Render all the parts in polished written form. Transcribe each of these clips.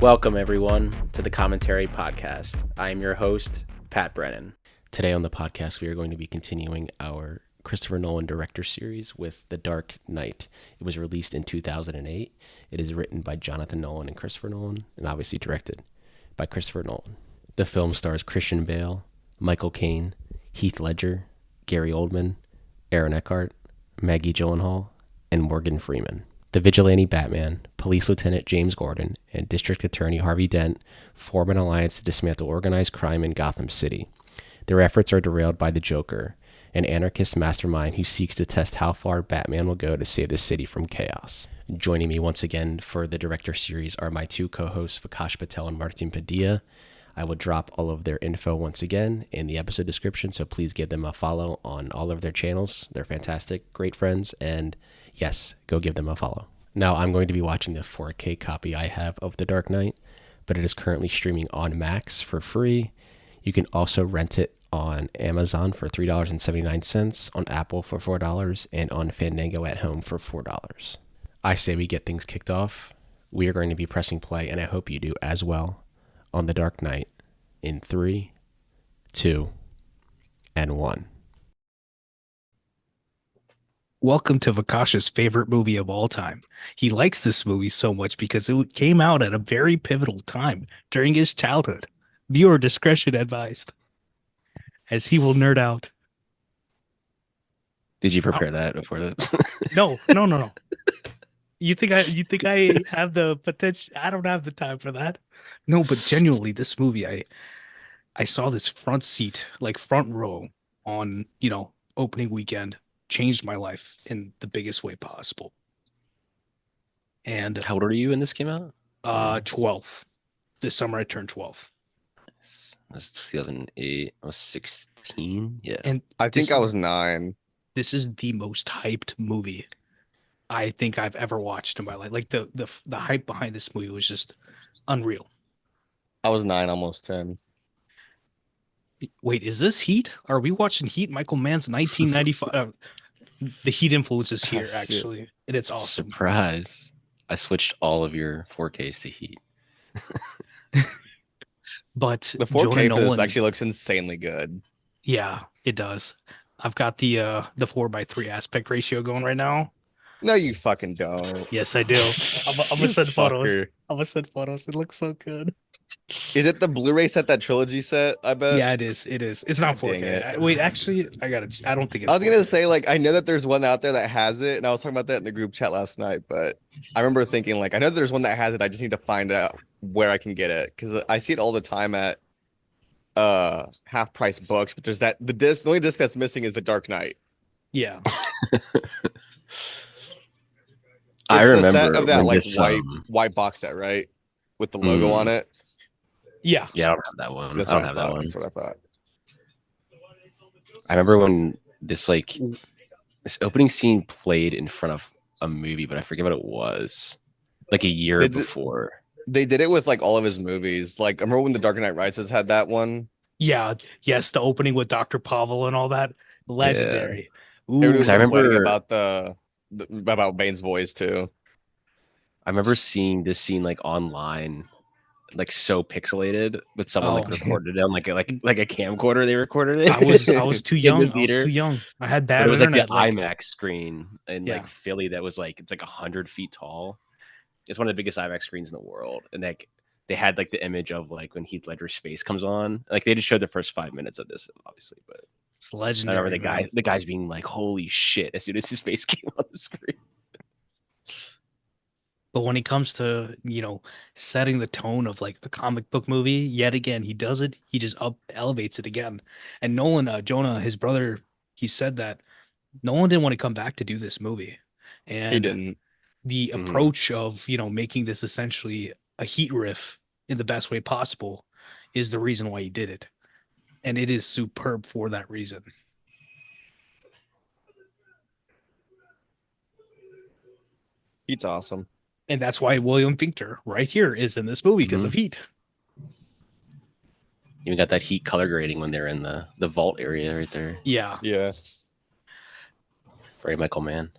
Welcome, everyone, to the Commentary Podcast. I am your host, Pat Brennan. Today on the podcast, we are going to be continuing our Christopher Nolan director series with The Dark Knight. It was released in 2008. It is written by Jonathan Nolan and Christopher Nolan, and obviously directed by Christopher Nolan. The film stars Christian Bale, Michael Caine, Heath Ledger, Gary Oldman, Aaron Eckhart, Maggie Gyllenhaal, and Morgan Freeman. The vigilante Batman, Police Lieutenant James Gordon, and District Attorney Harvey Dent form an alliance to dismantle organized crime in Gotham City. Their efforts are derailed by the Joker, an anarchist mastermind who seeks to test how far Batman will go to save the city from chaos. Joining me once again for the director series are my two co-hosts, Vikash Patel and Martin Padilla. I will drop all of their info once again in the episode description, so please give them a follow on all of their channels. They're fantastic, great friends, and yes, go give them a follow. Now, I'm going to be watching the 4K copy I have of The Dark Knight, but it is currently streaming on Max for free. You can also rent it on Amazon for $3.79, on Apple for $4, and on Fandango at home for $4. I say we get things kicked off. We are going to be pressing play, and I hope you do as well, on The Dark Knight in 3, 2, and 1. Welcome to Vikash's favorite movie of all time. He likes this movie so much because it came out at a very pivotal time during his childhood. Viewer discretion advised, as he will nerd out. Did you prepare that before this? No. You think I have the potential? I don't have the time for that. No, but genuinely, this movie, I saw this front seat, like front row on, opening weekend. Changed my life in the biggest way possible. And how old are you when this came out? 12. This summer I turned 12. This was 2008. I was 16. Yeah. And I think I was 9. This is the most hyped movie I think I've ever watched in my life. Like the hype behind this movie was just unreal. I was 9, almost 10. Wait, is this Heat? Are we watching Heat? Michael Mann's 1995. The Heat influence is here, actually, and it's awesome. Surprise! I switched all of your 4Ks to Heat. But the 4K for this actually looks insanely good. Yeah, it does. I've got the 4:3 aspect ratio going right now. No, you fucking don't. Yes, I do. I'm gonna send photos. I'm gonna send photos. It looks so good. Is it the Blu-ray set, that trilogy set? I bet. Yeah, it is. It is. It's not 4K. Wait, actually, I don't think it's. I was gonna say, like, I know that there's one out there that has it, and I was talking about that in the group chat last night. But I remember thinking, like, I know there's one that has it. I just need to find out where I can get it, because I see it all the time at half price books. But there's the only disc that's missing is The Dark Knight. Yeah. I remember the set of that like this, white box set, right, with the logo on it. Yeah, I don't have that one. That's I don't have that one. That's what I thought. I remember when this opening scene played in front of a movie, but I forget what it was. Like a year before. They did it with like all of his movies. Like, I remember when The Dark Knight Rises had that one. Yeah. Yes, the opening with Dr. Pavel and all that. Legendary. Yeah. Ooh, I remember about about Bane's voice too. I remember seeing this scene like online, like so pixelated, but someone like recorded it on like a camcorder. They recorded it. I was too young. I had bad. But it was internet, like the IMAX screen in like Philly that was like, it's like 100 feet tall. It's one of the biggest IMAX screens in the world, and like they had like the image of like when Heath Ledger's face comes on. Like they just showed the first 5 minutes of this, obviously, but it's legendary. I remember the guy's being like, "Holy shit!" as soon as his face came on the screen. But when it comes to, setting the tone of like a comic book movie, yet again, he does it. He just elevates it again. And Nolan, Jonah, his brother, he said that Nolan didn't want to come back to do this movie. And he didn't. The approach of, making this essentially a Heat riff in the best way possible is the reason why he did it. And it is superb for that reason. Heat's awesome. And that's why William Fichtner right here is in this movie because of Heat. Even got that Heat color grading when they're in the vault area right there. Yeah. Yeah. Very Michael Mann.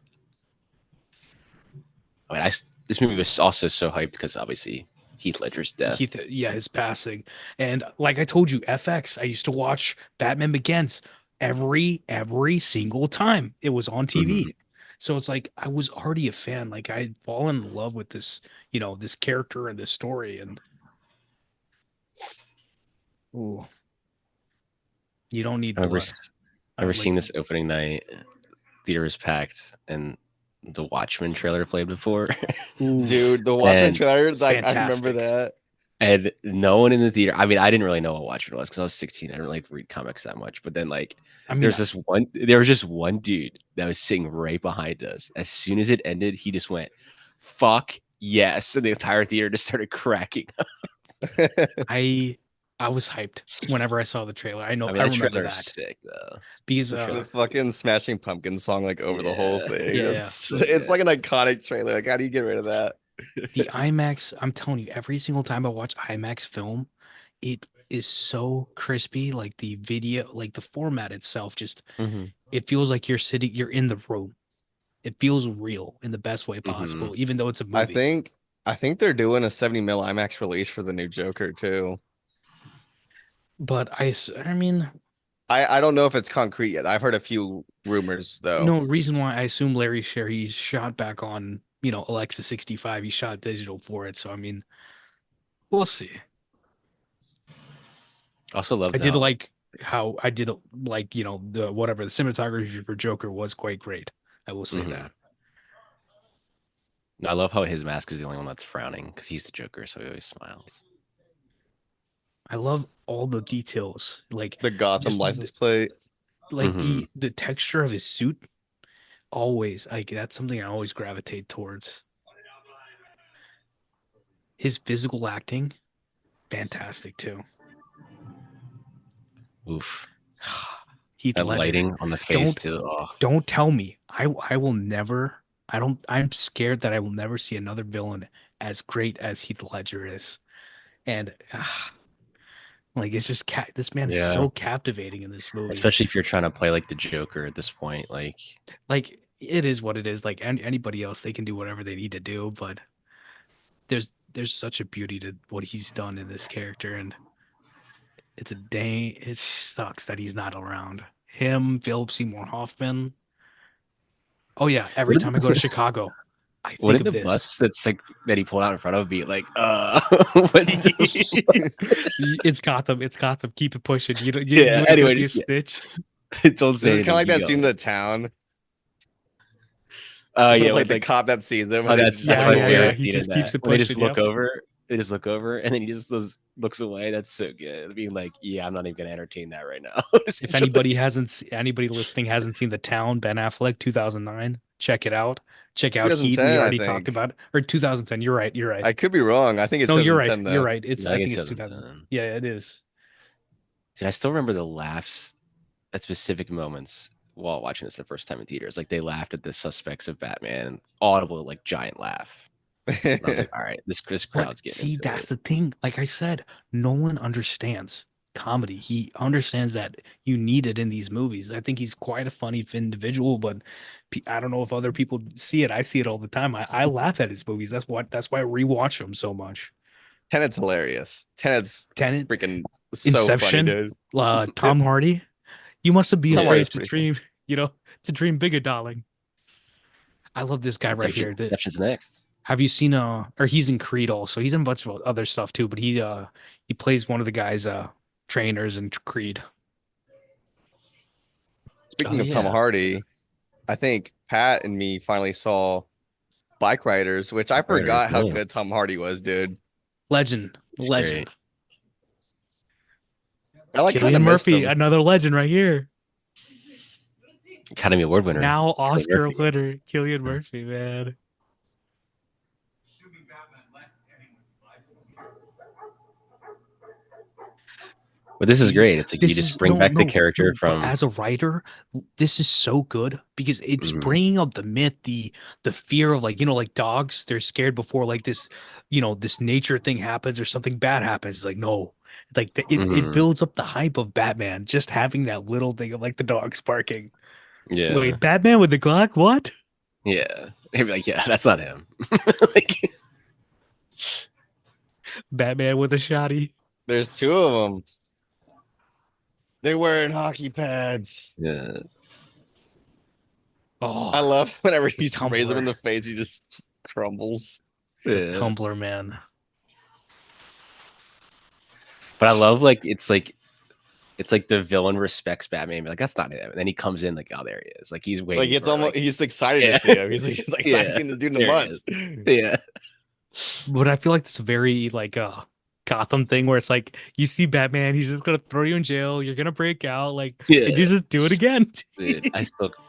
I mean, this movie was also so hyped because obviously Heath Ledger's death. His passing. And like I told you, FX, I used to watch Batman Begins every single time it was on TV. Mhm. So it's like I was already a fan. Like I'd fallen in love with this, this character and this story. And ooh, you don't need I remember, blood. I remember seeing Like, this opening night. Theater was packed, and the Watchmen trailer played before. ooh, Dude, the Watchmen And trailer, it's like I remember fantastic. that. and no one in the theater. I mean, I didn't really know what Watchmen was because I was 16. I didn't like read comics that much. But then, like, I mean, there was just one dude that was sitting right behind us. As soon as it ended, he just went, "Fuck yes!" And the entire theater just started cracking up. I was hyped whenever I saw the trailer. I mean, I that remember trailer is that sick though. because The The trailer, fucking Smashing Pumpkins song, like over the whole yeah, thing. Yeah. so It's good. like an iconic trailer. Like, how do you get rid of that? the IMAX, I'm telling you, every single time I watch IMAX film, it is so crispy. Like the video, like the format itself, just Mhm. it feels like you're in the room. It feels real in the best way possible, Mhm. even though it's a I movie. think I think they're doing a 70 mil IMAX release for the new Joker too. But I mean, I don't know if it's concrete yet. I've heard a few rumors though. no reason why I assume Larry Sher he's shot back on, Alexa 65. He shot digital for it. So I mean, we'll see. Also loved I did how like how I did like, the whatever the cinematography for Joker was quite great. I will say Mhm. that. I love how his mask is the only one that's frowning because he's the Joker, so he always smiles. I love all the details, like The Gotham just license plate. like Mhm. the texture of his suit. Always, like that's something I always gravitate towards. His physical acting, fantastic too. Oof. Heath That Ledger. lighting on the face Don't too. Oh, don't tell me. I will never. I don't. I'm scared that I will never see another villain as great as Heath Ledger is. And like it's just this man is yeah. so captivating in this movie. Especially if you're trying to play like the Joker at this point. Like, Like it is what it is. Like anybody else, they can do whatever they need to do, but there's such a beauty to what he's done in this character, and it's a day. It sucks that he's not around. Him, Philip Seymour Hoffman. Oh yeah, every what time I go to did, Chicago, I what think did of the this. bus that's like that he pulled out in front of be like? What the It's Gotham. It's Gotham. Keep it pushing. You yeah. ain't gonna Anyway, be a just yeah. snitch. Don't This say is kind of anything. like Keep that scene in going. The Town Yeah, with like with the like cop that sees them oh, and they just that's Yeah, my start yeah, yeah. favorite going. He scene in just keeps that it when they just pushing. look Yep. over. They just look over, and then he just looks away. That's so good. Being like, yeah, I'm not even gonna entertain that right now. If Essentially, anybody listening hasn't seen The Town, Ben Affleck, 2009, check it out. Check out Heat. We 2010, I already talked think. about it. Or 2010. You're right. You're right. I could be wrong. I think it's No, you're right. 2010 You're though. right. no, I I guess think he it's doesn't. 2000. Yeah, it is. Dude, I still remember the laughs at specific moments while watching this the first time in theaters. Like they laughed at the suspects of Batman, audible like giant laugh. And I was like, all right, this But crowd's getting see, into that's it. the thing. Like I said, Nolan understands comedy. He understands that you need it in these movies. I think he's quite a funny individual, but I don't know if other people see it. I see it all the time. I laugh at his movies. That's why I rewatch them so much. Tenet's hilarious. Tenet's Tenet, freaking so funny, Inception, dude. Tom Hardy. You mustn't be Tom Yeah, Hardy's afraid to pretty funny. dream, to dream bigger, darling. I love this guy right here. Inception's next. Have you seen or he's in Creed also. He's in a bunch of other stuff too, but he plays one of the guys trainers in Creed. Speaking Oh of Tom yeah, Hardy, I think Pat and me finally saw Bike Riders, which I Riders. forgot how Yeah, good Tom Hardy was, dude. Legend, it's great. legend. I like kind Killian of missed Murphy, him. another legend right here. Academy Award winner. Now Cillian Oscar Murphy. winner, Killian Murphy, man. But this is See, great. It's like you this just is bring no, back the no, character no. But from. as a writer, this is so good because it's Mhm, bringing up the myth, the fear of like like dogs. They're scared before like this, this nature thing happens or something bad happens. It's like no, like it mhm, builds up the hype of Batman just having that little thing of like the dogs barking. yeah, Wait, Batman with the Glock? What? yeah. He'd be like, yeah, that's not him. Like, Batman with a shotty. There's two of them. They're wearing hockey pads. Yeah. Oh, I love whenever the he sprays him in tumbler. the face, he just crumbles. The Yeah. tumbler, man. But I love it's like the villain respects Batman. Like that's not him. And then he comes in like, oh, there he is. Like he's Like waiting it's for almost like, he's excited yeah, to see him. He's like, I haven't yeah. seen this dude in a There he month. is. Yeah. But I feel like this very like Gotham thing where it's like you see Batman, he's just gonna throw you in jail, you're gonna break out, like Yeah. and you just do it again. Dude,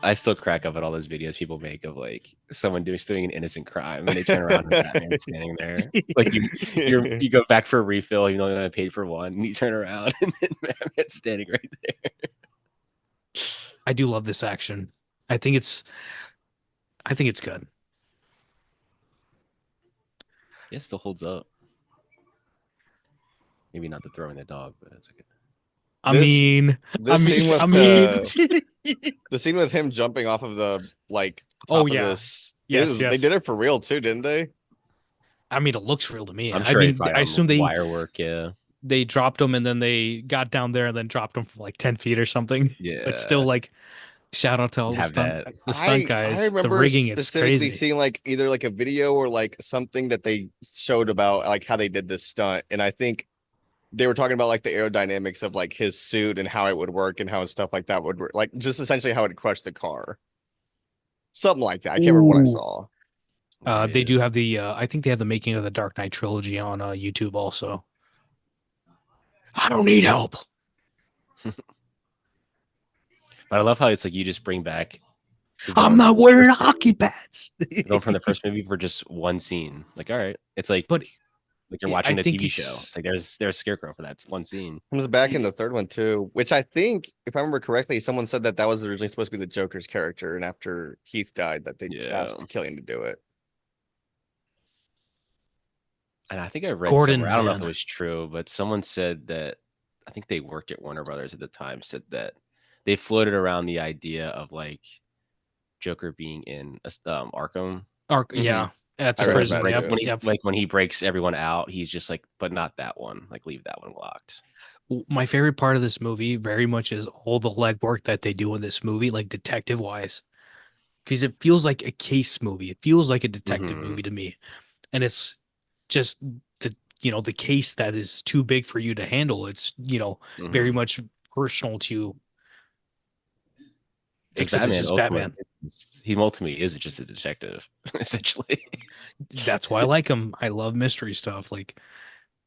I still crack up at all those videos people make of like someone doing an innocent crime and they turn around and Batman's standing there. Like you go back for a refill, even though I paid for one, and you turn around and then Batman's standing right there. I do love this action. I think it's good. Yeah, it still holds up. Maybe not the throwing the dog, but it's okay. I This mean, this scene with I mean, the scene with him jumping off of the like Oh, top of yeah. this. Yes, They yes. did it for real too, didn't they? I mean, it looks real to me. I'm I sure he mean, probably I on assume wire work, yeah. they dropped him and then they got down there and then dropped him from like 10 feet or something. Yeah. But still, like, shout out to all Have that. the stunt I guys. The remember rigging, it's specifically crazy. seeing like either like a video or like something that they showed about like how they did this stunt, and I think they were talking about like the aerodynamics of like his suit and how it would work and how stuff like that would work, like just essentially how it crushed the car, something like that. I can't remember what I Ooh. saw. They do have the I think they have the making of the Dark Knight trilogy on YouTube also. I don't need help. But I love how it's like you just bring back the I'm villain not wearing hockey pads. going from the first movie for just one scene. Like, all right. It's like But you're I watching a think TV show. it's- It's like there's Scarecrow for that one scene. Comes back in the third one too, which I think, if I remember correctly, someone said that was originally supposed to be the Joker's character, and after Heath died, that they Yeah. asked Killian to do it. And I think I read Gordon, somewhere, I don't know if it man. was true, but someone said that I think they worked at Warner Brothers at the time, said that they floated around the idea of like Joker being in Arkham. Yeah, at I the read prison. that Break, too. when he Yep. like when he breaks everyone out, he's just like, but not that one. Like leave that one locked. My favorite part of this movie very much is all the legwork that they do in this movie, like detective wise, because it feels like a case movie. It feels like a detective Mhm. movie to me, and it's just the case that is too big for you to handle. It's very Mhm. much personal to you. Because Except it's Batman just Batman. ultimately is just a detective, essentially. That's why I like him. I love mystery stuff. Like,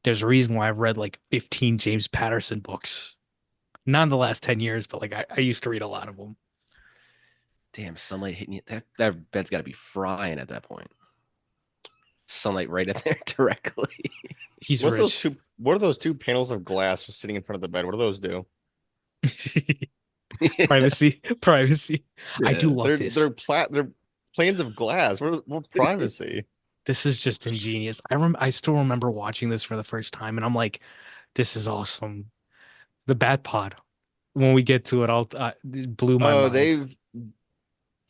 there's a reason why I've read like 15 James Patterson books. Not in the last 10 years, but like I used to read a lot of them. Damn, sunlight hitting you. That bed's got to be frying at that point. Sunlight right in there directly. He's What's those rich. two? What are those two panels of glass just sitting in front of the bed? What do those do? Privacy. Privacy. I do Yeah. love this. They're planes of glass. What privacy? This is just ingenious. I still remember watching this for the first time, and I'm like, this is awesome. The Bat Pod. When we get to it, it blew my Oh, mind. They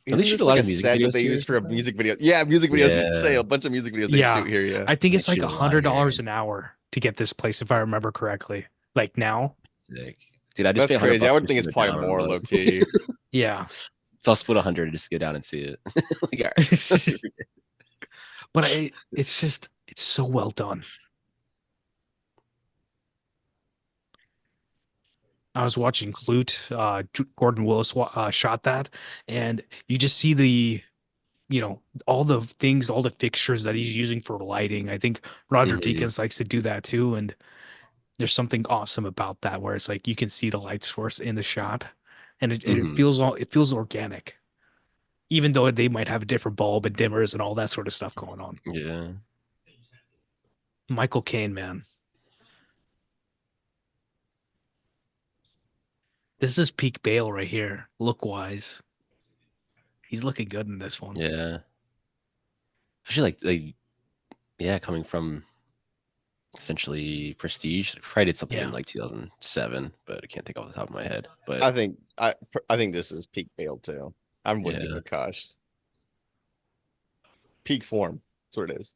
isn't shoot this a like lot a of music set that videos they here use or for a something? music video? Yeah, music videos. You say Yeah. a bunch of music videos they Yeah. shoot here. Yeah, I think They it's like shoot a lot here. $100 an hour to get this place, if I remember correctly. Like now. Sick. Dude, I just that's pay $100 crazy. I would just think to it's go probably down on more one. low key. Yeah. So I'll split 100 just to go down and see it. Like, all right. But it's so well done. I was watching Clute, Gordon Willis shot that, and you just see all the things, all the fixtures that he's using for lighting. I think Roger Mhm. Deakins likes to do that too, and there's something awesome about that where it's like you can see the light source in the shot, and it Mhm. feels organic, even though they might have a different bulb and dimmers and all that sort of stuff going on. Yeah. Michael Caine, man. This is peak Bale right here, look wise. He's looking good in this one. Yeah. Especially like yeah, coming from essentially Prestige. Probably did something in Yeah. like 2007, but I can't think off the top of my head. But I think this is peak Bale too. I'm with you, Yeah. Vikash. Peak form. That's what it is.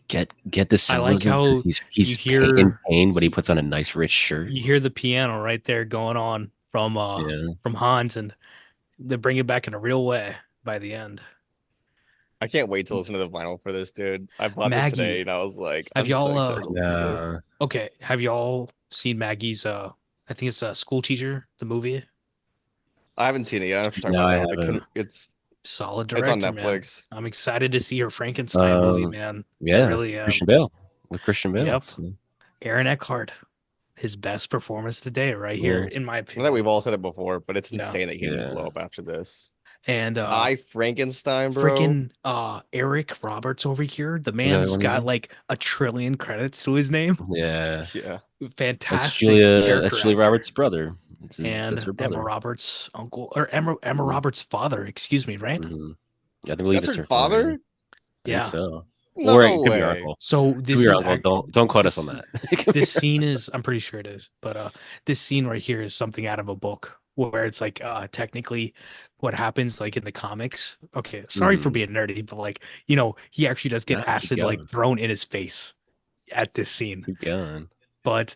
Get the I like symbolism how because he's you in hear pain, but he puts on a nice rich shirt. you hear the piano right there going on Yeah. from Hans, and they bring it back in a real way by the end. I can't wait to listen to the vinyl for this, dude. I bought this today, Maggie, and I was like, have I'm so y'all excited to listen to this. okay, have y'all seen Maggie's I think it's a school teacher, the movie? I haven't seen it yet. I don't know if you're talking No, about I that one. haven't. Solid It's on director, man. Netflix. I'm excited to see her Frankenstein movie, Um, man. I yeah, really am. Christian Bale with Christian Bale. Yep. So, Aaron Eckhart, his best performance today, right here, yeah, in my I know that opinion. we've all said it before, but it's Yeah. insane that he didn't blow yeah. up after this. And I Frankenstein, bro. freaking Eric Roberts over here, the Is that the man's one you got mean? like a trillion credits to his name. Yeah, Yeah. that's Fantastic Julia. That's character Julia actor. Roberts' brother. That's And her Emma brother. Roberts' uncle, or Emma Mhm. Roberts' father, excuse me, right? Mhm. I believe That's it's her her father. Yeah. father? I think Yeah. so. Or No it could be her way. uncle. So Could be this your is uncle. Don't quote us on this that. It could be this her- scene is, I'm pretty sure it is, but this scene right here is something out of a book where it's like technically what happens like in the comics. Okay, sorry for Mhm. being nerdy, but like, he actually does get Nah, keep acid like going. thrown in his face at this scene. Keep going. But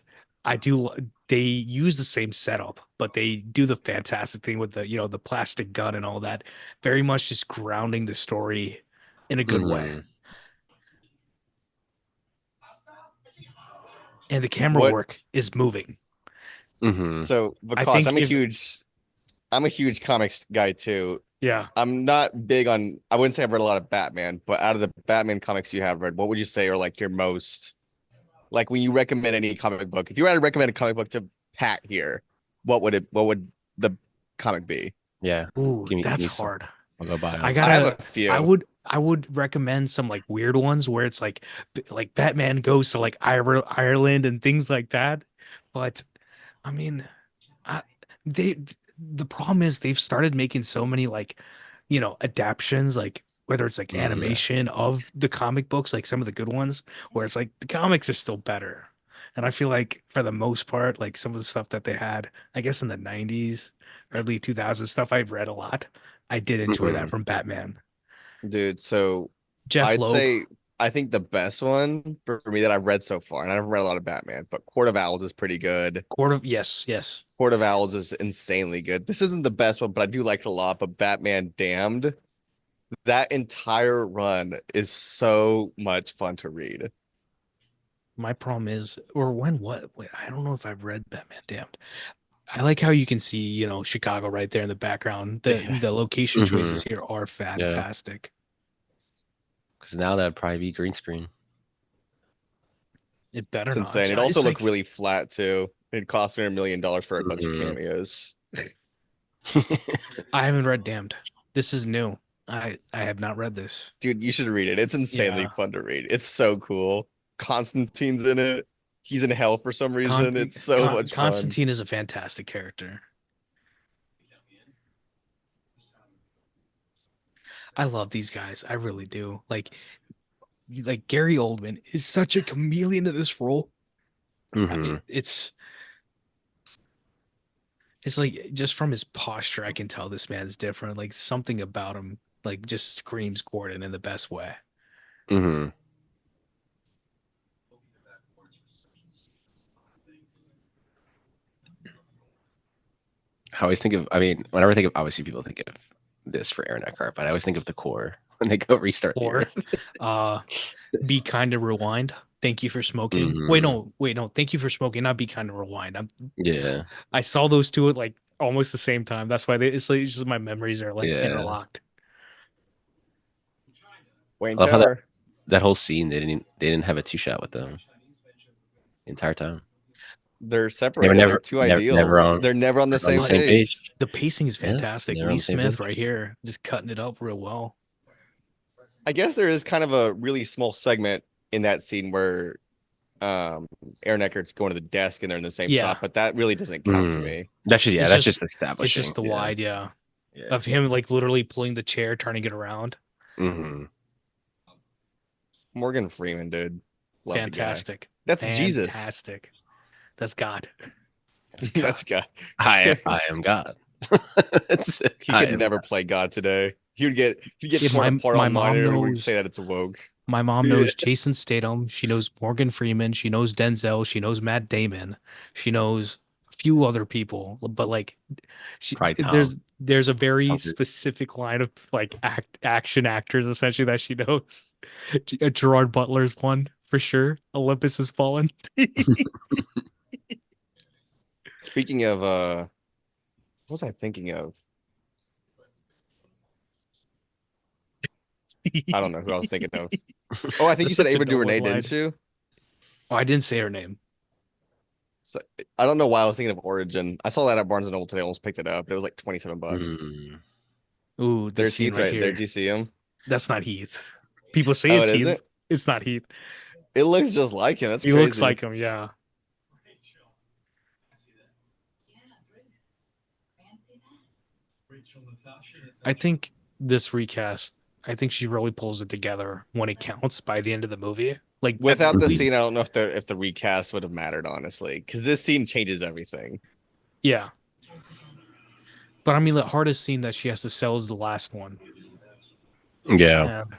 they use the same setup, but they do the fantastic thing with the plastic gun and all that, very much just grounding the story in a good way. Mhm. And the camera What? work is moving. Mhm. So I because think if I'm a huge comics guy too. yeah, I'm not big on, I wouldn't say I've read a lot of Batman, but out of the Batman comics you have read, what would you say are like your most, like when you recommend any comic book, if you had to recommend a comic book to Pat here, what would the comic be? Yeah. ooh, Give that's me some. hard. I'll go buy I them. I have a gotta. few. I would recommend some like weird ones where it's like Batman goes to like Ireland and things like that. But I mean, I, they the problem is they've started making so many like adaptions, like whether it's like Mm. animation of the comic books, like some of the good ones, where it's like the comics are still better. And I feel like for the most part, like some of the stuff that they had, I guess in the 90s, early 2000s stuff I've read a lot. I did enjoy that Mhm. from Batman. Dude, so Jeff I'd Loeb, say I think the best one for me that I've read so far, and I've read a lot of Batman, but Court of Owls is pretty good. Court of yes, yes. Court of Owls is insanely good. This isn't the best one, but I do like it a lot. But Batman Damned, that entire run is so much fun to read. My problem is, or when what? Wait, I don't know if I've read Batman Damned. I like how you can see, Chicago right there in the background. Yeah. The location choices Mhm. here are Yeah. fantastic. Because now that'd probably be green screen. It better It's not. insane. It also It's looked like really flat too. It cost me $1 million for a bunch of Mhm. cameos. I haven't read Damned. This is new. I have not read this. Dude, you should read it. It's insanely Yeah. fun to read. It's so cool. Constantine's in it. He's in hell for some Con- reason. It's so much fun. Constantine is a fantastic character. I love these guys. I really do. Like Gary Oldman is such a chameleon in this role. Mhm. It's like just from his posture, I can tell this man's different. Like something about him, like just screams Gordon in the best way. Mhm. I always think of. I mean, whenever I think of, obviously people think of this for Aaron Eckhart, but I always think of the core when they go restart the Or, earth. uh, be kind to rewind. Thank you for smoking. Mhm. Wait, no. Thank you for smoking. Not be kind to rewind. Yeah. I saw those two at like almost the same time. That's why it's just my memories are like Yeah. interlocked. Wayne I love how that Tower. that whole scene they didn't have a two shot with them the entire time. They're They were separated. They're two ideals. They're never on the same But same page. page. the pacing is Yeah, fantastic. never Lee on the same Smith page. right here, just cutting it up real well. I guess there is kind of a really small segment in that scene where Aaron Eckert's going to the desk and they're in the same Yeah, shot, but that really doesn't count to Mm. me. That's just it's that's just just it's establishing. just the Yeah. wide, yeah, Yeah. of him like literally pulling the chair, turning it around. Hmm. Morgan Freeman, dude. Love the guy. Fantastic. That's Jesus. Fantastic. That's God. That's guy. I am God. It's, He I could am never play God today. He'd get Yeah, torn apart my online, mom and everyone would knows. say that it's woke. My mom knows Jason Statham. She knows Morgan Freeman. She knows Denzel. She knows Matt Damon. She knows a few other people. But like, Probably there's a very Tom Cruise. specific line of like action actors essentially that she knows. Gerard Butler's one for sure. Olympus Has Fallen. Speaking of, what was I thinking of? I don't know who I was thinking of. Oh, I think you That's said such a Ava Nolan DuVernay, line. didn't you? Oh, I didn't say her name. So, I don't know why I was thinking of Origin. I saw that at Barnes and Noble today. I almost picked it up. It was like $27. Mm. Ooh, this There's scene Heath right right there. here. Do you see him? That's not Heath. People say Oh, it's it Heath. isn't? It's not Heath. It looks just like him. That's He crazy. looks like him, yeah. I think this recast, I think she really pulls it together when it counts by the end of the movie. Like Without at the least- scene, I don't know if the recast would have mattered, honestly, because this scene changes everything. yeah. But I mean, the hardest scene that she has to sell is the last one. Yeah. And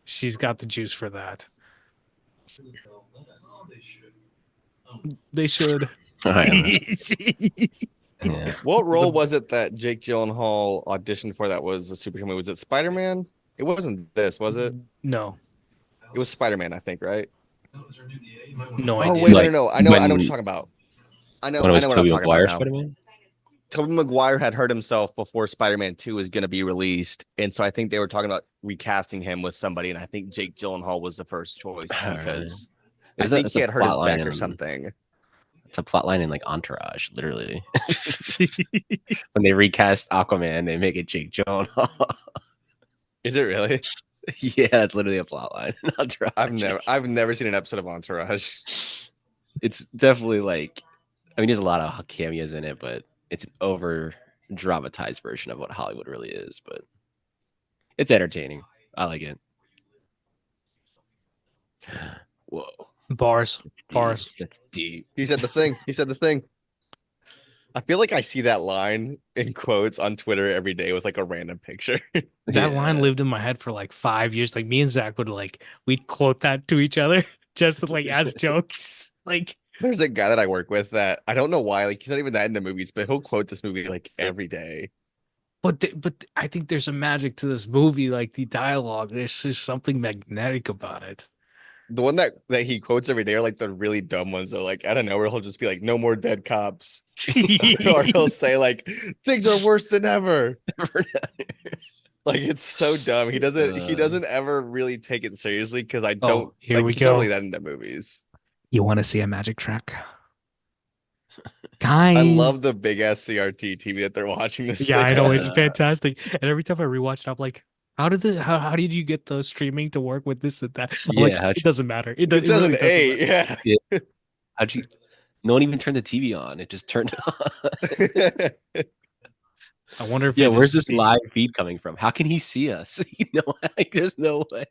she's got the juice for that. They should. I yeah. What role was it that Jake Gyllenhaal auditioned for that was a superhero movie? Was it Spider-Man? It wasn't this, was it? No. It was Spider-Man, I think, right? No Oh, idea. wait, Like, no. I know what when- you're talking about. I know When it was what I'm Tobey talking Maguire about now. Spider-Man? Tobey Maguire had hurt himself before Spider-Man 2 was going to be released. And so I think they were talking about recasting him with somebody. And I think Jake Gyllenhaal was the first choice because I think he had hurt his back or something. It's a plot line in like Entourage, literally. When they recast Aquaman, they make it Jake Gyllenhaal. Is it really? Yeah, it's literally a plot line in Entourage. I've never seen an episode of Entourage. It's definitely like, I mean, there's a lot of cameos in it, but it's an over dramatized version of what Hollywood really is. But it's entertaining. I like it. Whoa. Bars. That's deep. Bars. That's deep. He said the thing. He said the thing. I feel like I see that line in quotes on Twitter every day with like a random picture. That line lived in my head for like 5 years. Like me and Zach would like we'd quote that to each other just like as jokes. Like There's a guy that I work with that I don't know why, like he's not even that into movies, but he'll quote this movie like every day. but I think there's a magic to this movie, like the dialogue. There's just something magnetic about it. The one that he quotes every day are like the really dumb ones though. Like out of nowhere, he'll just be like, "No more dead cops," or he'll say like, "Things are worse than ever." Like it's so dumb. He doesn't ever really take it seriously because I don't. Here like, we he's not go. really that into movies. You want to see a magic track? Guys, I love the big ass CRT TV that they're watching this. Yeah, thing I know on. it's fantastic. And every time I rewatch it, I'm like, how did you get the streaming to work with this and that? I'm like, Yeah, it doesn't matter. It says really an doesn't 8. matter. Yeah. How'd you? No one even turned the TV on. It just turned on. I wonder if Yeah, it where's is this seen- live feed coming from? How can he see us? You know, like there's no way.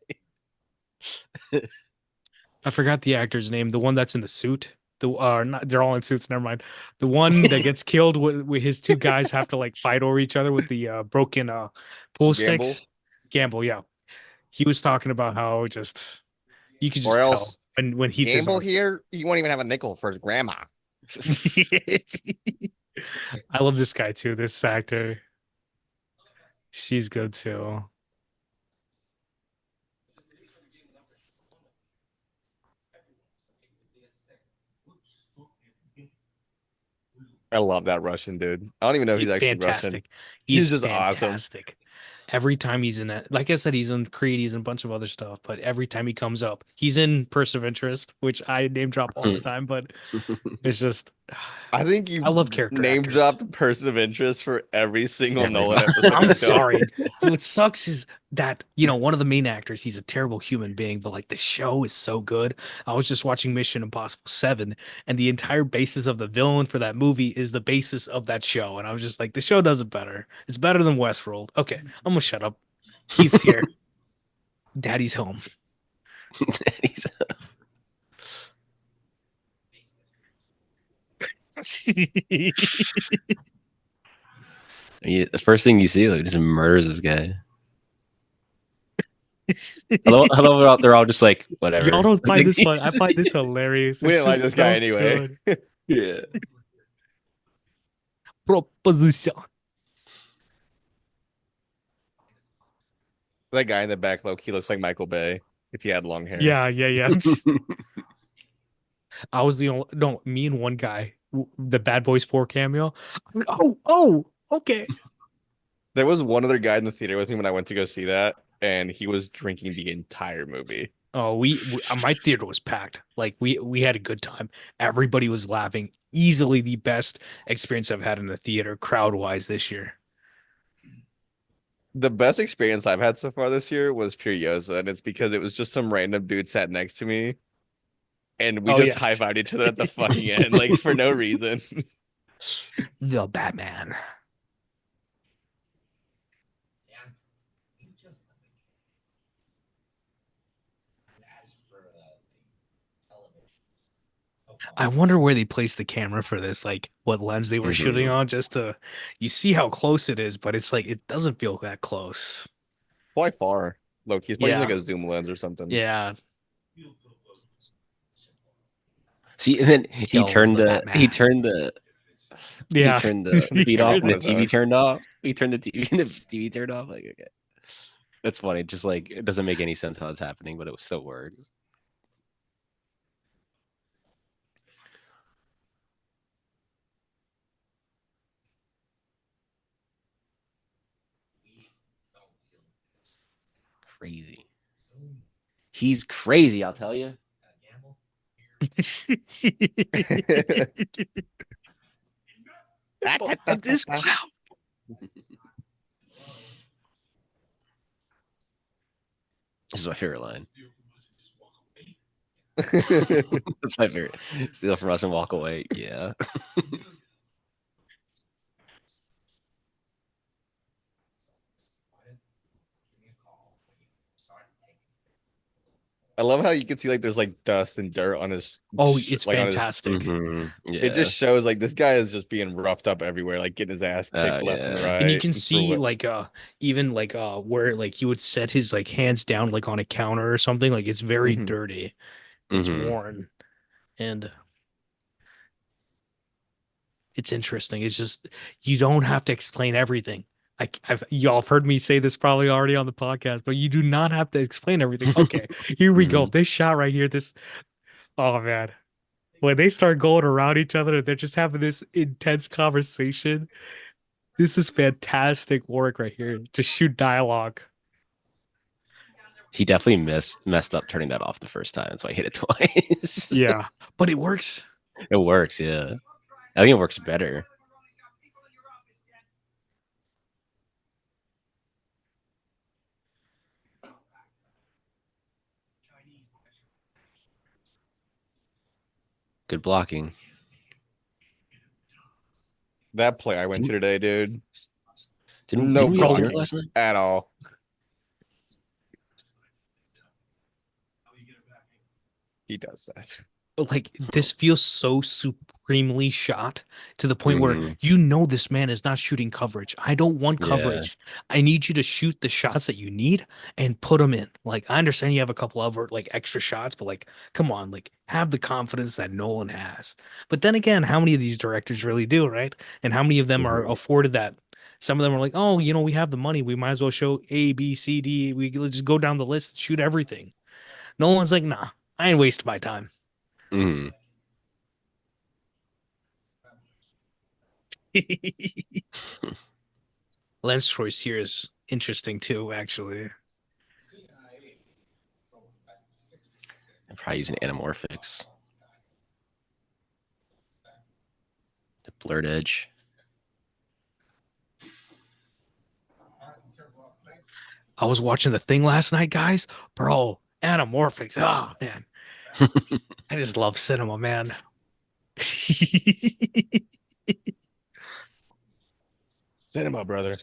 I forgot the actor's name. The one that's in the suit. Not, they're all in suits. Never mind. The one that gets killed with his two guys have to like fight over each other with the broken pool sticks. Gamble, yeah. He was talking about how just you could just Or tell else when Heath is Gamble on here, he won't even have a nickel for his grandma. I love this guy too. This actor, she's good too. I love that Russian dude. I don't even know if he's actually Russian. Fantastic. He's He's just awesome. fantastic. Every time he's in it, like I said, he's in Creed, he's in a bunch of other stuff, but every time he comes up, he's in Person of Interest, which I name drop all the time, but it's just I think you I love character name actors. dropped Person of Interest for every single Every Nolan time. episode. I'm we've done. sorry. What sucks is that, one of the main actors, he's a terrible human being, but like the show is so good. I was just watching Mission Impossible 7, and the entire basis of the villain for that movie is the basis of that show. And I was just like, the show does it better. It's better than Westworld. Okay, I'm gonna shut up. He's here. Daddy's home. He's- I mean, the first thing you see, like, just murders this guy. They're all just like whatever. Y'all don't find this fun. I find this hilarious. We It's didn't like just this guy so anyway. good. Yeah. Proposition. That guy in the back, low key looks like Michael Bay if he had long hair. Yeah. I was the only no, me and one guy, the Bad Boys 4 cameo. I was like, oh, okay. There was one other guy in the theater with me when I went to go see that, and he was drinking the entire movie. Oh, my theater was packed. Like we had a good time. Everybody was laughing. Easily the best experience I've had in the theater crowd wise this year. The best experience I've had so far this year was Furiosa, and it's because it was just some random dude sat next to me, and we Oh, just yeah. high-fived each other at the fucking end, like for no reason. The Batman. I wonder where they placed the camera for this, like what lens they were shooting on, just to you see how close it is, but it's like it doesn't feel that close. Why far? Look, he's probably Yeah. like a zoom lens or something. Yeah. See, and then Kill the Batman. he turned the Yeah. feed He off turned and the his TV own. turned off. He turned the TV and the TV turned off. Like, okay. That's funny. Just like it doesn't make any sense how it's happening, but it still works. Crazy. He's crazy, I'll tell you. This clown. This is my favorite line. That's my favorite. Steal from us and walk away. Yeah. I love how you can see like there's like dust and dirt on his Oh, it's like on his fantastic. Yeah. it just shows like this guy is just being roughed up everywhere, like getting his ass kicked left and Yeah. right. And you can for see what- like even like where like he would set his like hands down like on a counter or something. Like it's very Mhm. dirty. It's Mhm. worn. And it's interesting. It's just you don't have to explain everything. Y'all have heard me say this probably already on the podcast, but you do not have to explain everything. Okay, here we go. This shot right here. Oh man, when they start going around each other and they're just having this intense conversation, this is fantastic work right here. Just shoot dialogue. He definitely messed up turning that off the first time. That's why I hit it twice. Yeah, but it works. It works, yeah. I think it works better. Good blocking. That play I went to today, dude. Didn't No we all do it blocking last night? at all. He does that. Like this feels so supremely shot to the point where Mhm. you know this man is not shooting coverage. I don't want Yeah. coverage. I need you to shoot the shots that you need and put them in. Like I understand you have a couple of like extra shots, but like come on, like have the confidence that Nolan has. But then again, how many of these directors really do, right? And how many of them are Mhm. afforded that? Some of them are like, oh, you know, we have the money. We might as well show A, B, C, D. Let's just go down the list, shoot everything. Nolan's like, nah, I ain't wasting my time. Mhm. Lens choice here is interesting too, actually. I'm probably using anamorphics. The blurred edge. I was watching the thing last night, guys. Bro, anamorphics. Oh man. I just love cinema, man. Cinema, brother.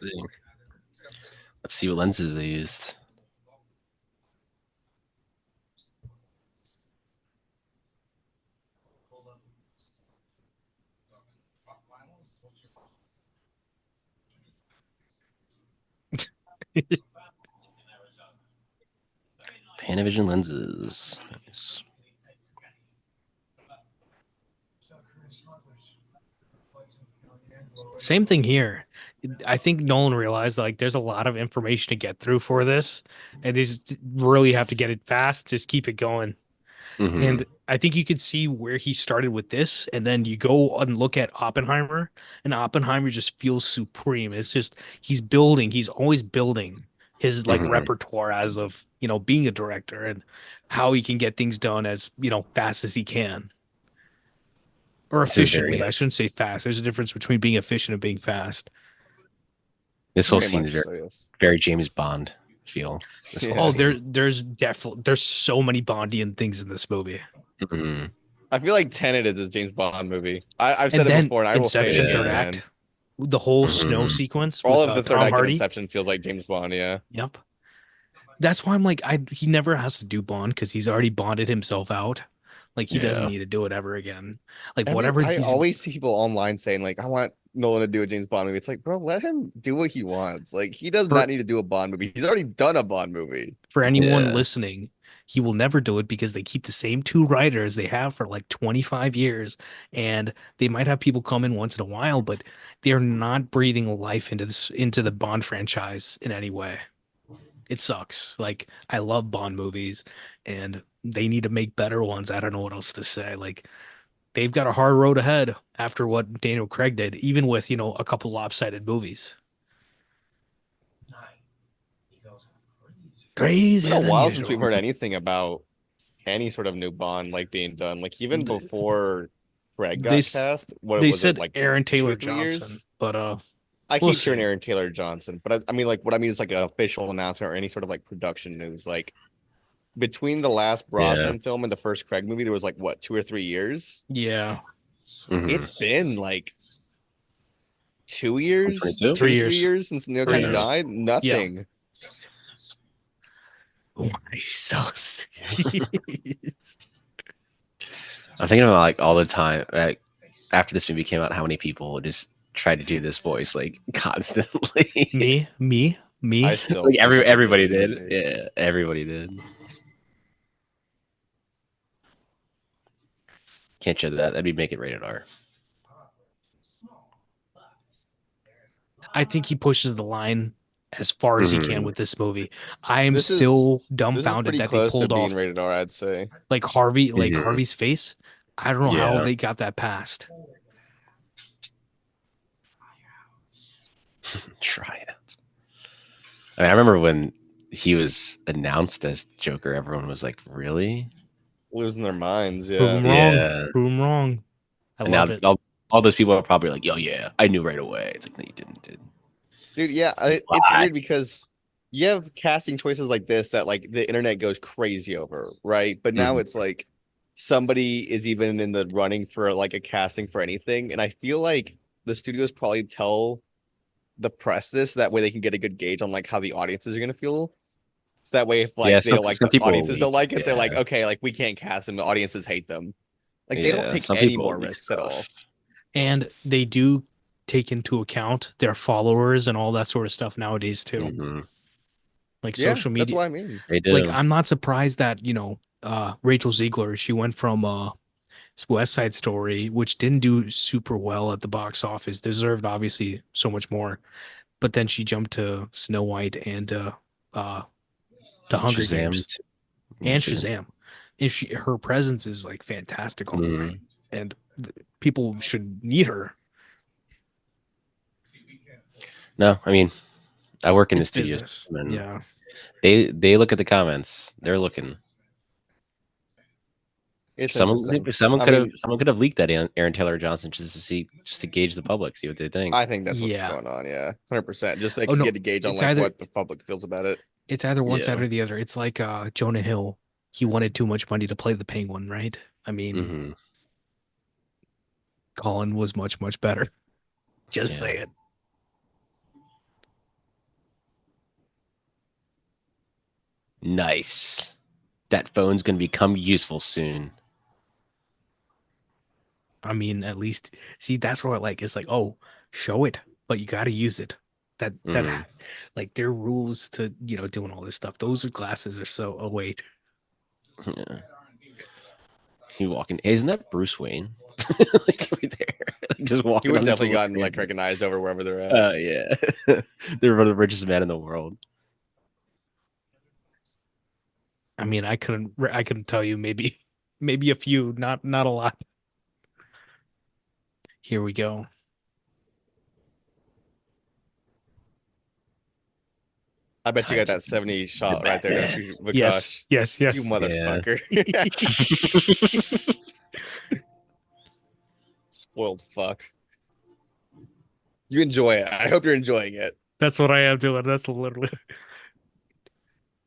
Let's see what lenses they used. Panavision lenses. Nice. Same thing here. I think Nolan realized like there's a lot of information to get through for this, and they just really have to get it fast. Just keep it going. Mhm. And I think you could see where he started with this, and then you go and look at Oppenheimer, and Oppenheimer just feels supreme. It's just he's always building his like Mhm. repertoire as of being a director and how he can get things done as fast as he can. Or This is very efficiently. I like shouldn't say fast. There's a difference between being efficient and being fast. this whole Very scene's much so, yes. very James Bond feel. This whole Yeah. Oh, scene. there's so many Bondian things in this movie. Mhm. I feel like Tenet is a James Bond movie. I've said And it then before, and I will say it Inception again, third Yeah. man. act, the whole snow Mhm. sequence All with of the third Tom act of Hardy. Inception feels like James Bond. Yeah. Yep. That's why I'm like he never has to do Bond because he's already bonded himself out. Like he doesn't Yeah. need to do it ever again. Like whatever I he's always see people online saying like, I want Nolan to do a James Bond movie. It's like, bro, let him do what he wants. Like, he does for not need to do a Bond movie. He's already done a Bond movie. for anyone Yeah. listening, he will never do it because they keep the same two writers they have for like 25 years. And they might have people come in once in a while, but they're not breathing life into the Bond franchise in any way. It sucks. Like I love Bond movies and they need to make better ones. I don't know what else to say. Like they've got a hard road ahead after what Daniel Craig did, even with, a couple lopsided movies. It's been Crazier a than while since we've usual. heard anything about any sort of new Bond like being done. Like even Th- before Craig They got s- cast, what they was it said like Aaron two or Taylor three Johnson, years? but I we'll keep hearing see. Aaron Taylor Johnson, but I mean like what I mean is like an official announcement or any sort of like production news. Like between the last Yeah. Brosnan film and the first Craig movie, there was like what 2 or 3 years. Yeah, Mhm. It's been like 2 years, 2022? 3 years. 2 to 3 years since Neil Three Tech Yeah. years. died. Yeah. Nothing. Why so serious? I'm thinking about like all the time, like after this movie came out, how many people just tried to do this voice like constantly. Me. I still Like see people everybody doing did. it. Yeah, everybody did. Can't show that. That'd be make it rated R. I think he pushes the line as far as he can Mhm. with this movie. I am This still is dumbfounded pretty that they close to pulled being off rated R, I'd say. like Mhm. Harvey's face. I don't know how Yeah. they got that passed. Try it. I mean, I remember when he was announced as Joker, everyone was like, "Really?" Losing their minds, Prove yeah. him wrong. Yeah. Prove him wrong. I And love now it. all those people are probably like, "Yo, yeah, I knew right away." It's like, no, you didn't, dude. Dude, yeah, it's Lie. weird because you have casting choices like this that like the internet goes crazy over, right? But now Mhm. it's like somebody is even in the running for like a casting for anything, and I feel like the studios probably tell the press this that way they can get a good gauge on like how the audiences are gonna feel. So that way, if Yeah, like they don't like some the people will audiences don't leak. like it, they're like, Yeah, okay, like we can't cast them. The audiences hate them. Like they don't yeah. take Some any people will more leak risks at all. stuff. And they do take into account their followers and all that sort of stuff nowadays too. Hmm. Like Yeah, social that's media. what I mean. They Like do. I'm not surprised that, Rachel Ziegler, she went from West Side Story, which didn't do super well at the box office, deserved obviously so much more. But then she jumped to Snow White and uh The Hunger Shazam. Games Too. and Shazam. Shazam. And her presence is like fantastic on Mhm. screen, and people should need her. No, I mean, I work in the It's studio, business. and Yeah. they look at the comments. They're looking. It's interesting. I mean, Someone could have leaked that Aaron Taylor Johnson just to gauge the public, see what they think. I think that's what's Yeah. going on. Yeah, 100%. Just so they Oh can no, get a gauge on it's like either what the public feels about it. it's either one side Yeah. or the other. It's like Jonah Hill. He wanted too much money to play the Penguin, right? I mean, Hmm. Colin was much, much better. Just Yeah. say it. Nice. That phone's gonna become useful soon. I mean, at least see that's what I like. It's like, oh, show it, but you got to use it. Mhm. Like their rules to doing all this stuff. Those glasses are so. Oh wait. Yeah. You walking? Hey, isn't that Bruce Wayne? Like right there, like, just He walking would on this definitely little gotten like transit. recognized over wherever they're at. Yeah, they're one of the richest men in the world. I mean, I couldn't tell you, maybe a few, not a lot. Here we go. I bet you Time got to that be 70 the shot right there, don't Batman. you, Yes, Vikash? yes, You yes. Yeah. motherfucker. Spoiled fuck. You enjoy it. I hope you're enjoying it. That's what I am doing. That's literally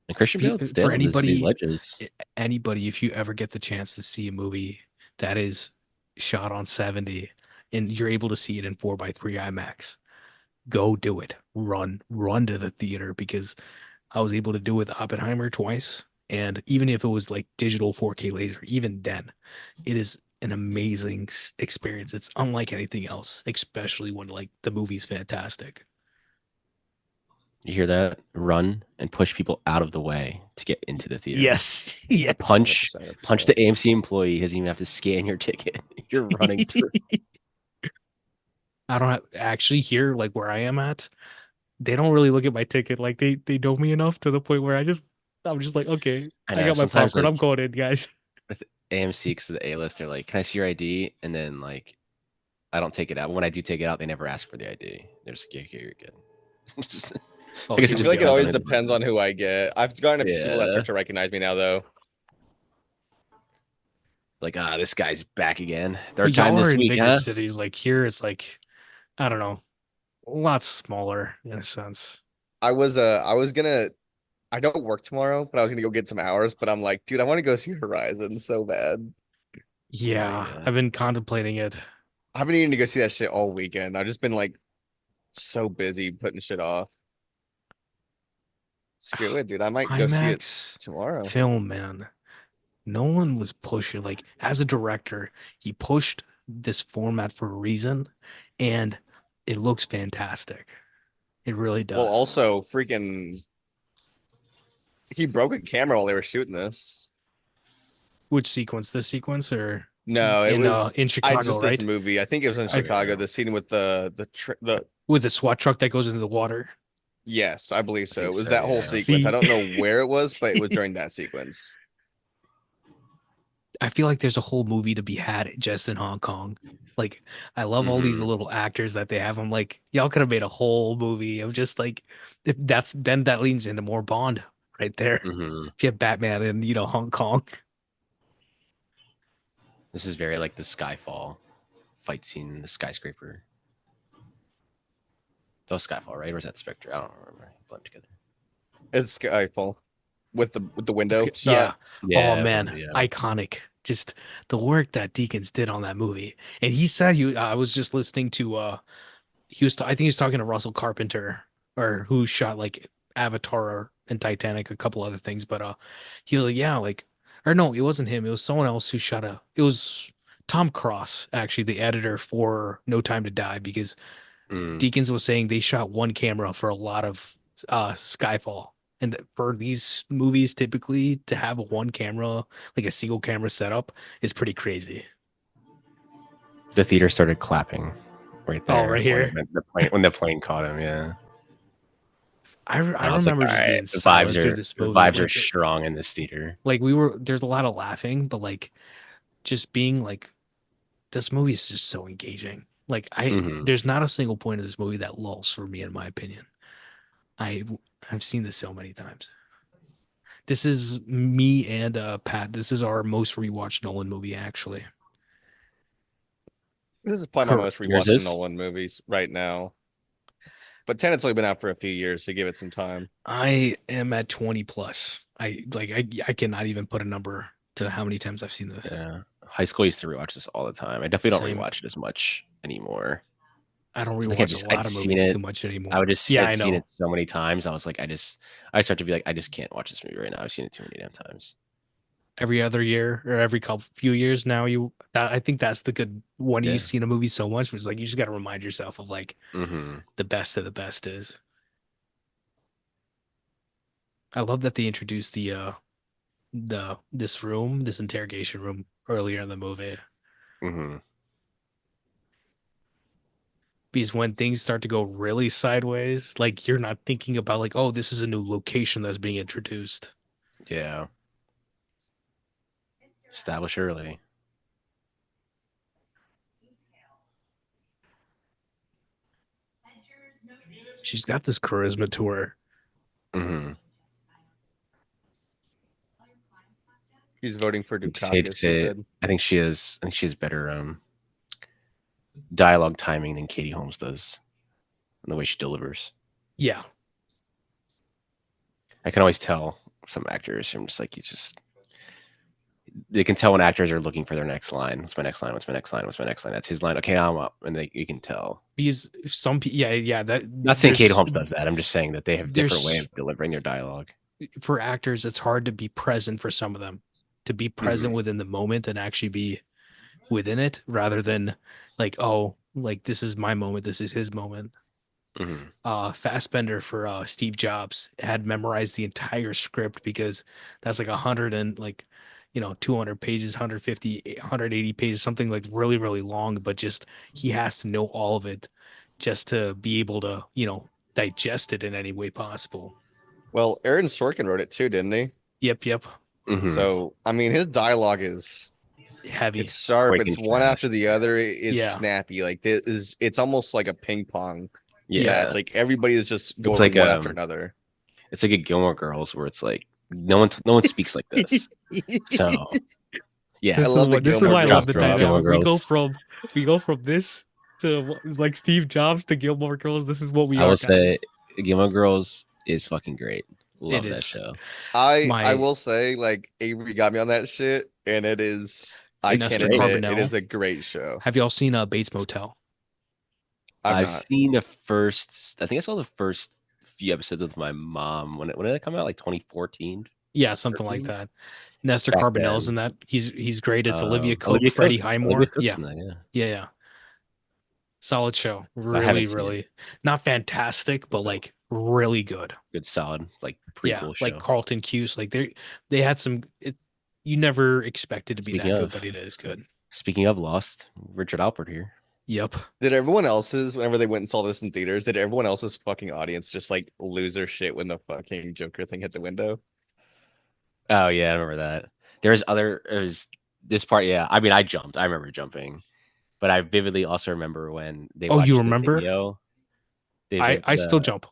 And Christian Bale's for still in these anybody, ledges. anybody. If you ever get the chance to see a movie that is shot on 70 and you're able to see it in 4:3 IMAX, go do it. Run to the theater because I was able to do it with Oppenheimer twice. And even if it was like digital 4K laser, even then, it is an amazing experience. It's unlike anything else, especially when like the movie's fantastic. You hear that? Run and push people out of the way to get into the theater. Yes, yes. Punch, 100%, punch 100%. the AMC employee. He doesn't even have to scan your ticket. You're running through. I don't have, actually here, like where I am at, they don't really look at my ticket. Like they know me enough to the point where I'm just like, okay, I I know. got my Sometimes popcorn. I'm like going in, guys. with AMC, because of the A list, they're like, "Can I see your ID?" And then like, I don't take it out. When I do take it out, they never ask for the ID. They're just, "Yeah, here, you're good." Just- Oh, I guess I it here feel just we like it depends go. on always who the depends person on is. who I get. I've gotten a few people that Yeah. start to recognize me now, though. Like, this guy's back again. Third But time y'all are this in week, bigger huh? cities. Like here, it's like I don't know, a lot smaller in a sense. I was gonna I don't work tomorrow, but I was gonna go get some hours, but I'm like, dude, I want to go see Horizon so bad. Yeah, Yeah. I've been contemplating it. I've been needing to go see that shit all weekend. I've just been like so busy putting shit off. Screw it, dude. I might go see it IMAX tomorrow. film, man. Nolan was pushing, like, as a director, he pushed this format for a reason, and it looks fantastic. It really Well, does. also freaking he broke a camera while they were shooting this. Which sequence? This sequence or No, it was in I Chicago, just this right? movie. I think it was in I, Chicago. The scene with the with the SWAT truck that goes into the water. yes, I believe I so. It think was so. that whole Yeah. sequence. I See, don't know where it was, but it was during that sequence. I feel like there's a whole movie to be had just in Hong Kong. Like, I love all these Hmm. little actors that they have. I'm like, y'all could have made a whole movie of just like, if that's then that leans into more Bond right there. Hmm. If you have Batman in, Hong Kong. This is very like the Skyfall fight scene in the skyscraper. That was Skyfall, right? Or was that Spectre? I don't remember. Blend together. It's Skyfall with the window Yeah. shot. Oh Yeah, man, but yeah. iconic. Just the work that Deakins did on that movie. And he said I was just listening to I think he was talking to Russell Carpenter or who shot like Avatar and Titanic, a couple other things, but he was like, yeah, like or no, it wasn't him, it was someone else who it was Tom Cross, actually, the editor for No Time to Die, because Mm. Deakins was saying they shot one camera for a lot of Skyfall. And for these movies, typically to have one camera, like a single camera setup, is pretty crazy. The theater started clapping right Oh, there right here. when the plane caught him. Yeah, I I was like, remember all just right, being silent through this the movie. vibes are strong in this theater. Like there's a lot of laughing, but like just being like, this movie is just so engaging. Like Hmm. there's not a single point of this movie that lulls for me, in my opinion. I, I've seen this so many times. This is me and Pat. This is our most rewatched Nolan movie, actually. This is probably my Cor- most Yours rewatched is? Nolan movies right now. But Tenet's only been out for a few years, so give it some time. I am at 20 plus. I cannot even put a number to how many times I've seen this. Yeah. High school I used to rewatch this all the time. I definitely don't Same. rewatch it as much anymore. I don't Like rewatch a lot I'd of seen movies too it. much anymore. Yeah, I'd I seen know. it so many times. I was like, I start to be like, I just can't watch this movie right now. I've seen it too many damn times. Every other year or every couple few years now, I think that's the good when you've Yeah. seen a movie so much, it's like you just got to remind yourself of like Hmm. the best of the best is. I love that they introduced this interrogation room earlier in the movie. Hmm. Because when things start to go really sideways, like you're not thinking about like, oh, this is a new location that's being introduced. Yeah. Establish early. She's got this charisma to her. Hmm. He's voting for I just hate to Dukakis, you say it. said. I think she is. I think she has better dialogue timing than Katie Holmes does, and the way she delivers. Yeah. I can always tell some actors. I'm just like, you just they can tell when actors are looking for their next line. What's my next line? What's my next line? What's my next line? That's his line. Okay, I'm up, and you can tell. Because some people, yeah, that Not saying Katie Holmes does that. I'm just saying that they have different way there's of delivering their dialogue. for actors, it's hard to be present for some of them, to be present Hmm. within the moment and actually be within it rather than like, oh, like this is my moment, this is his moment. Hmm. Fassbender for Steve Jobs had memorized the entire script because that's like 100 and like 200 pages, 150, 180 pages, something like really, really long, but just he has to know all of it just to be able to digest it in any way possible. Well, Aaron Sorkin wrote it too, didn't he? Yep. Hmm. So, I mean, his dialogue is Heavy. it's sharp. Quick It's and one after fast. the other. It's Yeah. snappy. Like this is it's almost like a ping pong Yeah. match. Yeah, Like everybody is just it's going like one after another. it's like a Gilmore Girls where it's like no one speaks like this. So yeah, I This is love the what this is Gilmore why I love Girls the Drop drop. Gilmore dynamic. Girls. We go from this to like Steve Jobs to Gilmore Girls. This is what we I are, will say guys. Gilmore Girls is fucking great. It Love that is show. I my will say, like Avery got me on that shit, and it is. I It's can't Nestor great. admit it Carbonell. is a great show. Have y'all seen Bates Motel? I've I've not. seen the first. I think I saw the first few episodes with my mom when did it come out? Like 2014, Yeah, something like 13? that. Nestor Back Carbonell's in then. that. He's great. It's Olivia Cook, Olivia Cook. Freddie Olivia Highmore. Cook's Yeah, in that. Yeah, yeah. Solid show. I haven't Really, seen it. really not fantastic, but like really good. Good, solid like Yeah, prequel like show. Carlton Cuse. Like they had some. You never expected to be Speaking that good, but of, it is good. speaking of Lost, Richard Alpert here. Yep. Did everyone else's, whenever they went and saw this in theaters, did everyone else's fucking audience just like lose their shit when the fucking Joker thing hit the window? Oh yeah, I remember that. There's this part. Yeah, I mean, I jumped. I remember jumping, but I vividly also remember when they Oh, you watched the remember? video. I still jump.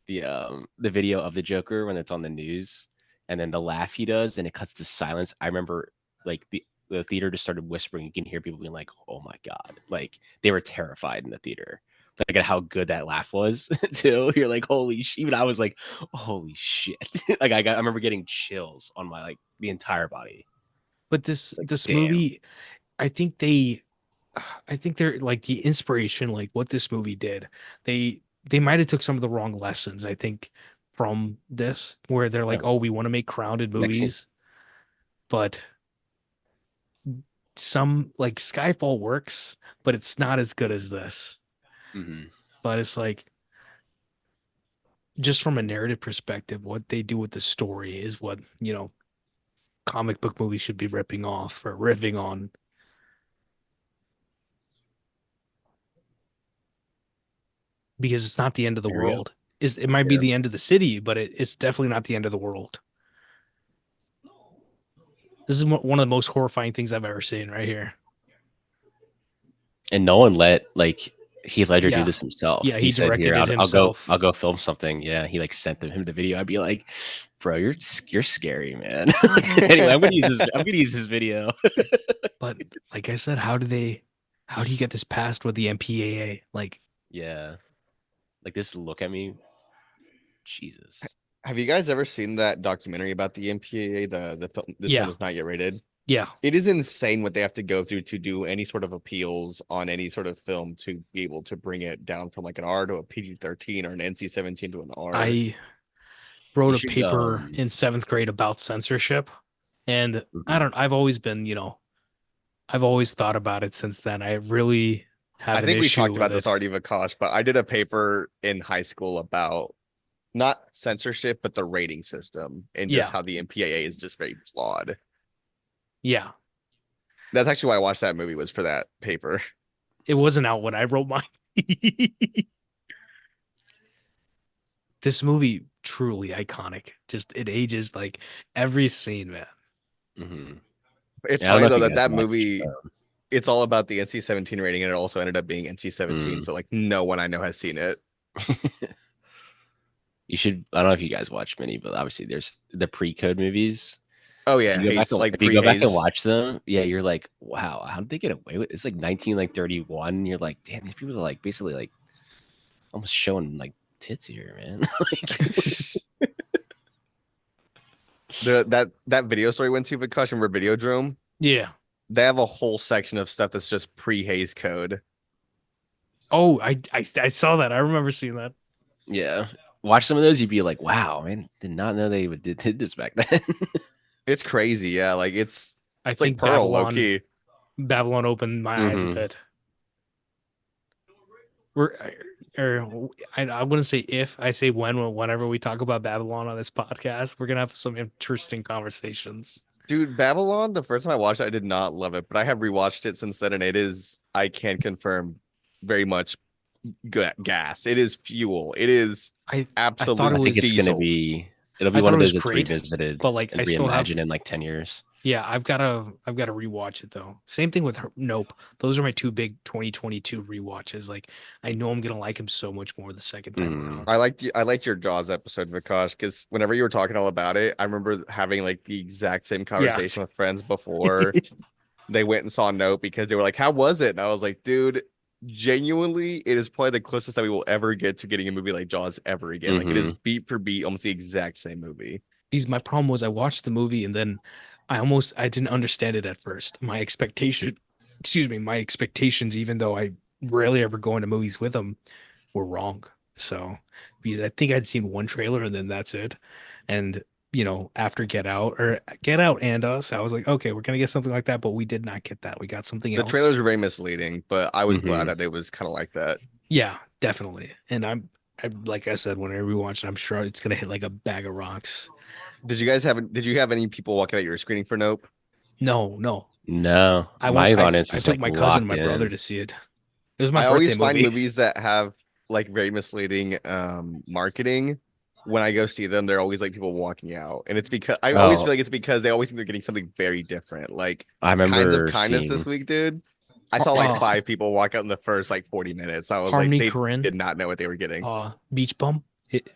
The video of the Joker when it's on the news, and then the laugh he does, and it cuts to silence. I remember like the theater just started whispering. You can hear people being like, "Oh my god!" Like they were terrified in the theater. Like at how good that laugh was too. You're like, "Holy shit!" Even I was like, "Holy shit!" Like I remember getting chills on my like the entire body. But It's like, this damn. movie, I think I think they're like the inspiration, like what this movie did. They might have took some of the wrong lessons, I think, from this, where they're like, Oh, oh, we want to make grounded next scene. movies, but some like Skyfall works, but it's not as good as this. Hmm. But it's like just from a narrative perspective, what they do with the story is what, comic book movies should be ripping off or riffing on. Because it's not the end of the Here we go. world. It might be Yeah. the end of the city, but it's definitely not the end of the world. This is one of the most horrifying things I've ever seen right here. And Nolan let like Heath Ledger do Yeah. this himself. Yeah, He he said, "Here, directed it himself. I'll go film something." Yeah, he like sent him the video. I'd be like, "Bro, you're scary, man." Anyway, I'm gonna use his video. But like I said, how do you get this passed with the MPAA? Like, Yeah, like this. Look at me, Jesus. Have you guys ever seen that documentary about the MPAA? This film yeah, is not yet rated. yeah. It is insane what they have to go through to do any sort of appeals on any sort of film to be able to bring it down from like an R to a PG-13 or an NC-17 to an R. I You wrote a should paper in seventh grade about censorship. And mhm. I've always been, I've always thought about it since then. I really I have an think we issue talked with about this it. already, Vikash, but I did a paper in high school about not censorship, but the rating system and just Yeah. how the MPAA is just very flawed. Yeah. That's actually why I watched that movie, was for that paper. It wasn't out when I wrote mine. This movie truly iconic. Just it ages like every scene, man. Mm-hmm. It's Yeah, I don't know funny if though you that guys that watched. movie, it's all about the NC-17 rating, and it also ended up being NC-17. Mm. So like no one I know has seen it. You should. I don't know if you guys watch many, but obviously there's the pre-code movies. Oh yeah, You go back Haze, and like if you go back and pre-Haze. watch them, yeah, you're like, wow, how did they get away with? It's like 1931. You're like, damn, these people are like basically like almost showing like tits here, man. Like, That video store we went to, Vikash, and Videodrome, Yeah. they have a whole section of stuff that's just pre-Haze code. Oh, I saw that. I remember seeing that. yeah, watch some of those, you'd be like, wow, man, did not know they did this back then. It's crazy, yeah. Like I it's like think Pearl, low key. Babylon opened my eyes a Mhm. bit. We're or I wouldn't say if, I say whenever we talk about Babylon on this podcast, we're gonna have some interesting conversations. Dude, Babylon, the first time I watched it, I did not love it, but I have rewatched it since then, and it is, I can confirm, very much gas. It is fuel. It is I thought absolute it I think was it's gonna diesel. be. It'll be I one thought it of was those that's great, revisited but like and I still have reimagined in like 10 years. yeah, I've gotta rewatch it though. Same thing with Nope. Those are my two big 2022 rewatches. Like I know I'm gonna like him so much more the second time Mm. around. I liked your Jaws episode, Vikash, because whenever you were talking all about it, I remember having like the exact same conversation Yeah. with friends before they went and saw Nope, because they were like, "How was it?" And I was like, "Dude, genuinely, it is probably the closest that we will ever get to getting a movie like Jaws ever again. Like it is beat for beat, almost the exact same movie." Because my problem was I watched the movie and then I didn't understand it at first. My expectations, even though I rarely ever go into movies with them, were wrong. So because I think I'd seen one trailer and then that's it. And after Get Out and Us, I was like, okay, we're gonna get something like that, but we did not get that. We got something The else. trailers were very misleading, but I was glad Mhm. that it was kind of like that. Yeah, definitely. And I like I said, when I rewatch it, I'm sure it's gonna hit like a bag of rocks. Did you have any people walking out your screening for Nope? No, no. No, I went. my audience I was took like my cousin and locked my brother in. to see it. It was my I birthday always find movie. movies that have like very misleading marketing. When I go see them, they're always like people walking out. And it's because I always Oh, feel like it's because they always think they're getting something very different. Like I Kinds of remember Kindness this seeing. week, dude. I saw like Uh, 5 people walk out in the first like 40 minutes. I was like, Harmony they Korine, did not know what they were getting. Beach Bum. It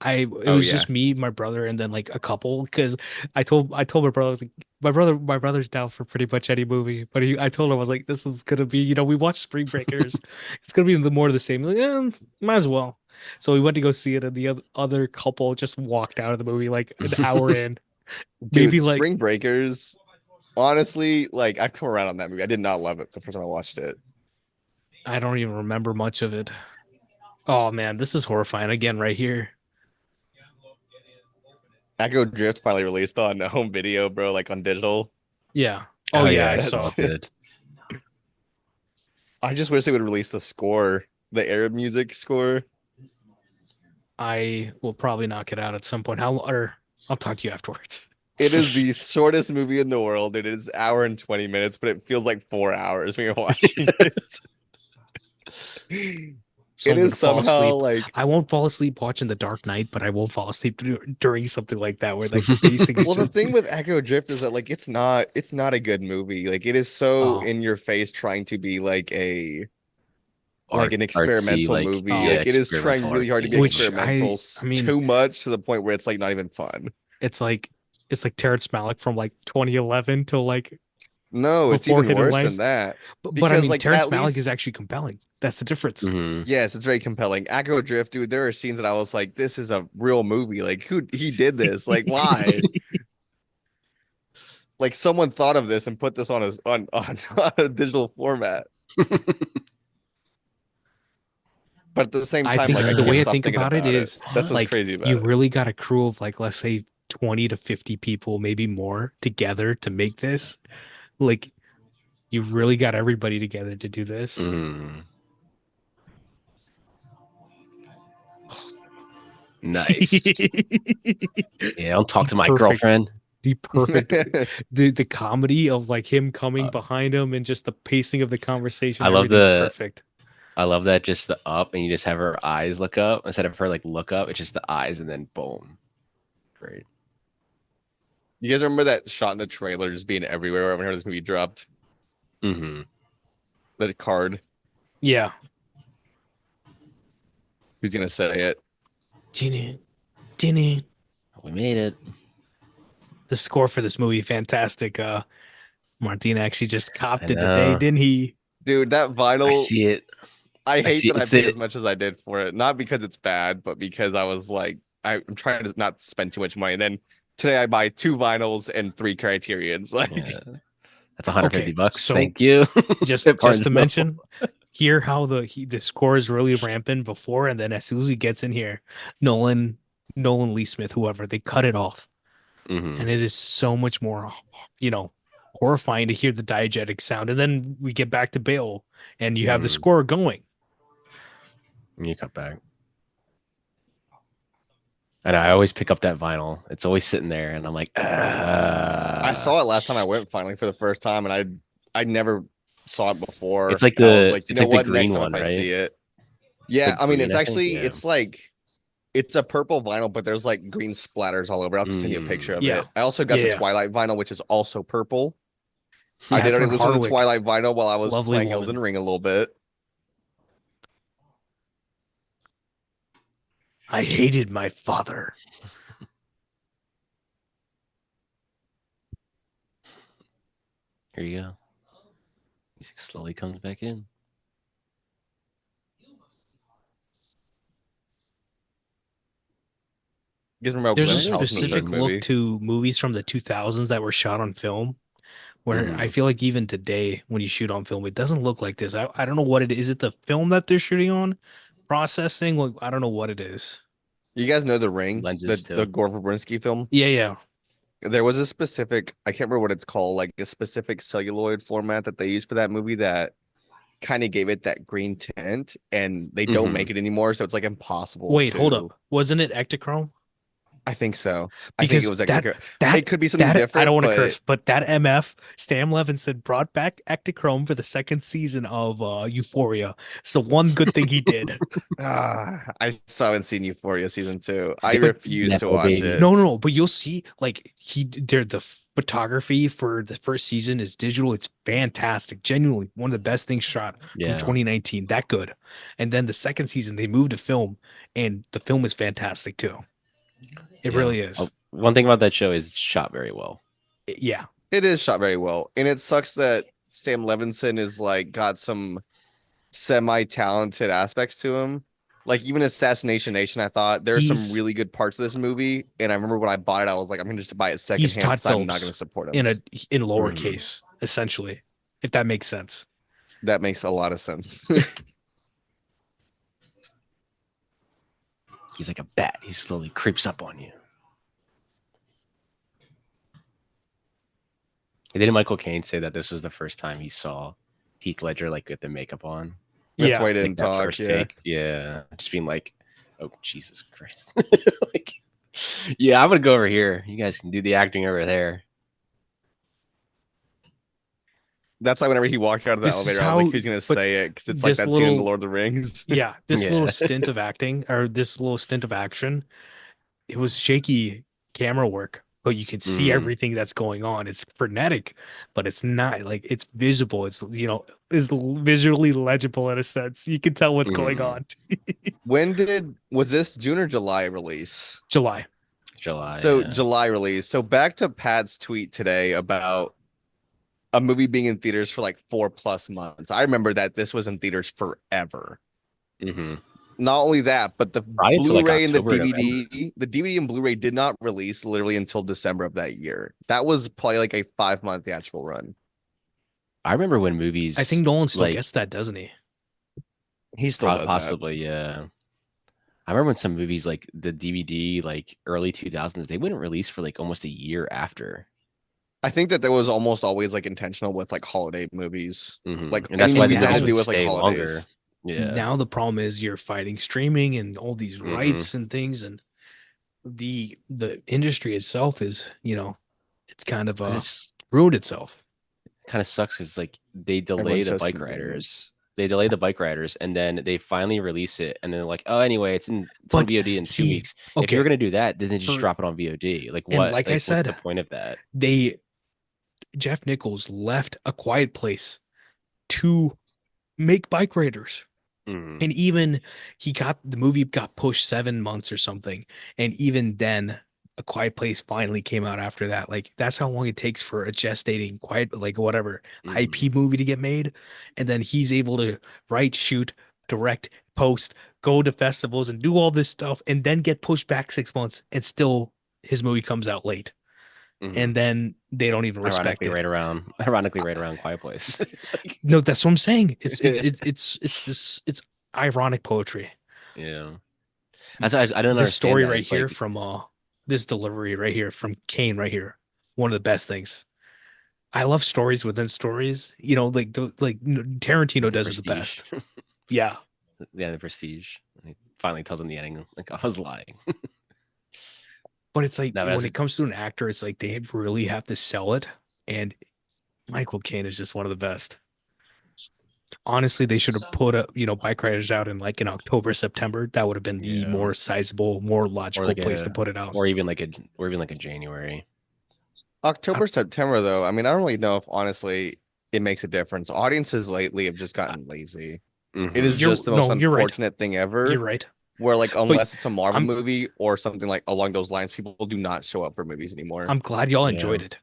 Oh was yeah. just me, my brother, and then like a couple. Because I told my brother, I was like, my brother's down for pretty much any movie. But I told him I was like, this is gonna be, we watched Spring Breakers. It's gonna be more of the same. He's like, yeah, might as well. So we went to go see it, and the other couple just walked out of the movie like an hour in. Dude, Maybe like Spring Breakers, honestly, like I've come around on that movie. I did not love it the first time I watched it. I don't even remember much of it. Oh man, this is horrifying again right here. Echo Drift finally released on home video, bro, like on digital. Yeah. Oh Oh yeah, yeah, I I saw. saw it. I just wish they would release the score, the Arab music score. I will probably knock it out at some point. Or I'll talk to you afterwards. It is the shortest movie in the world. It is hour and 20 minutes, but it feels like 4 hours when you're watching it. So It I'm gonna is fall somehow asleep. like, I won't fall asleep watching The Dark Knight, but I won't fall asleep during something like that where like the pacing is well, the just thing with Echo Drift is that like it's not a good movie. Like it is so oh in your face trying to be like Art, an artsy, experimental like movie. oh yeah, Like it is trying experimental really hard to artsy. be which experimental I mean too much to the point where it's like not even fun. it's like Terrence Malick from like 2011 till like No, it's before even Hidden worse than Life. that. But I Because mean like Terrence at Malick least is actually compelling. That's the difference. Mhm. yes, it's very compelling. Echo Drift, dude, there are scenes that I was like, this is a real movie. Like who he did this? Like why? Like someone thought of this and put this on on a digital format. But at the same I time, think like I the can't way I stop think thinking about it about it. is That's what's like crazy you about it. really got a crew of like let's say 20 to 50 people, maybe more together to make this. Like you really got everybody together to do this. Mhm. Nice. Yeah, don't talk to my Perfect. girlfriend. The perfect the comedy of like him coming behind him and just the pacing of the conversation. I love Everything's perfect. I love that just the up and you just have her eyes look up instead of her like look up. It's just the eyes and then boom. Great. You guys remember that shot in the trailer just being everywhere whenever this movie dropped? Mm-hmm. The card. Yeah. Who's gonna say it? Ginny. Ginny. We made it. The score for this movie, fantastic. Martin actually just copped I it today, know. didn't he? Dude, that vinyl. I see it. I hate see that I it's paid the- as much as I did for it. Not because it's bad, but because I was like, I'm trying to not spend too much money. And then today I buy 2 vinyls and 3 Criterions. Like, Yeah. That's $150. Okay, so Thank you. just At Barnes just to and Noble. mention, hear how the score is really rampant before, and then as soon as he gets in here, Nolan Lee Smith, whoever, they cut it off. Mhm. And it is so much more, horrifying to hear the diegetic sound. And then we get back to Bale, and you have the score going. And you cut back. And I always pick up that vinyl. It's always sitting there, and I'm like, I saw it last time I went finally for the first time, and I never saw it before. It's like And I was the like, you it's know like the what? Next green time one, if I right? see it. It's Yeah, like I mean, green, it's I think, actually yeah. it's like it's a purple vinyl, but there's like green splatters all over. I'll have to send you a picture of Yeah. it. I also got the Yeah. Twilight vinyl, which is also purple. I did already Catherine listen to the Hardwicke, Twilight vinyl while I was lovely playing woman. Elden Ring a little bit. I hated my father. Here you go. Music slowly comes back in. You guys remember There's a Glen's house in the third specific movie? look to movies from the 2000s that were shot on film where I feel like even today, when you shoot on film, it doesn't look like this. I don't know what it is. Is it the film that they're shooting on? Processing? Like, I don't know what it is. You guys know The Ring, Lenses, the too. Gore Verbinski film? Yeah. There was a specific, I can't remember what it's called, like a specific celluloid format that they used for that movie that kind of gave it that green tint, and they don't make it anymore, so it's like impossible. Wait, hold up. Wasn't it Ektachrome? I think so. I think Because it was that It could be something I different. don't want to but curse, but that MF Stam Levinson brought back Ektachrome for the second season of Euphoria. It's the one good thing he did. I still haven't seen Euphoria season 2. I But- refuse to Nepo watch baby. it. No, but you'll see, like the photography for the first season is digital. It's fantastic. Genuinely one of the best things shot Yeah. from 2019. That good. And then the second season they moved to film, and the film is fantastic too. It really is. One thing about that show is it's shot very well. Yeah. It is shot very well, and it sucks that Sam Levinson is like got some semi-talented aspects to him. Like even Assassination Nation, I thought there's some He's- really good parts of this movie, and I remember when I bought it, I was like, I'm gonna just buy it He's secondhand Todd because I'm not Phillips gonna support him. in lowercase, essentially, if that makes sense. That makes a lot of sense. He's like a bat. He slowly creeps up on you. And didn't Michael Caine say that this was the first time he saw Heath Ledger like with the makeup on? That's why he Like didn't that talk. first Yeah. take. Yeah. Just being like, oh Jesus Christ. Like, yeah, I'm gonna go over here. You guys can do the acting over there. That's why whenever he walked out of the This is elevator, I was like, how- who's gonna but say it? Because it's like this that scene in The little- Lord of the Rings. Yeah, this Yeah. little stint of acting or this little stint of action, it was shaky camera work, but you can see everything that's going on. It's frenetic, but it's not like it's visible. It's is visually legible in a sense. You can tell what's going on. Was this June or July release? July. So July release. So back to Pat's tweet today about a movie being in theaters for like 4+ months. I remember that this was in theaters forever. Not only that, but the Probably till, like, Blu-ray and the October, DVD and Blu-ray did not release literally until December of that year. That was probably like a 5-month theatrical run. I remember when movies. I think Nolan still like, gets that, doesn't he? He still does that. possibly, yeah. I remember when some movies like the DVD, like early 2000s, they wouldn't release for like almost a year after. I think that there was almost always like intentional with like holiday movies. Like and that's any why movies they that had would to do with like stay holidays. longer. Yeah. Now the problem is you're fighting streaming and all these rights and things, and the industry itself is, it's kind of It's ruined itself. kind of sucks because like they delay Everyone the chose bike convenience. riders. They delay the bike riders, and then they finally release it, and then they're like, "Oh, anyway, it's on But VOD in two see, weeks." If you were okay, gonna do that, then they just for drop it on VOD. Like and what? like I What's the said, point of that? they Jeff Nichols left A Quiet Place to make Bike Raiders. Mm, And even the movie got pushed 7 months or something. And even then, A Quiet Place finally came out after that. Like that's how long it takes for a gestating quiet, like whatever mm, IP movie to get made. And then he's able to write, shoot, direct, post, go to festivals and do all this stuff and then get pushed back 6 months and still his movie comes out late. mm. And then they don't even respect it. Ironically, right around Quiet Place. Like, No, that's what I'm saying. It's ironic poetry. yeah, I don't This understand story that. right It's here like, from this delivery right here from Kane right here. One of the best things. I love stories within stories. Like Tarantino like the does it the Prestige. best. Yeah. Yeah, the Prestige. And he finally tells him the ending. Like I was lying. But it's like No, when that's it comes to an actor, it's like they really have to sell it. And Michael Caine is just one of the best. Honestly, they should have put Bike Riders out in October, September. That would have been the yeah, more sizable, more or logical like place to put it out. or even like a January. I, October, September, though. I mean, I don't really know if honestly it makes a difference. Audiences lately have just I- gotten lazy. It is Hmm. you're just the most no, you're right. unfortunate thing You're ever. right. Where like But unless it's a Marvel I'm movie or something like along those lines, people do not show up for movies anymore. I'm glad y'all Yeah. enjoyed it.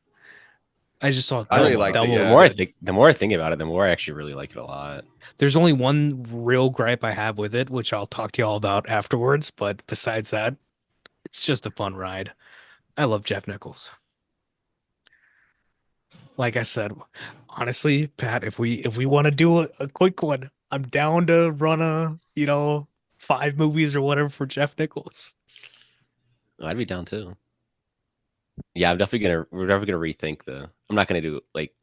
I just saw I really Thelma. liked it, Thelma The was yeah. more good. the more I think about it, the more I actually really like it a lot. There's only one real gripe I have with it, which I'll talk to y'all about afterwards. But besides that, it's just a fun ride. I love Jeff Nichols. Like I said, honestly, Pat, if we want to do a quick one, I'm down to run 5 movies or whatever for Jeff Nichols. I'd be down too. Yeah, we're definitely gonna rethink the. I'm not gonna do like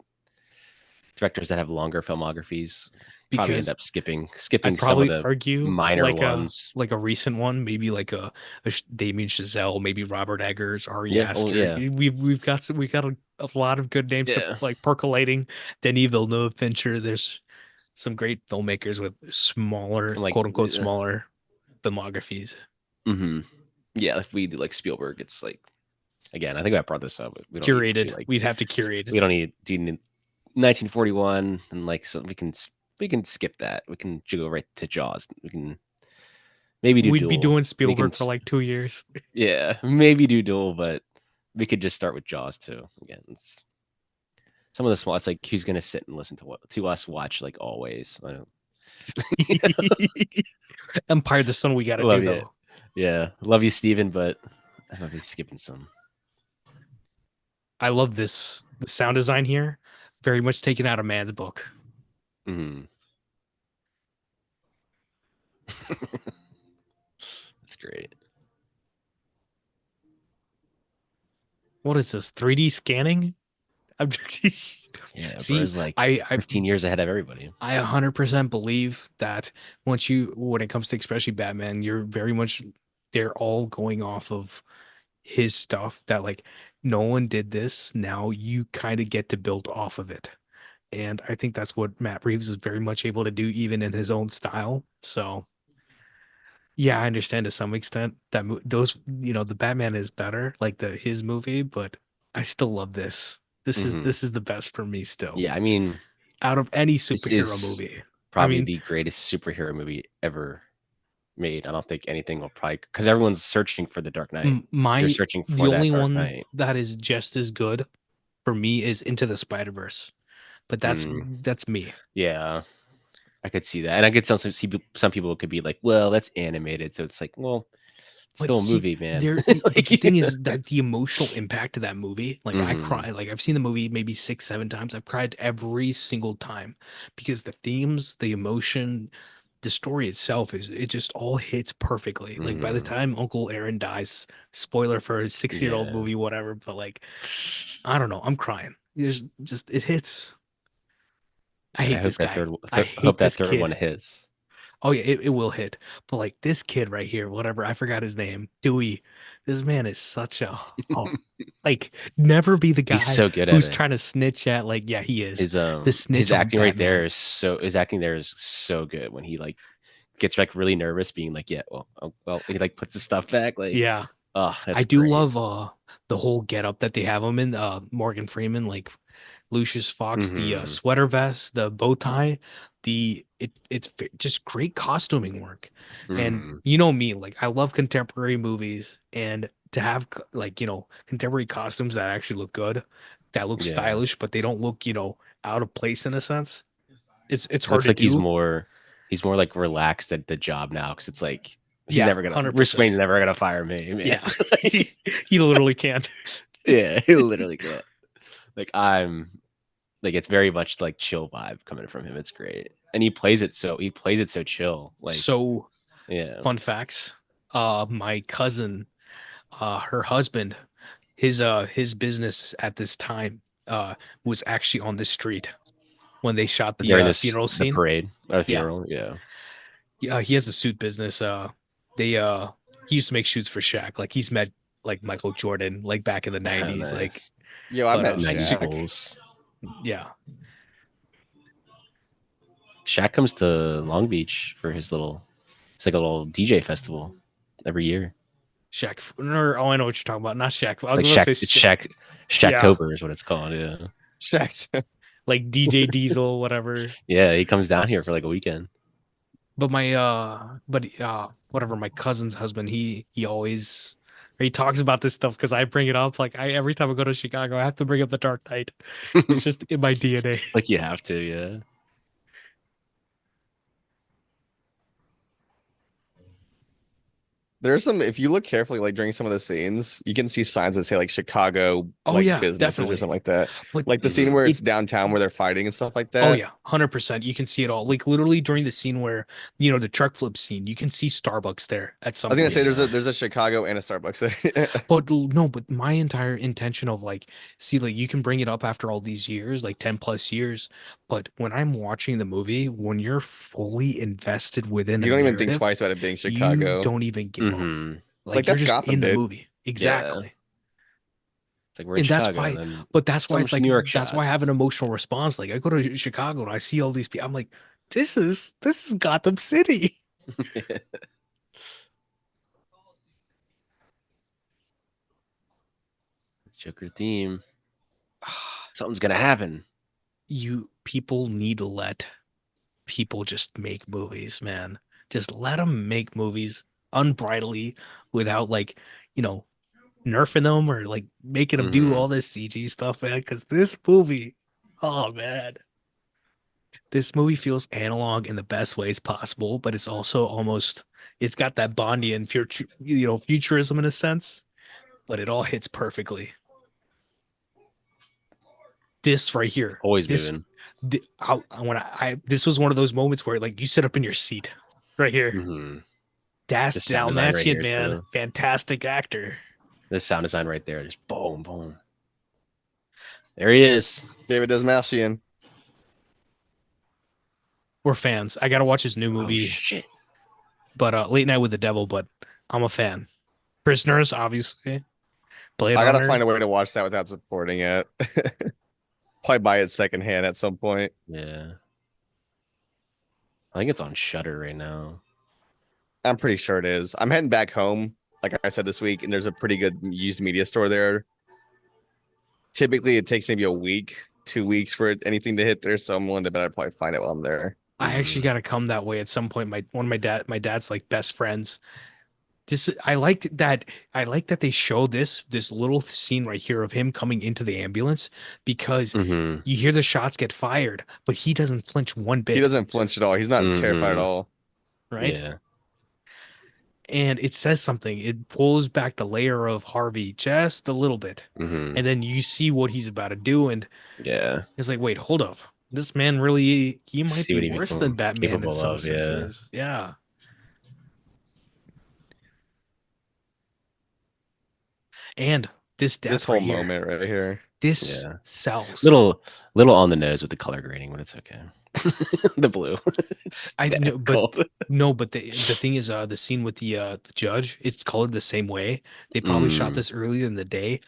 directors that have longer filmographies. Probably end Because up skipping I'd some of probably the argue minor like a ones. like a recent one, maybe like a Damien Chazelle, maybe Robert Eggers, Ari Yeah. Oh Aster. yeah. We've got a lot of good names to Yeah. like percolating. Denis Villeneuve, Fincher. There's some great filmmakers with smaller, Like. quote unquote, smaller filmographies. Hmm. Yeah. If we do like Spielberg, it's like again. I think I brought this up. But we don't need to do Curated. like We'd have to curate we it. don't need do you need 1941 and like so we can skip that. We can go right to Jaws. We can maybe do We'd be Duel. doing We can Spielberg for like 2 years. yeah maybe do Duel, but we could just start with Jaws too. Again, it's some of the small. It's like who's gonna sit and listen to what to us watch like always. I don't Empire of the Sun, we got to do love you. though. Yeah, love you, Steven, but I might be skipping some. I love this. The sound design here, very much taken out of man's book. Mm. That's great. What is this? 3D scanning? I'm just Yeah, see. bro's like I 15 years ahead of everybody. 100% believe that when it comes to especially Batman, you're very much they're all going off of his stuff that like Nolan did this. Now you kind of get to build off of it. And I think that's what Matt Reeves is very much able to do, even in his own style. So yeah, I understand to some extent that the Batman is better, like his movie, but I still love this. This is Hmm. this is the best for me still Yeah, I mean, out of any this superhero is movie. I probably mean, the greatest superhero movie ever made. I don't think anything will probably because everyone's searching for the Dark Knight. They're my searching the for that only Dark one Knight. that is just as good for me is Into the Spider-Verse. But that's Mm, that's me. yeah, I could see that, and I could some people could be like, "Well, that's animated," so it's like, well, it's But still a see, movie, man. but the thing Like, is that the emotional impact of that movie, like I hmm. cry, like I've seen the movie maybe 6, 7 times. I've cried every single time because the themes, the emotion, the story itself it just all hits perfectly. Like by the Hmm. time Uncle Aaron dies, spoiler for a 6-year-old Yeah, movie, whatever, but like I don't know, I'm crying. There's just it hits. I and hate this guy. I I hope hate that this third one kid. hits. Oh yeah, it will hit. But like this kid right here, whatever, I forgot his name. Dewey. This man is such a oh, like never be the He's guy so good at who's it. trying to snitch at like yeah he is the His snitch on acting right there Batman. is so his acting there is so good when he like gets like really nervous, being like, yeah, well, he like puts his stuff back, like, Yeah, oh, I that's do great. love the whole getup that they have him in. Morgan Freeman, like Lucius Fox, the Hmm. sweater vest, the bow tie, just great costuming work. And Hmm. you know me, like I love contemporary movies, and to have like contemporary costumes that actually look good, that look Yeah, stylish, but they don't look out of place in a sense. It's it hard looks to like do. he's more like relaxed at the job now because it's like he's Yeah, never gonna Bruce 100%. Wayne's never gonna fire me, man. Yeah, Like, he literally can't. yeah, he literally can't. Like I'm like it's very much like chill vibe coming from him. It's great, and he plays it so chill. Like So yeah, fun facts. My cousin, her husband, his business at this time was actually on this street when they shot the during this funeral the scene. parade or the Yeah. funeral, yeah. Yeah, he has a suit business. They he used to make shoots for Shaq. Like he's met like Michael Jordan like back in the Oh, 90s. Like nice. Yo, I but met 90s Shaq. Bulls. yeah, Shaq comes to Long Beach for it's like a little DJ festival every year. Shaq. Or, oh, I know what you're talking about. Not Shaq. I It's was like gonna say yeah, Shacktober is what it's called. Yeah. Shaq. like DJ Diesel, whatever. Yeah, he comes down here for like a weekend. But whatever, my cousin's husband, he always he talks about this stuff because I bring it up. Like I every time I go to Chicago, I have to bring up the Dark Knight. It's just in my DNA. Like you have to, yeah. There's some, if you look carefully, like during some of the scenes, you can see signs that say like Chicago, Oh like yeah, businesses or definitely. something like that. But Like the scene Mhm. where it it's downtown where they're fighting and stuff like oh that. yeah, 100%. You can see it all. Like literally during the scene where, the truck flip scene, you can see Starbucks there at I some was gonna say point. Yeah. there's a Chicago and a Starbucks there. No, but my entire intention of like, see, like you can bring it up after all these years, like 10 plus years. But when I'm watching the movie, when you're fully invested within a You don't even think narrative, twice about it being you Chicago. don't even give up. Hmm. Like Like you're that's just Gotham, in the dude. movie. Yeah. Exactly. It's like we're in And that's Chicago, why, and then but that's why some it's like, New York that's why I shots. have an emotional response. Like I go to Chicago and I see all these people. I'm like, this is Gotham City. Joker theme. Something's gonna happen. People need to let people just make movies, man. Just let them make movies unbridledly without like, you know, nerfing them or like making them do Hmm. all this CG stuff, man. Because this movie, oh man, this movie feels analog in the best ways possible, but it's also almost it's got that Bondian futurism in a sense, but it all hits perfectly. This right here, Always this moving. when this was one of those moments where like you sit up in your seat right here. Hmm. Das This sound design right Dalmatian, here man. too. Fantastic actor. This sound design right there, just boom, boom. There he is. David Desmalchian. We're fans. I gotta watch his new Oh movie, shit. but Late Night with the Devil, but I'm a fan. Prisoners, obviously. Blade I gotta Runner. find a way to watch that without supporting it. Probably buy it secondhand at some point. Yeah. I think it's on Shutter right now. I'm pretty sure it is. I'm heading back home, like I said this week, and there's a pretty good used media store there. Typically, it takes maybe a week, 2 weeks for anything to hit there, so I'm willing to bet I'd probably find it while I'm there. I actually Mm. gotta come that way at some point. My dad's like best friends. This I like that they show this little scene right here of him coming into the ambulance because Hmm. you hear the shots get fired, but he doesn't flinch one He bit, doesn't flinch at all. He's not terrified at Hmm. all. right? Yeah. And it says something. It pulls back the layer of Harvey just a little bit. Hmm. And then you see what he's about to do. And Yeah. it's like, wait, hold up. This man really, he might See be what he worse than become Batman in capable some of. Yeah. senses. Yeah. And this This death whole right here, moment right here. This Yeah. sells. Little on the nose with the color grading, but it's okay. The blue. Just I know, that but cold. no, but the thing is, the scene with the judge, it's colored the same way. They probably shot Mm, this earlier in the day,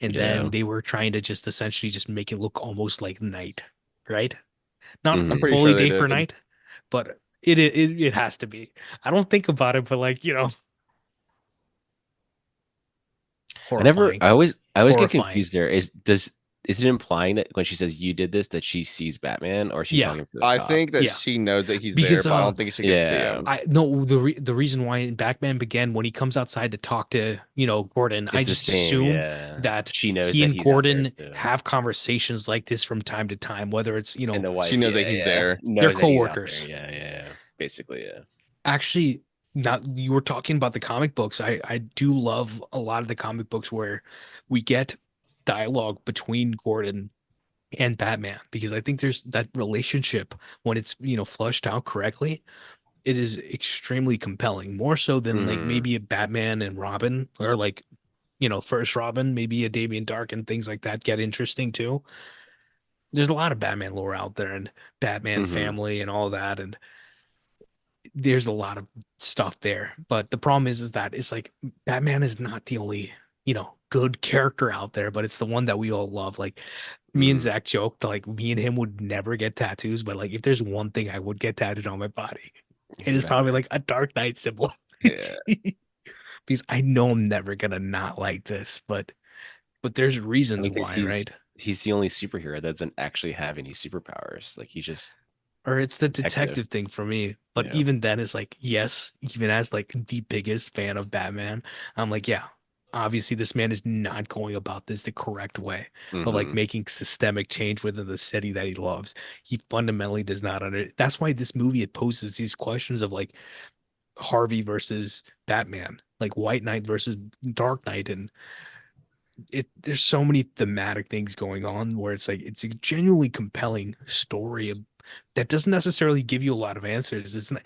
and yeah. then they were trying to just essentially just make it look almost like night, right? Not I'm Mhm. pretty fully sure they day for did. night, but it has to be. I don't think about it, but like, horrifying, I always get horrifying. confused there. Is it implying that when she says you did this that she sees Batman, or is she Yeah, talking to the I think cops? that yeah. she knows that he's there, Because but I don't think she could see Yeah. him. I no the reason why Batman Begin, when he comes outside to talk to Gordon, I It's the just same, assume yeah. that She knows he that and he's out there Gordon too. have conversations like this from time to time, whether it's And the She wife, knows that yeah, he's yeah. there. they're Knows that he's out there. coworkers. Yeah, yeah, yeah. Basically, yeah. Actually, not you were talking about the comic books. I do love a lot of the comic books where we get dialogue between Gordon and Batman, because I think there's that relationship when it's flushed out correctly. It is extremely compelling, more so than like Mhm. maybe a Batman and Robin, or like first Robin, maybe a Damien Dark and things like that get interesting too. There's a lot of Batman lore out there, and Batman Mhm. family and all that, and there's a lot of stuff there. But the problem is that it's like Batman is not the only good character out there, but it's the one that we all love. Like me and Mhm. Zach joked, like me and him would never get tattoos, but like if there's one thing I would get tattooed on my body, it He's is probably Batman. like a Dark Knight symbol. Yeah. Because I know I'm never gonna not like this, but there's I reasons mean, because why, right? he's the only superhero that doesn't actually have any superpowers. Like he's just Or it's the detective. detective thing for me. But Yeah. even then, it's like, yes, even as like the biggest fan of Batman, I'm like, yeah, obviously this man is not going about this the correct way of like Mhm. making systemic change within the city that he loves. He fundamentally does not under. That's why this movie, it poses these questions of like Harvey versus Batman, like White Knight versus Dark Knight, and there's so many thematic things going on where it's like it's a genuinely compelling story that doesn't necessarily give you a lot of answers. It's not,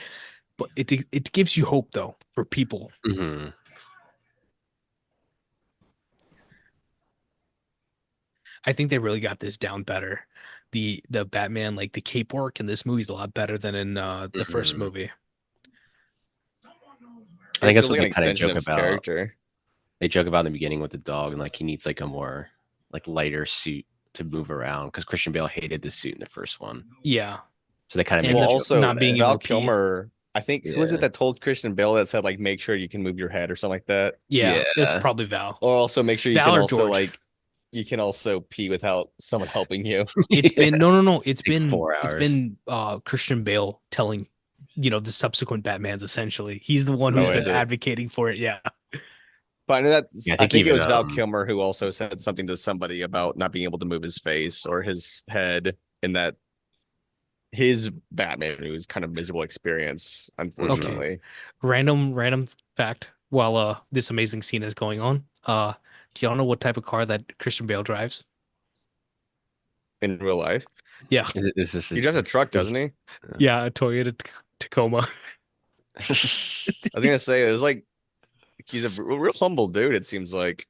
but it gives you hope though for people. Mhm. I think they really got this down better. The Batman, like the cape work in this movie is a lot better than in the first Mhm. movie. I It think that's feels what like they an kind of extension joke of his about. character. They joke about in the beginning with the dog, and like he needs like a more like lighter suit to move around because Christian Bale hated the suit in the first one. Yeah, So they kind of and made Well, a the joke about also not being that. able Val to pee. Kilmer, I think who was it Yeah. that told Christian Bale that said like make sure you can move your head or something like that? Yeah, it's Yeah. probably Val. Or also make sure you Val can or also George. like you can also pee without someone helping you. It's Yeah. been no. Takes 4 hours. Christian Bale telling, the subsequent Batmans essentially. He's the one who's Oh, Yeah. been is it? advocating for it. Yeah. But I know that Yeah, I I think think it even was Val Kilmer who also said something to somebody about not being able to move his face or his head in that his Batman it was kind of miserable experience, Okay. unfortunately. Random fact while this amazing scene is going on. Do y'all know what type of car that Christian Bale drives? In real life. Yeah. is this He drives a truck, is doesn't he? Yeah, a Toyota Tacoma. I was gonna say there's like he's a real humble dude, it seems like.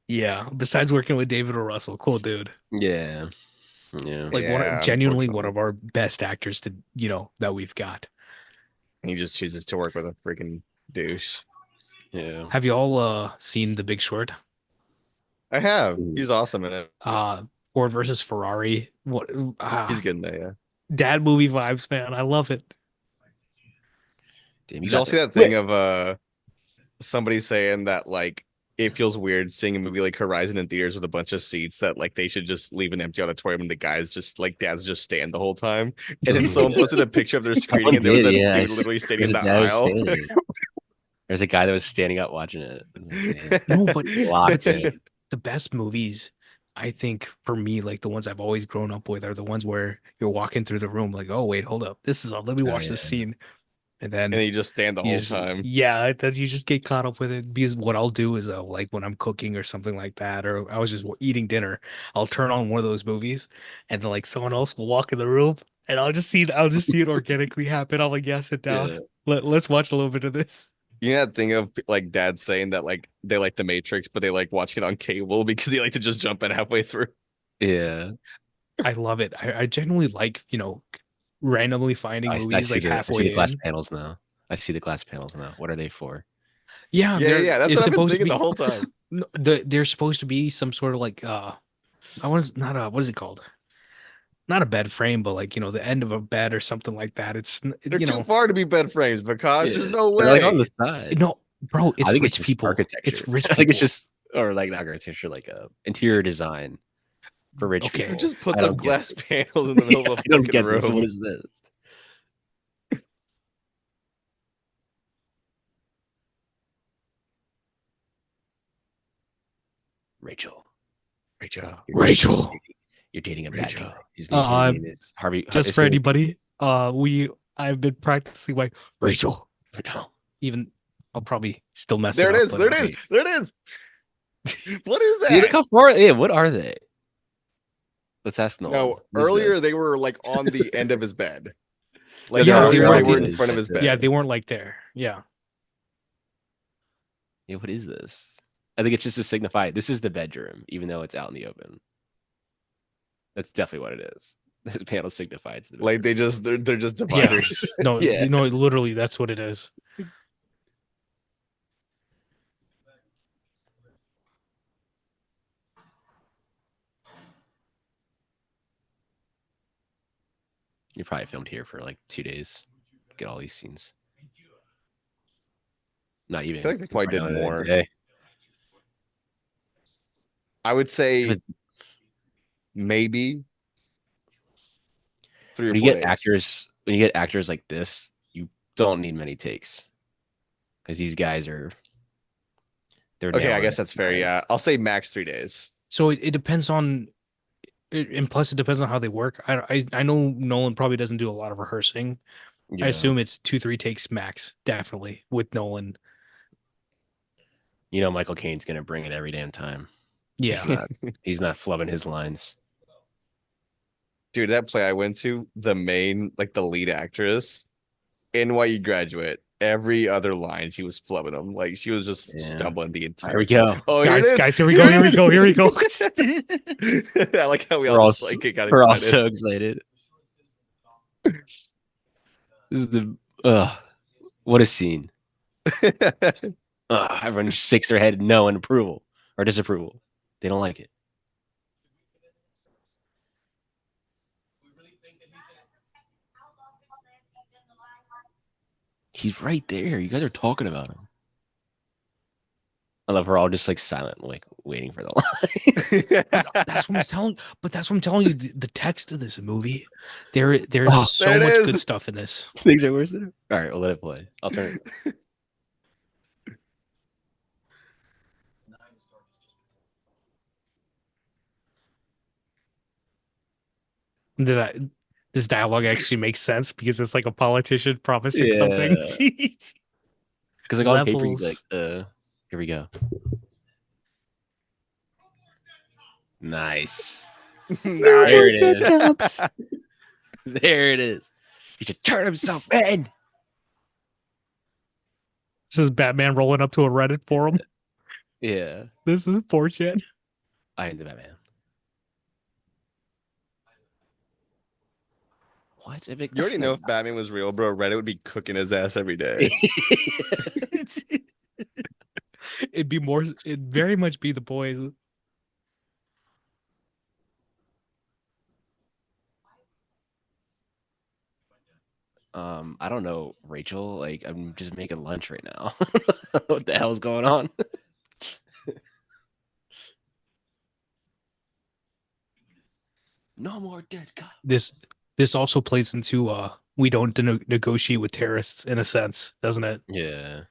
Yeah. Besides working with David O. Russell, cool dude. Yeah. Yeah. Like Yeah, genuinely one unfortunately. of our best actors to that we've got. He just chooses to work with a freaking douche. Yeah. Have y'all seen The Big Short? I have. Ooh, He's awesome in it. Ford versus Ferrari. What He's good in that, yeah. dad movie vibes, man. I love it. damn, you Did got y'all the see that thing whip. of somebody saying that like it feels weird seeing a movie like Horizon in theaters with a bunch of seats that like they should just leave an empty auditorium and the guys just like dads just stand the whole time. And then someone posted a picture of their screening Someone and there was did, a yeah. dude literally standing There's in a the dad who's aisle. standing. There's a guy that was standing up watching it. I'm like, damn, No, but locked see, in. the best movies, I think for me, like the ones I've always grown up with, are the ones where you're walking through the room, like, oh wait, hold up, this is let me Oh watch this yeah. scene, and And then you just stand the you whole just time. yeah, then you just get caught up with it. Because what I'll do is like when I'm cooking or something like that, or I was just eating dinner, I'll turn on one of those movies, and then like someone else will walk in the room, and I'll just see it organically happen. I'm like, yeah, sit down, Yeah. let's watch a little bit of this. You know that thing of like dads saying that like they like the Matrix, but they like watching it on cable because they like to just jump in halfway through. Yeah. I love it. I genuinely like, randomly finding I movies see like the halfway glass in. panels now. I see the glass panels now. What are they for? Yeah, Yeah, yeah, there yeah. That's is what I've been supposed to thinking the be whole time. there's supposed to be some sort of like I was not a what is it called? Not a bed frame, but like, the end of a bed or something like that. It's They're too far to be bed frames, Vikash. There's Yeah. no They're like on the way. side. no, bro, I it's think it's rich just people. architecture. It's rich I think it's people. just or like not architecture, like interior design for rich Okay. Who people. just put I some don't get glass it. panels in the middle Yeah, of I a don't fucking get this. What room? is this? Rachel. Rachel. You're dating, Rachel. you're dating a bad guy. Rachel. His name is Harvey. Just His for name is anybody, I've been practicing like Rachel. Even I'll probably still mess There it it up, is. but There it is. There it is. What is See, look that? how far. Yeah, what are they? Let's ask Nolan. No, What is this? earlier they were like on the end of his bed. No, Like Yeah, earlier they're they on were the in front of his yeah, bed. they weren't like there. Yeah. Yeah, what is this? I think it's just to signify this is the bedroom, even though it's out in the open. That's definitely what it is. This panel signifies the Like bedroom. they're just Yeah. dividers. No, Yeah. literally that's what it is. You probably filmed here for like 2 days. Get all these scenes. Not even. I feel like they probably did Probably done it in a more. day. I would say maybe 3 or When you 4 get days. actors like this, you don't need many takes because these guys are they're Okay, I nailing guess it. that's fair. Yeah, I'll say max 3 days. So it depends on and plus it depends on how they work. I know Nolan probably doesn't do a lot of rehearsing. I Yeah. assume it's 2-3 takes max, definitely with Nolan. You know Michael Caine's gonna bring it every damn time. Yeah. He's not flubbing his lines. Dude, that play I went to, the main, like the lead actress, NYU graduate, every other line she was flubbing them. Like she was just Yeah. stumbling the Here entire we go. Oh, here it is. Guys, here we go. Here we go. Here we go. I like how we We're all all just like got we're all excited. so excited. This is the what a scene. Everyone shakes their head no in approval or disapproval. They don't like it. He's right there. You guys are talking about him. I love we're all just like silent, like waiting for the line. That's what I'm telling. But that's what I'm telling you. The text of this movie, there's Oh, so there it much is. good stuff in this. Things are worse than all right, we'll let it play. I'll turn it. This dialogue actually makes sense because it's like a politician promising something. Yeah. Because like on paper, he's like, Levels. here we go. Nice. There it is. There it is. He should turn himself in. This is Batman rolling up to a Reddit forum. Yeah. This is 4chan. I am the Batman. What? You already know if Batman was real, bro. Reddit would be cooking his ass every day. It'd very much be the boys. I don't know, Rachel. Like, I'm just making lunch right now. What the hell's going on? No more dead cops. This also plays into we don't negotiate with terrorists in a sense, doesn't it? Yeah.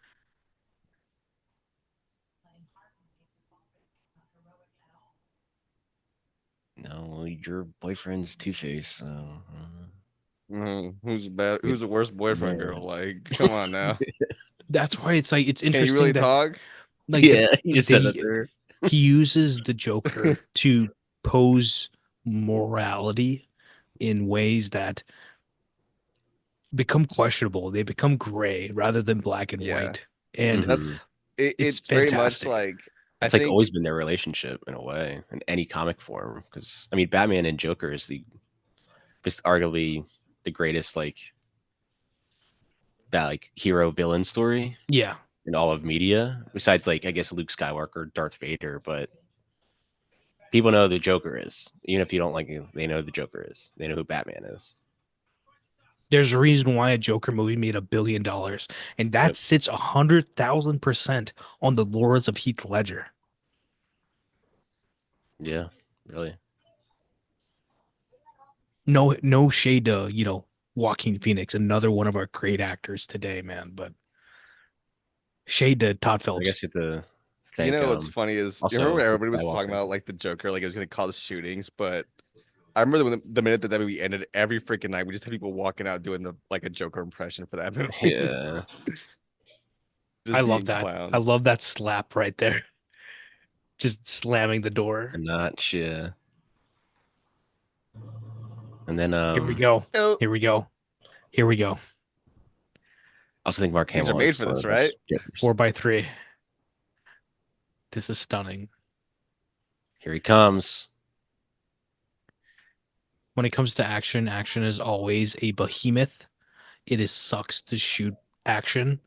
No, your boyfriend's Two-Face. So, Who's bad? Who's the worst boyfriend Yeah. girl? Like, come on now. That's why it's like it's Can you interesting really that talk? like yeah, he just said that to they, her. he uses the Joker to pose morality in ways that become questionable. They become gray rather than black and Yeah. white. And Mhm. That's It's it's very much fantastic. like It's like always been their relationship in a way in any comic form. Because I mean, Batman and Joker is just arguably the greatest hero villain story Yeah. in all of media. Besides, I guess Luke Skywalker, Darth Vader, but people know who the Joker is. Even if you don't like him, they know who the Joker is. They know who Batman is. There's a reason why a Joker movie made $1 billion, and that sits 100,000% on the laurels of Heath Ledger. Yeah, really. No shade to, Joaquin Phoenix, another one of our great actors today, man. But shade to Todd I Phillips. guess you have to thank. What's funny is you also remember when Luke everybody was talking Skywalker. about the Joker, it was going to cause shootings, but I remember the minute that movie ended, every freaking night we just had people walking out doing a Joker impression for that movie. Yeah. I love that. Clowns. I love that slap right there. Just slamming the door. A notch, yeah. And then Here we go. Oh. Here we go. Here we go. I also think Mark These Hamill are made is for one this, of the best right? Jokers. 4x3. This is stunning. Here he comes. When it comes to action, action is always a behemoth. It sucks to shoot action,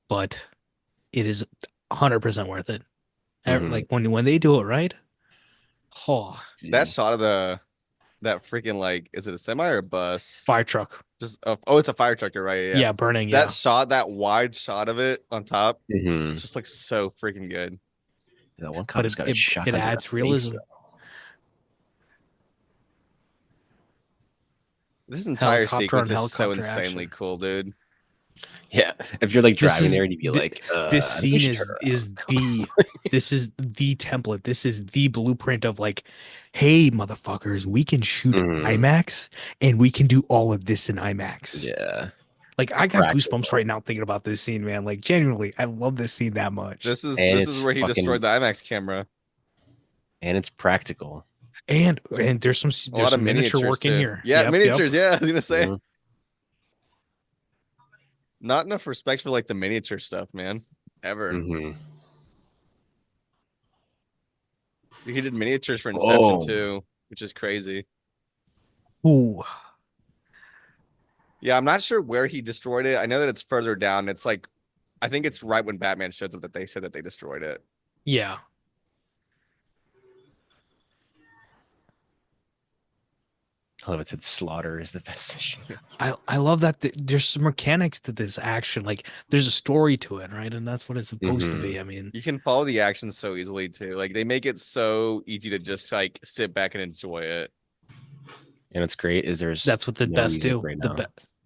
but it is 100% worth it. Mhm. Like when they do it right, That shot of that freaking is it a semi or a bus? Fire truck. Just it's a fire truck. You're right. Yeah, burning. That shot, that wide shot of it on top, Mhm. it just looks so freaking good. That one cop's got a shotgun. It adds realism. This entire sequence is so helicopter insanely cool, dude. Yeah, if you're driving there and you'd be this scene is this is the template. This is the blueprint of hey, motherfuckers, we can shoot IMAX and we can do all of this in IMAX. Yeah. I got goosebumps right now thinking about this scene, man. Genuinely, I love this scene that much. This is where he destroyed the IMAX camera. And it's practical. And there's some miniature work in here. Yeah, miniatures. Yeah, I was gonna say. Mm-hmm. Not enough respect for the miniature stuff, man. Ever. Mm-hmm. He did miniatures for Inception too, which is crazy. Ooh. Yeah, I'm not sure where he destroyed it. I know that it's further down. It's I think it's right when Batman shows up that they said that they destroyed it. Yeah. I love it said slaughter is the best machine. I love that there's some mechanics to this action. There's a story to it, right? And that's what it's supposed to be. I mean, you can follow the action so easily too. They make it so easy to just sit back and enjoy it. And what's great is that's what the best do. Right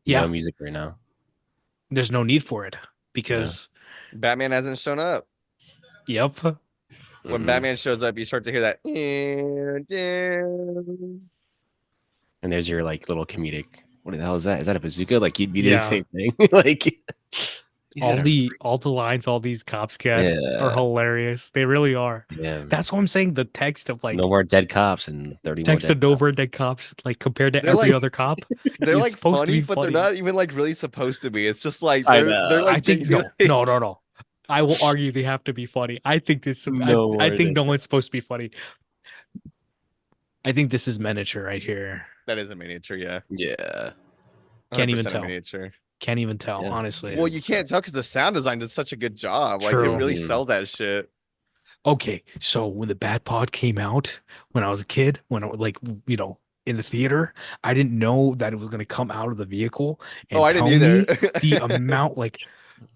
no music right now. There's no need for it because Batman hasn't shown up. Yep. When Batman shows up, you start to hear that. And there's your little comedic. What the hell is that? Is that a bazooka? You'd be doing the same thing. all the lines all these cops get are hilarious. They really are. Yeah. That's what I'm saying. The text of no more dead cops and 30 text of no more dead cops compared to every other cop. They're supposed to be funny, but they're not even really supposed to be. It's just they're I think no. I will argue they have to be funny. I think this. I think no one's supposed to be funny. I think this is miniature right here. That is a miniature, yeah. Yeah. Can't even tell. Miniature. Can't even tell, honestly. Well, you can't tell because the sound design does such a good job. True. It really sells that shit. Okay, so when the Bat Pod came out, when I was a kid, when I in the theater, I didn't know that it was going to come out of the vehicle. And I didn't either. The amount,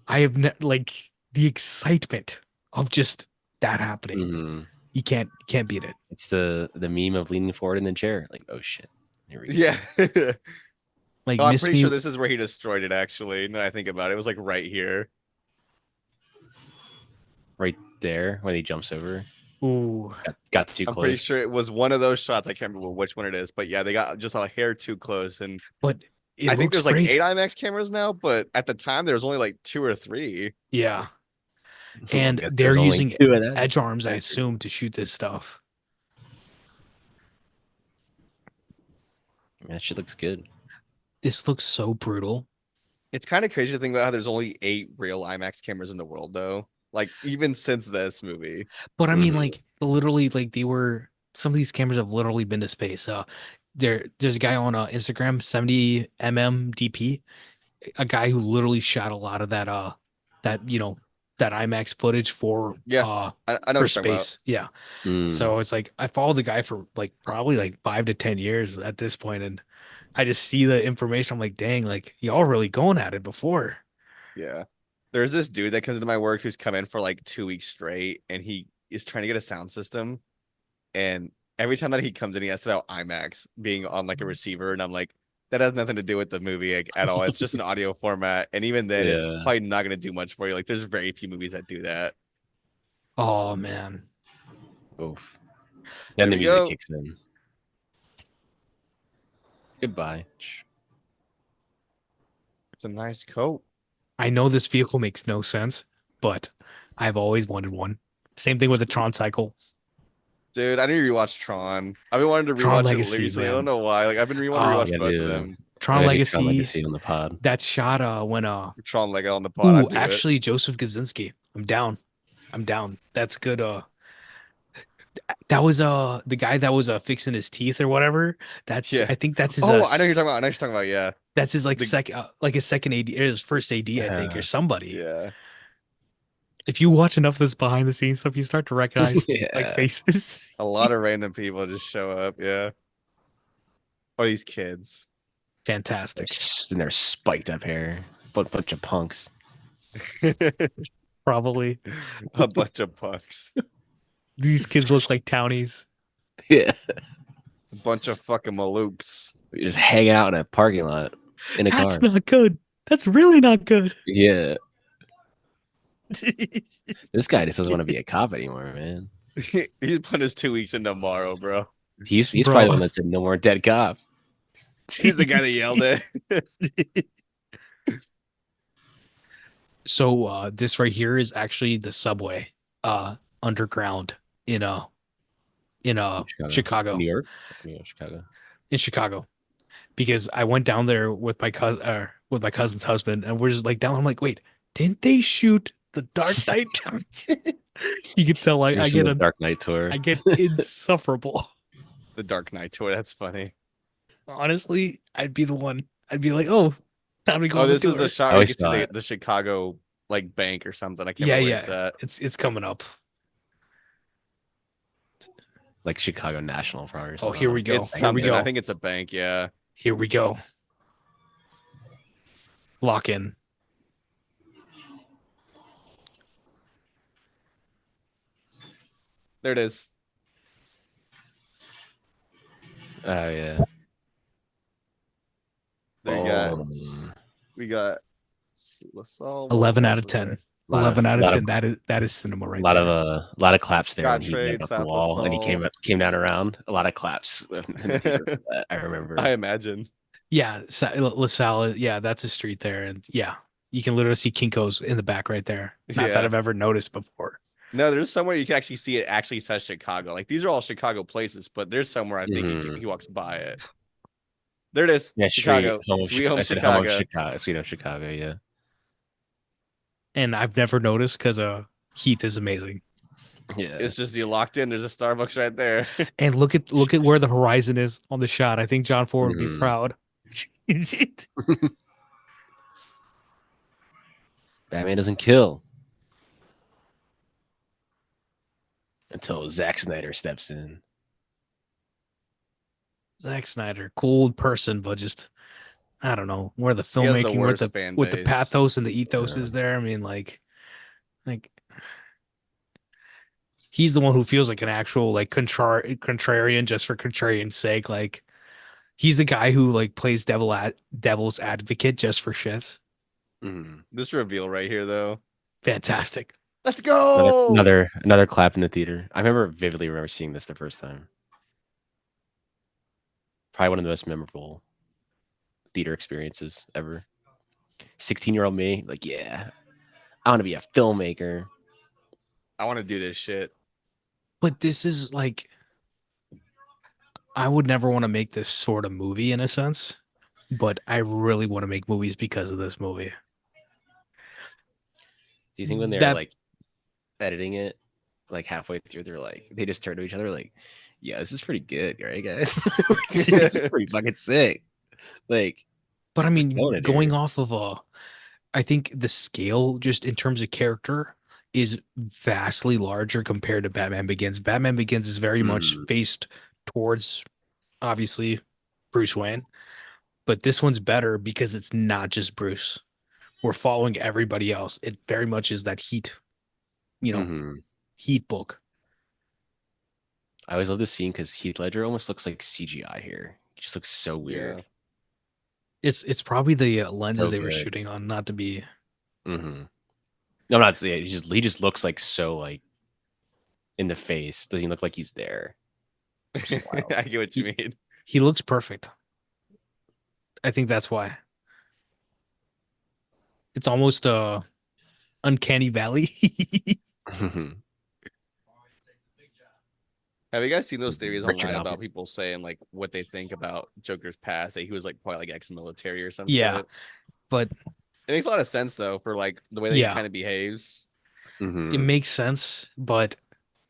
I have the excitement of just that happening. Mm-hmm. You can't beat it. It's the meme of leaning forward in the chair. Oh shit. Here we go. Yeah. I'm pretty sure this is where he destroyed it, actually. Now I think about it. It was right here. Right there when he jumps over. Ooh. Got too close. I'm pretty sure it was one of those shots. I can't remember which one it is, but yeah, they got just a hair too close. But I think there's 8 IMAX cameras now, but at the time there was only 2 or 3. Yeah. And they're using edge arms, I assume, to shoot this stuff. That shit looks good. This looks so brutal. It's kind of crazy to think about how there's only 8 real IMAX cameras in the world, though. Like even since this movie. But I mean, Mhm. like literally, like some of these cameras have literally been to space. There's a guy on Instagram, 70 DP, a guy who literally shot a lot of that that IMAX footage Yeah, I know for what you're talking about. space. Yeah. Mm. So it's like I followed the guy for like probably like 5 to 10 years at this point, and I just see the information. I'm like, dang, like y'all really going at it before. Yeah. There's this dude that comes into my work who's come in for like 2 weeks straight, and he is trying to get a sound system. And every time that he comes in, he asks about IMAX being on like a receiver, and I'm like, that has nothing to do with the movie like, at all. It's just an audio format, and even then, it's Yeah. probably not gonna do much for you. Like, there's very few movies that do that. Oh man, Oof. There Then the we music go. kicks in. Goodbye. It's a nice coat. I know this vehicle makes no sense, but I've always wanted one. Same thing with the Tron cycle, Dude, I need to rewatch Tron. I've been wanting to Tron rewatch it Legacy, recently. I don't man. know why. Like I've been wanting to Uh, rewatch Yeah, both of dude. them. I Tron gotta get Tron Legacy, Legacy on the pod. that shot when Tron Lego on the pod. ooh, I'd do it. actually Joseph Kaczynski. I'm down. I'm down. That's good. That was the guy that was fixing his teeth or whatever. That's Yeah. I think that's his Oh, I know who you're talking about. I know who you're talking about. Yeah. that's his like The second like his second AD or his first AD, I think, or Uh, somebody. yeah. If you watch enough of this behind the scenes stuff, you start to recognize like yeah. faces. A lot of random people just show up. Yeah. Oh, these kids. Fantastic. And their spiked up hair. Bunch of punks. Probably. A bunch of punks. These kids look like townies. Yeah. A bunch of fucking malooks. We just hang out in a parking lot in a That's car. not good. That's really not good. Yeah. This guy just doesn't want to be a cop anymore, man. He's putting his 2 weeks in tomorrow, bro. He's Bro. probably the one that said no more dead cops. He's the guy that yelled it. So this right here is actually the subway underground in Chicago. New York? Yeah, Chicago. In Chicago. Because I went down there with my cousin's husband, and we're just like down. I'm like, wait, didn't they shoot the Dark Knight? You can tell Here's the Dark Knight tour. I get insufferable. The Dark Knight tour. That's funny. Honestly, I'd be the one. I'd be like, oh, time to go. Oh, on the this is the tour. shot I where you always can see thought- the Chicago like bank or something. I can't Yeah, remember yeah. where it's at. It's coming up. Like Chicago National Park or Oh, something. here we go. It's Here we something. go. I think it's a bank. Yeah. Here we go. Lock in. There it is. Oh yeah. There you go. Boom. We got LaSalle. 11 What out else of was 10. there? 11 out of lot 10. That is cinema right a lot there. of a lot of claps there God when he trade, went up the South wall and he LaSalle. came down around. A lot of claps. In the theater for that, I remember. I imagine. Yeah, LaSalle. Yeah, that's a street there, and yeah, you can literally see Kinko's in the back right there. Not Yeah. that I've ever noticed before. No, there's somewhere you can actually see it actually says Chicago. Like these are all Chicago places, but there's somewhere I think Mhm. he walks by it. There it is. Yeah, Chicago. Sweet home I said home of Chicago. Chicago. Sweet home Chicago. Yeah. And I've never noticed because Heath is amazing. Yeah. It's just you locked in. There's a Starbucks right there. And look at where the horizon is on the shot. I think John Ford would be Mhm. proud. Batman doesn't kill until Zack Snyder steps in. Zack Snyder, cool person, but just I don't know where the He has the filmmaking worst fan with the base. pathos and the ethos Yeah. is there. I mean, like he's the one who feels like an actual like contrarian just for contrarian's sake. Like he's the guy who like plays devil's advocate just for shits. Mhm. This reveal right here, though. Fantastic. Let's go. Another clap in the theater. I vividly remember seeing this the first time. Probably one of the most memorable theater experiences ever. 16-year-old me, like, yeah, I want to be a filmmaker. I want to do this shit. But this is like I would never want to make this sort of movie in a sense, but I really want to make movies because of this movie. Do you think when they're That- like editing it, like halfway through, they just turn to each other like, "Yeah, this is pretty good, right, guys? This is pretty fucking sick." Like, But I we're mean, killing it going here. off of I think the scale just in terms of character is vastly larger compared to Batman Begins. Batman Begins is very much Mm, faced towards obviously Bruce Wayne, but this one's better because it's not just Bruce. We're following everybody else. It very much is that Heat, you know, mhm. Heat book. I always love this scene because Heath Ledger almost looks like CGI here. He just looks so Yeah. weird, It's probably the lenses so they were good. shooting on, not to be. Mm-hmm. I'm not saying he just looks like so like in the face. Doesn't look like he's there, which is wild. I get what you He, mean. he looks perfect. I think that's why. It's almost uncanny valley. Have you guys seen those theories Richard online about Albert. people saying like what they think about Joker's past? That he was like probably like ex-military or some Yeah, shit. but It makes a lot of sense though for like the way that he yeah, kind of behaves. it Mm-hmm. makes sense. But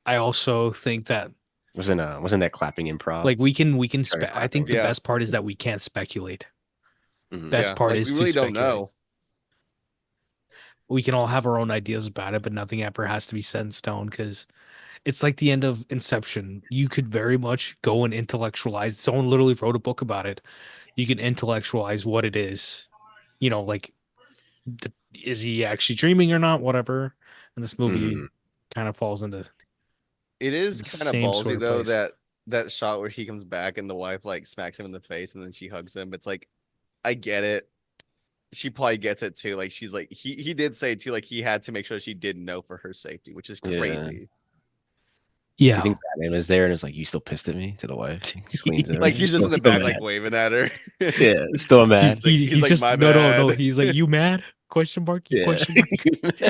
I also think that Wasn't that clapping like improv? we can Started I think clapping. the Yeah, best part is that we can't speculate. Mm-hmm. Best yeah. part Like we is to really don't speculate. know. We can all have our own ideas about it, but nothing ever has to be set in stone because it's like the end of Inception. You could very much go and intellectualize. Someone literally wrote a book about it. You can intellectualize what it is. Like is he actually dreaming or not? Whatever. And this movie Mm-hmm. kind of falls into It is the kind of same sort ballsy of though place. that shot where he comes back and the wife like smacks him in the face and then she hugs him. It's like I get it. She probably gets it too. Like she's like he did say too like he had to make sure she didn't know for her safety, which is Yeah. crazy. Do you Yeah. think Batman was there and was like, "You still pissed at me?" To the wife, he just leans over. Like he's just in the Still back like mad. waving at her. Yeah, still he, mad. Like he he's he's like just my no. bad. He's like, you mad? Question mark? You Yeah. question mark?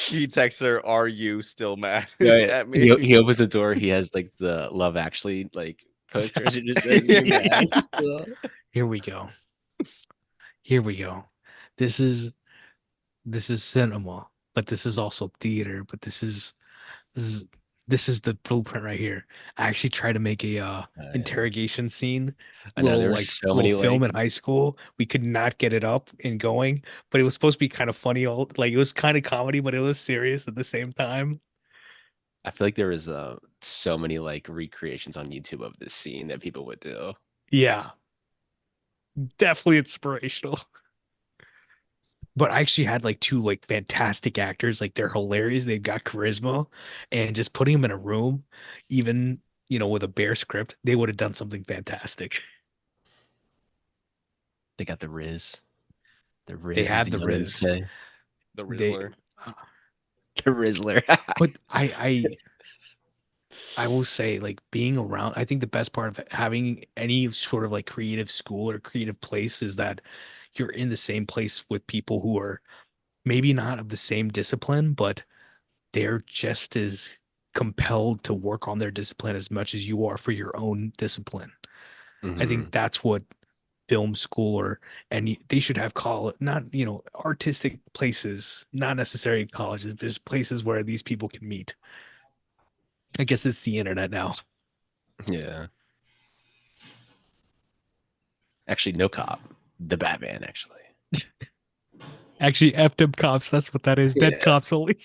He texts her, "Are you still mad Yeah, at he me?" he opens the door. He has like the Love Actually like poster. It just says, "You mad?" Yeah. Still. Here we go. Here we go. This is cinema, but this is also theater. But this is this is the blueprint right here. I actually tried to make a Yeah. interrogation scene, I know there were so little many film in like high school. We could not get it up and going, but it was supposed to be kind of funny. Like it was kind of comedy, but it was serious at the same time. I feel like there was so many like recreations on YouTube of this scene that people would do. Yeah, definitely inspirational. But I actually had like two like fantastic actors. Like they're hilarious. They've got charisma, and just putting them in a room, even with a bare script, they would have done something fantastic. They got the Riz. The They Riz, as had the the young ladies Riz. say. The They, Rizzler. The Rizzler. but I will say like being around. I think the best part of having any sort of like creative school or creative place is that you're in the same place with people who are maybe not of the same discipline, but they're just as compelled to work on their discipline as much as you are for your own discipline. I think Hmm. that's what film school and they should have call not artistic places, not necessarily colleges, but just places where these people can meet. I guess it's the internet now. Yeah. Actually, no cop. The Batman, actually. Actually, effed up cops. That's what that is. Dead Yeah. cops only.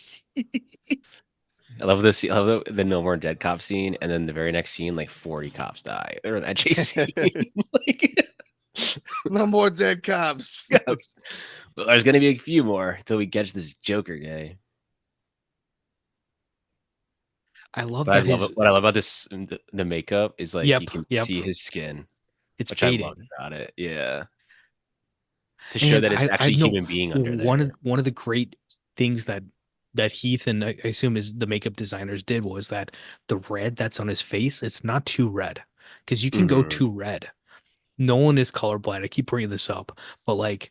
I love this. I love the no more dead cop scene, and then the very next scene, like 40 cops die. Or that chase scene. Like, No more dead cops. cops. Well, there's gonna be a few more until we catch this Joker guy. I love But I that love his it. What I love about this, the makeup is like you yep, can yep. see his skin, It's which I love fading. about it. Yeah, to show And that it's I actually a know human being under one there. of one of the great things that Heath and I assume is the makeup designers did was that the red that's on his face, it's not too red. Because you can go Hmm. too red. Nolan is colorblind. I keep bringing this up, but like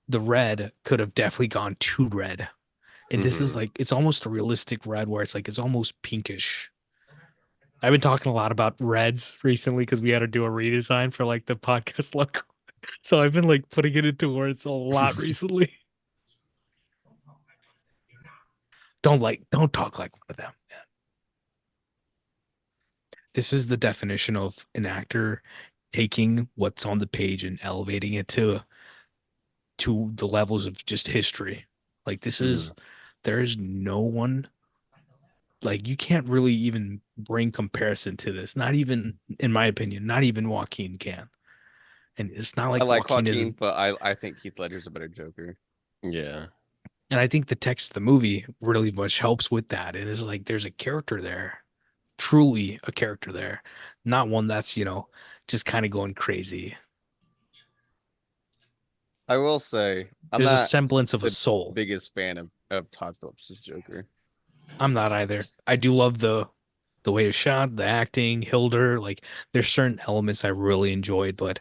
the red could have definitely gone too red. And this is Hmm. like it's almost a realistic red where it's almost pinkish. I've been talking a lot about reds recently because we had to do a redesign for like the podcast logo. So I've been like putting it into words a lot recently. Don't talk like one of them. Man. This is the definition of an actor taking what's on the page and elevating it to the levels of just history. Like this is there is no one like you can't really even bring comparison to this. Not even in my opinion, not even Joaquin can. And it's not I like like Joaquin Joaquin, isn't. but I think Heath Ledger's a better Joker. Yeah. And I think the text of the movie really much helps with that. And it's like there's a character there, truly a character there, not one that's, just kind of going crazy. I will say I'm There's a not semblance of a the soul. biggest fan of Todd Phillips' Joker. I'm not either. I do love the way it's shot, the acting, Hilder. Like there's certain elements I really enjoyed, but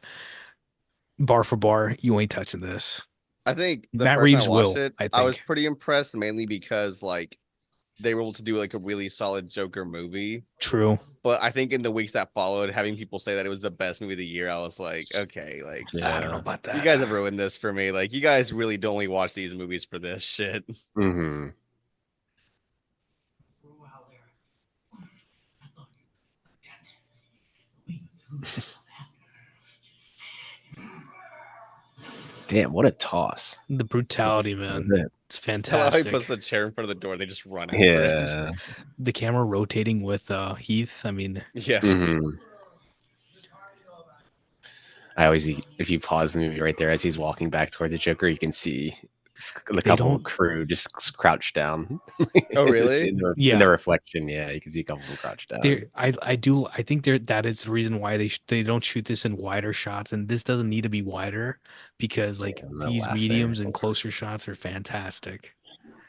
bar for bar, you ain't touching this. I think the Matt first time I Reeves watched will, it, I I was think. pretty impressed, mainly because like they were able to do like a really solid Joker movie. True. But I think in the weeks that followed, having people say that it was the best movie of the year, I was like, okay, like I don't know about that. you guys have ruined this for me. Like you guys really don't only watch these movies for this shit. Mm-hmm. Damn, what a toss. The brutality, man. It's I love how he fantastic. puts the chair in front of the door and they just run after it. Yeah. The camera rotating with Heath. I mean, Yeah. Mm-hmm. I always, if you pause the movie right there as he's walking back towards the Joker, you can see the couple don't- crew just crouched down. Oh, really? In the Yeah. reflection, yeah, you can see a couple of them crouched down. I think that is the reason why they don't shoot this in wider shots, and this doesn't need to be wider because like Yeah, that these laugh mediums there. and closer shots are fantastic.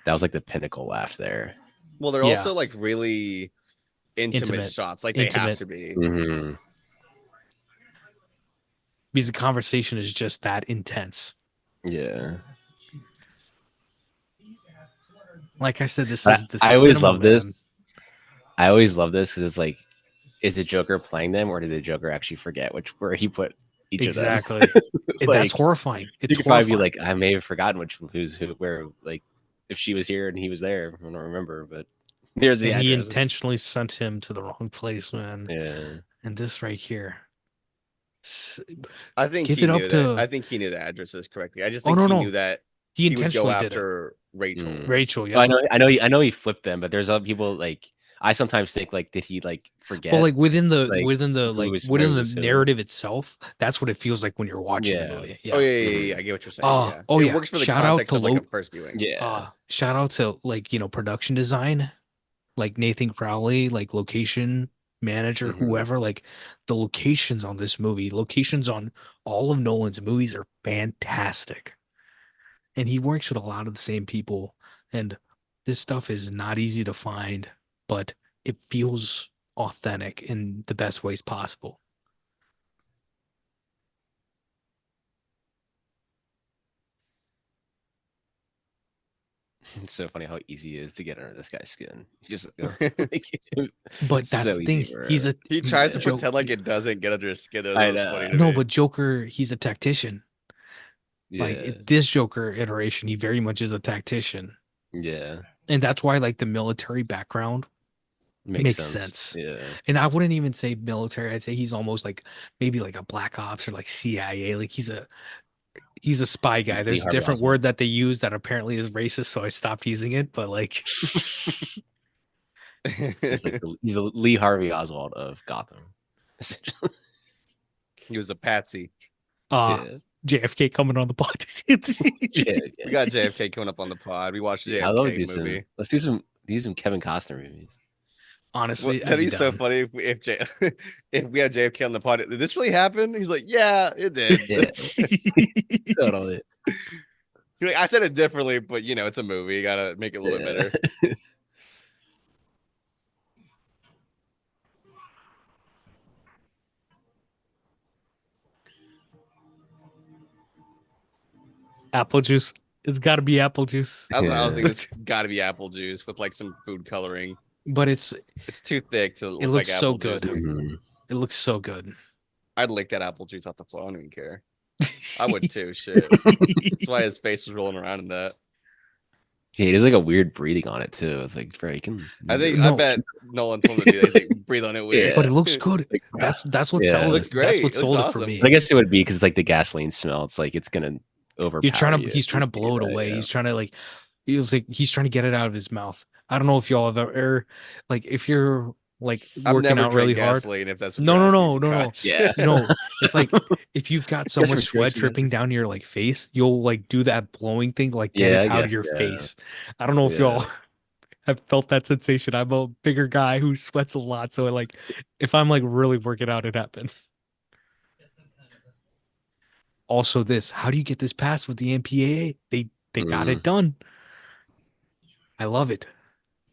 That was like the pinnacle laugh there. Well, they're Yeah. also like really intimate shots, like they have Intimate. to be. Mm-hmm. Because the conversation is just that intense. Yeah. Like I said, this I is always cinema, love man. this. I always love this because it's like, is the Joker playing them, or did the Joker actually forget where he put each Exactly. of them? That's horrifying. It's you could probably be horrifying. like, I may have forgotten who's who, where, like, if she was here and he was there, I don't remember, but here's the And he address. intentionally sent him to the wrong place, man. Yeah. And this right here. I think Give he it up knew to- that. I think he knew the addresses correctly. I just Oh, think no, he no. knew that He he would go intentionally did it. after Rachel. Rachel, yeah. Well, I know he flipped them, but there's other people like I sometimes think like, did he like forget? But like within the like, within the who like was- within where the was who? narrative itself, that's what it feels like when you're watching the Yeah. movie. Oh Yeah. yeah. I get what you're saying. Yeah. Oh, It yeah. works for the Shout out context to of like Lo- a first viewing. Yeah. Shout out to like, production design, like Nathan Crowley, like location manager, Mhm. whoever, like the locations on this movie, locations on all of Nolan's movies are fantastic. And he works with a lot of the same people. And this stuff is not easy to find, but it feels authentic in the best ways possible. It's so funny how easy it is to get under this guy's skin. You just But that's so the thing. easy for He's a He tries to Joke- pretend like it doesn't get under his skin. That I was know. funny to no, me. but Joker, he's a tactician. Like yeah. this Joker iteration, he very much is a tactician. Yeah. And that's why like the military background makes sense. sense. Yeah. And I wouldn't even say military. I'd say he's almost like maybe like a black ops or like CIA. Like he's a spy guy. He's There's Lee a Harvey different Oswald. word that they use that apparently is racist, so I stopped using it. But like He's like he's the Lee Harvey Oswald of Gotham. Essentially. He was a patsy. Yeah. JFK coming on the pod. Yeah. We got JFK coming up on the pod. We watched the I love JFK movie. some. Let's do some Kevin Costner movies. Honestly, That'd be so funny if we had JFK on the pod. Did this really happen? He's like, yeah, it did. Yeah. Totally. You're like, I said it differently, but it's a movie. You gotta make it a little bit better. Apple juice. It's got to be apple juice. That's what I was Yeah. thinking. It's gotta be apple juice with like some food coloring. But it's It's too thick to look it like looks so apple good. juice. Mhm. It looks so good. I'd lick that apple juice off the floor. I don't even care. I would too. Shit. That's why his face was rolling around in that. Yeah, there's like a weird breathing on it too. It's like, bro, you can move. I No, bet Nolan told him to do that. He's like, breathe on it weird. Yeah. but it looks good. Like, That's what yeah. It sold looks it. That's great. what It looks sold it for awesome. But I me. guess it would be because it's like the gasoline smell. It's like it's gonna overpower you. He's trying to blow it away. He's trying to like he's trying to get it out of his mouth. I don't know if y'all have ever like if you're like I've working never out really drank hard. gasoline, if that's what No, you're no, asking, no, no, no. Vikash. Yeah. You know, it's like if you've got so Guess much we're sweat drinking dripping down your like face, you'll like do that blowing thing, like get Yeah, it I out of guess. your Yeah. face. I don't know if Yeah. y'all have felt that sensation. I'm a bigger guy who sweats a lot, so like if I'm like really working out, it happens. Also, how do you get this passed with the MPAA? They got Mm, it done. I love it.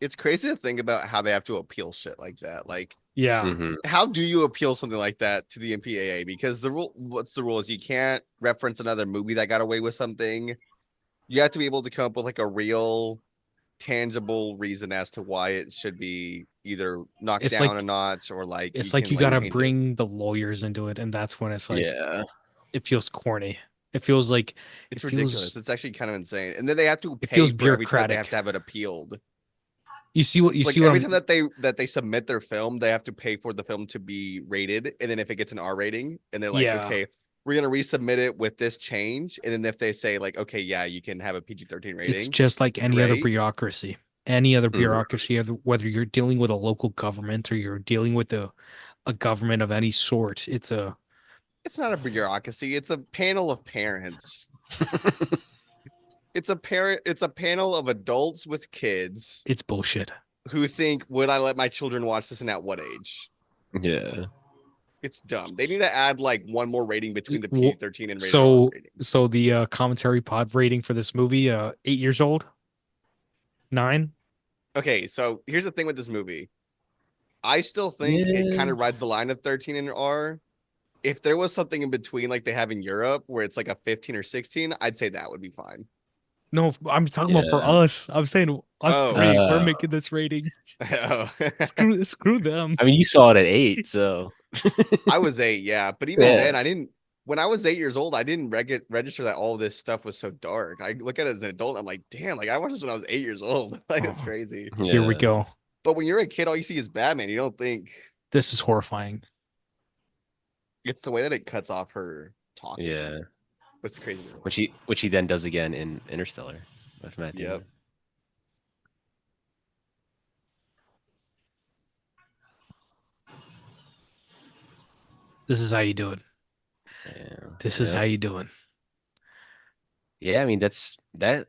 It's crazy to think about how they have to appeal shit like that. Like, Yeah. mhm. how do you appeal something like that to the MPAA? Because what's the rule is you can't reference another movie that got away with something. You have to be able to come up with like a real, tangible reason as to why it should be either knocked It's down a like notch or like you it's like can you like gotta change it. bring the lawyers into it, and that's when it's like Yeah. it feels corny. It feels like It's it ridiculous. feels It's actually kind of insane. And then they have to it pay feels for every time that they have bureaucratic. to have it appealed. You see what you It's see like what every I'm time that they submit their film, they have to pay for the film to be rated. And then if it gets an R rating, and they're like, yeah. okay, we're gonna resubmit it with this change. And then if they say like, okay, yeah, you can have a PG-13 It's rating, just like any other great. bureaucracy. Any other Mhm. bureaucracy, whether you're dealing with a local government or you're dealing with a government of any sort, It's not a bureaucracy, it's a panel of parents. It's a panel of adults with kids it's bullshit. who think, would I let my children watch this and at what age? Yeah. It's dumb. They need to add like one more rating between the Wh- PG-13 and rated R So rating. so the commentary pod rating for this movie, 8 years old, 9. Okay, so here's the thing with this movie. I still think it Yeah. kind of rides the line of 13 and R. If there was something in between like they have in Europe where it's like a 15 or 16, I'd say that would be fine. No, I'm talking about for Yeah. us. I'm saying us Oh. three. We're making this rating. Oh. Screw them. I mean, you saw it at 8, so I was 8, yeah. But even Yeah. then, I didn't. When I was 8 years old, I didn't register that all this stuff was so dark. I look at it as an adult. I'm like, damn, like I watched this when I was 8 years old. Like it's Oh. crazy. Here we Yeah. go. But when you're a kid, all you see is Batman. You don't think This is horrifying. it's the way that it cuts off her talking. Yeah. It's crazy. Which he then does again in Interstellar with Matt Yep. Damon. This is how you do it. Yeah. This is how you do it. Yeah, I mean that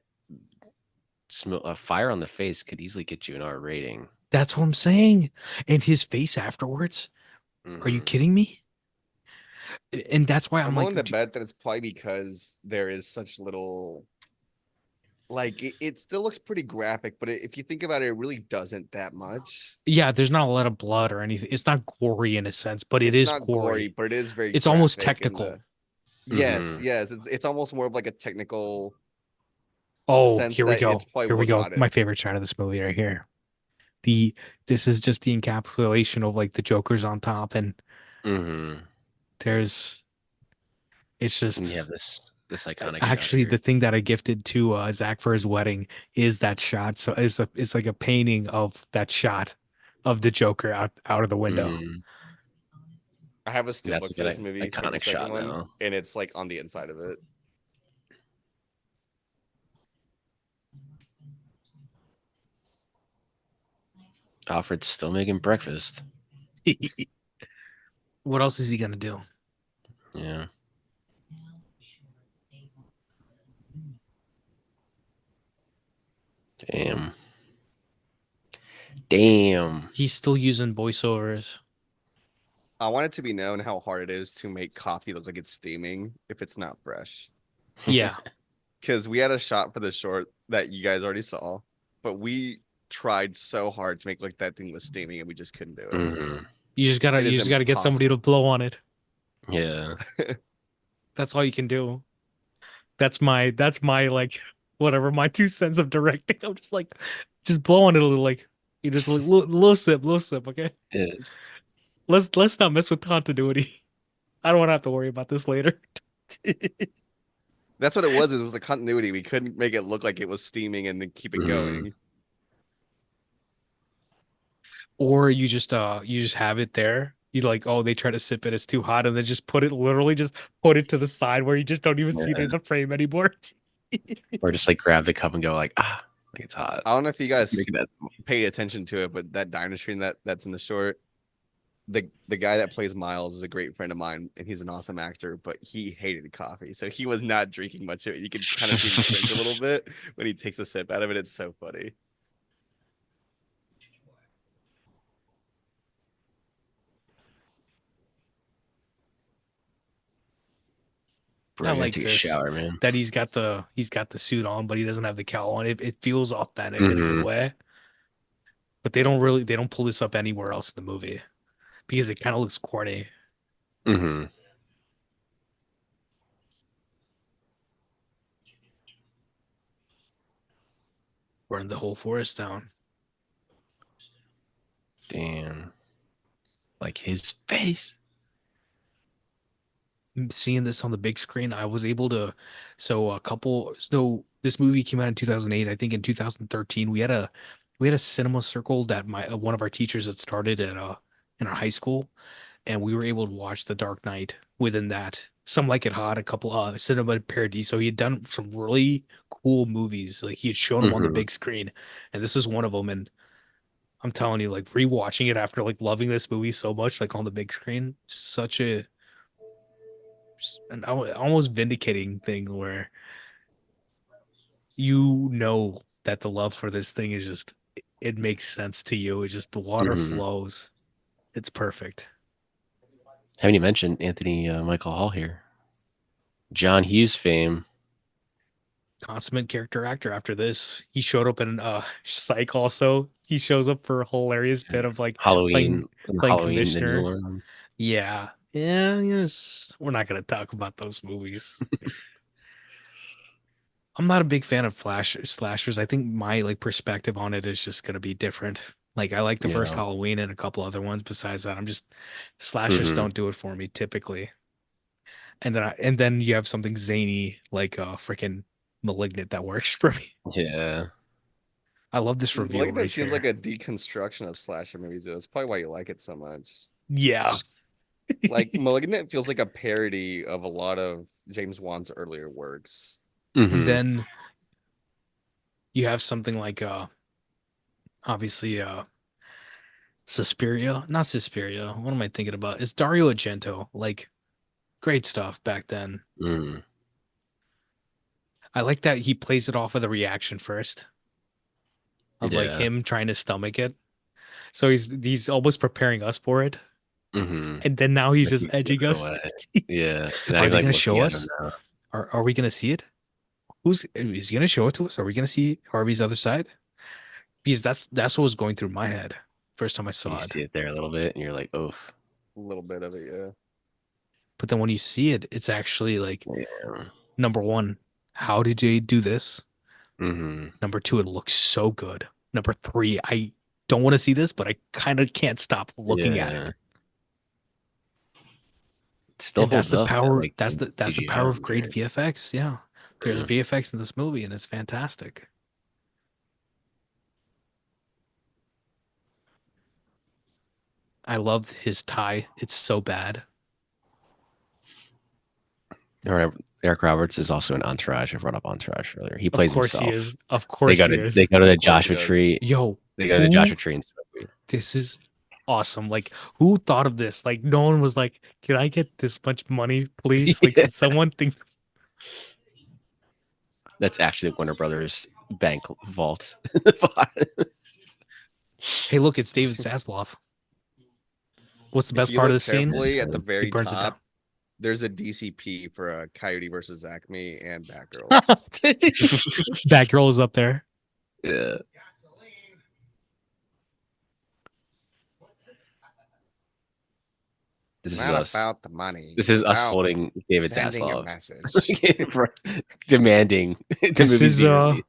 a fire on the face could easily get you an R rating. That's what I'm saying. And his face afterwards. Are you Mhm. kidding me? And that's why I'm I'm like, willing to bet that it's probably because there is such little. Like it still looks pretty graphic, but if you think about it, it really doesn't that much. yeah, there's not a lot of blood or anything. It's not gory in a sense, but it It's is not gory, gory. but it is very. It's almost graphic in technical. Yes, Mhm. yes. It's almost more of like a technical Oh, sense here we that go. it's probably Here we would go. not My it. favorite shot of this movie right here. This is just the encapsulation of like the Joker's on top, and Mhm. there's it's And you have just this iconic shot actually here. the thing that I gifted to Zach for his wedding is that shot. So it's like a painting of that shot of the Joker out of the window. Mhm. I have a steel That's book like for an this movie. It's the iconic second shot one, now. and it's like on the inside of it. Alfred's still making breakfast. What else is he gonna do? Yeah. Damn. Damn. He's still using voiceovers. I want it to be known how hard it is to make coffee look like it's steaming if it's not fresh. Yeah. Because we had a shot for the short that you guys already saw, but we tried so hard to make like that thing was steaming, and we just couldn't do it. Mhm. You just gotta It is get somebody to blow on it. Yeah. That's all you can do. That's my like whatever, my 2 cents of directing. I'm just like, just blow on it a little, like you just like little sip, okay? Yeah. Let's not mess with continuity. I don't want to have to worry about this later. That's what it was. It was a continuity. We couldn't make it look like it was steaming and then keep it going. Or you just have it there. You like, oh, they try to sip it, it's too hot, and then just put it literally just put it to the side where you just don't even see it in the frame anymore. Or just like grab the cup and go like, like it's hot. I don't know if you guys Make that. pay attention to it, but that diner screen that's in the short, the guy that plays Miles is a great friend of mine, and he's an awesome actor, but he hated coffee, so he was not drinking much of it. You can kind of see him drink a little bit when he takes a sip out of it. It's so funny. Bro, I gotta take a shower, man. That he's got the suit on, but he doesn't have the cowl on. It feels authentic in a good way. But they don't pull this up anywhere else in the movie because it kind of looks corny. Mm-hmm. Burn the whole forest down. Damn. Like his face. Seeing this on the big screen, I was able to. So this movie came out in 2008. I think in 2013 we had a cinema circle that one of our teachers had started at in our high school, and we were able to watch The Dark Knight within that. Some Like It Hot, a couple Cinema Paradiso. He had done some really cool movies. Like he had shown them on the big screen, and this is one of them. And I'm telling you, like rewatching it after like loving this movie so much, like on the big screen, such an almost vindicating thing where you know that the love for this thing is just it makes sense to you. It's just the water flows. It's perfect. Haven't you mentioned Anthony Michael Hall here? John Hughes fame. Consummate character actor after this. He showed up in Psych also. He shows up for a hilarious bit of like Halloween playing Halloween commissioner. Yeah. Yeah, yes. We're not gonna talk about those movies. I'm not a big fan of slashers. I think my like perspective on it is just gonna be different. Like I like the first Halloween and a couple other ones. Besides that, I'm just slashers don't do it for me typically. And then you have something zany like freaking Malignant that works for me. Yeah. I love this reveal. Malignant right seems here. like a deconstruction of slasher movies. That's probably why you like it so much. Yeah. Like Malignant feels like a parody of a lot of James Wan's earlier works. And then you have something like obviously Suspiria. Not Suspiria. What am I thinking about? It's Dario Argento. Like great stuff back then. I like that he plays it off of the reaction first. Of like him trying to stomach it. So he's almost preparing us for it. And then now he's just edging us. Yeah. Are they gonna show us? Are we gonna see it? Is he gonna show it to us? Are we gonna see Harvey's other side? Because that's what was going through my head first time I saw it. You see it there a little bit, and you're like, oh, a little bit of it, yeah. But then when you see it, it's actually like, number one, how did they do this? Number two, it looks so good. Number three, I don't want to see this, but I kind of can't stop looking at it. Still that's the power. Like, that's the power of great VFX. Yeah, there's VFX in this movie, and it's fantastic. I loved his tie. It's so bad. Eric Roberts is also in Entourage. I brought up Entourage earlier. He plays himself. Of course he is. Of course he is. They go to the Joshua Tree. Yo, they go to the Joshua Tree. This is awesome. Like, who thought of this? Like, no one was like, "Can I get this much money, please?" Like, can someone think? That's actually Warner Brothers bank vault. Hey, look, it's David Zaslav. What's the best part of the scene? At the very top, there's a DCP for Coyote versus Acme and Batgirl. Batgirl is up there. Yeah. This is us. About the money. This is us holding David Zaslav. Message. Demanding. This is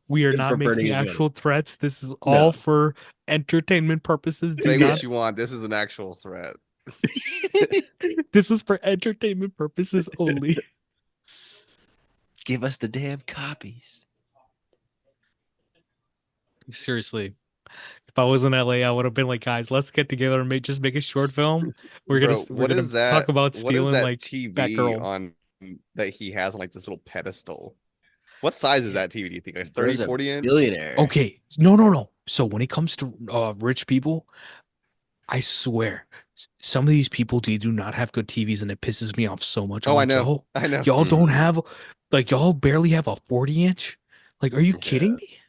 we are not making actual threats. This is all for entertainment purposes. Say what you want. This is an actual threat. This is for entertainment purposes only. Give us the damn copies. Seriously, if I was in LA, I would have been like, guys, let's get together and just make a short film. Bro, We're what gonna is talk that? about What is stealing that like TV Batgirl. on that he has on like this little pedestal? What size is Yeah. that TV, do you think? Like Bro's 30, a 40 inch? billionaire. Okay, no. So when it comes to rich people, I swear, some of these people they do not have good TVs, and it pisses me off so much. I'm Oh, I like, know. I know. y'all don't Mhm. have, like, y'all barely have a 40-inch. Like, are you Yeah. kidding me?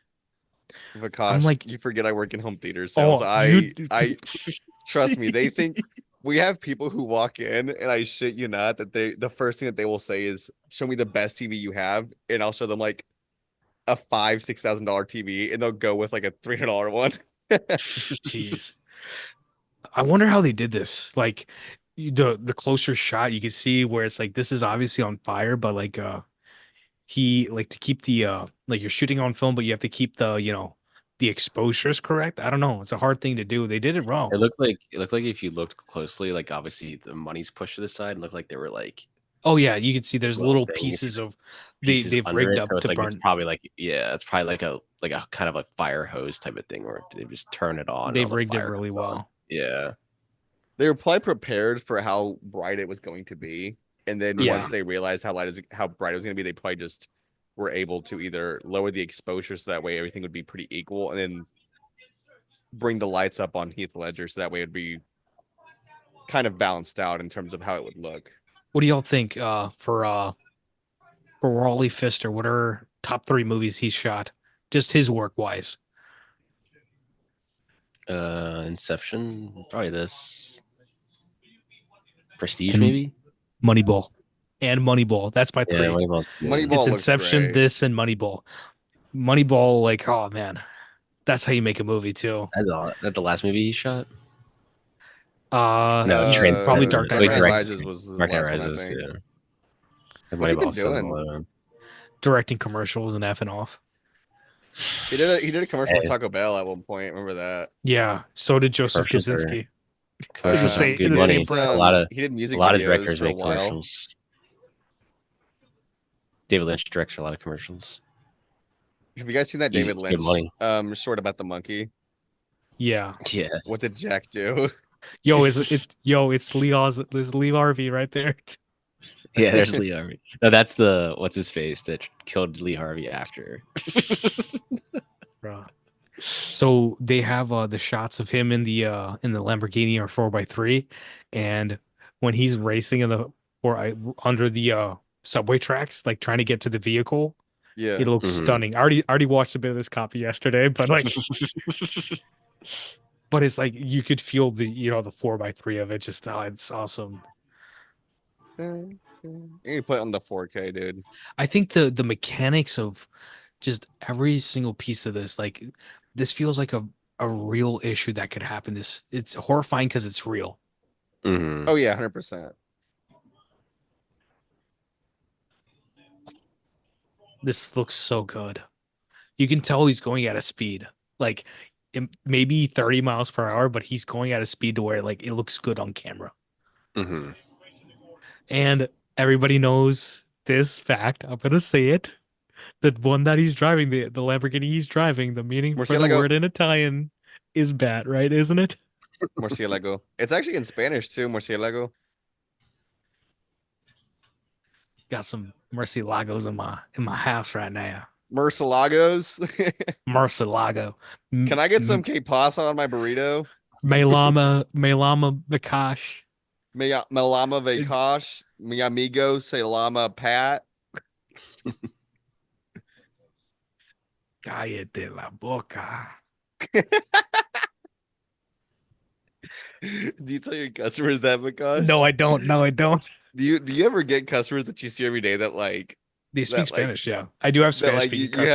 I'm Vikash, like, you forget I work in home theater sales. oh, you. I trust me, they think we have people who walk in and I shit you not that the first thing that they will say is show me the best TV you have, and I'll show them like a $5,000-$6,000 TV and they'll go with like a $300 one. Jeez. I wonder how they did this. Like the closer shot, you can see where it's like this is obviously on fire, but like he like to keep the like you're shooting on film, but you have to keep the the exposures correct. I don't know. It's a hard thing to do. They did it wrong. It looked like if you looked closely, like obviously the money's pushed to the side and looked like they were like Oh yeah, you can see there's little little things, pieces of pieces they've under rigged it. up So to it's like it's burn. probably like it's probably like a kind of a fire hose type of thing where they just turn it on and all They've the rigged it fire really comes on. well. Yeah. They were probably prepared for how bright it was going to be. And then Yeah. once they realized how bright it was going to be, they probably just were able to either lower the exposure so that way everything would be pretty equal, and then bring the lights up on Heath Ledger so that way it'd be kind of balanced out in terms of how it would look. What do y'all think for Wally Pfister? What are top 3 movies he's shot? Just his work wise. Inception, probably this. Prestige, And maybe? Moneyball. And Moneyball. That's my Yeah, 3. Moneyball's good. It's Moneyball looks Inception, great. this, and Moneyball. Moneyball, like, oh man, that's how you make a movie too. That the last movie he shot? Uh, No, Probably Transcendence. Dark Knight Wait, Dark Knight Rises. Rises was the Dark Knight last one, I Rises, think. yeah. And What's he been Moneyball still doing? alone. Directing commercials and effing off. He did a commercial with Hey, Taco Bell at one point. Remember that? Yeah, so did Joseph commercials are Kaczynski commercials are in good the He did same money. breath. he did A music lot of videos directors for a make while. commercials. David Lynch directs a lot of commercials. Have you guys seen that Easy, David it's good Lynch money. short about the monkey? Yeah, Yeah. What did Jack do? it's Lee Harvey right there. Yeah, there's Lee Harvey. No, that's the what's his face that killed Lee Harvey after. Bruh. So they have the shots of him in the Lamborghini or 4x3, and when he's racing in the under the subway tracks, like trying to get to the vehicle, Yeah. it looks Mhm. stunning. I already watched a bit of this copy yesterday, but like, but it's like you could feel the the 4x3 of it. Just it's awesome. You need to put it on the 4K, dude. I think the mechanics of just every single piece of this, like this feels like a real issue that could happen. It's horrifying because it's real. Mhm. Oh yeah, 100%. This looks so good. You can tell he's going at a speed, like maybe 30 miles per hour, but he's going at a speed to where like it looks good on camera. Mhm. And everybody knows this fact. I'm gonna say it. The one that he's driving, the Lamborghini he's driving, the meaning for the Murcielago. word in Italian is bat, right? Isn't it? Murcielago. It's actually in Spanish too, Murcielago. Got some Murcielagos in my house right now. Murcielagos. Murcielago. Can I get some K-pasa on my burrito? Melama Vikash. Melama Vikash. Mi amigo se llama Pat. Cállate la boca. Do you tell your customers that, Vikash? No, I don't. No, I don't. Do you ever get customers that you see every day that like They speak that like Spanish, yeah. I do have that Spanish like speaking you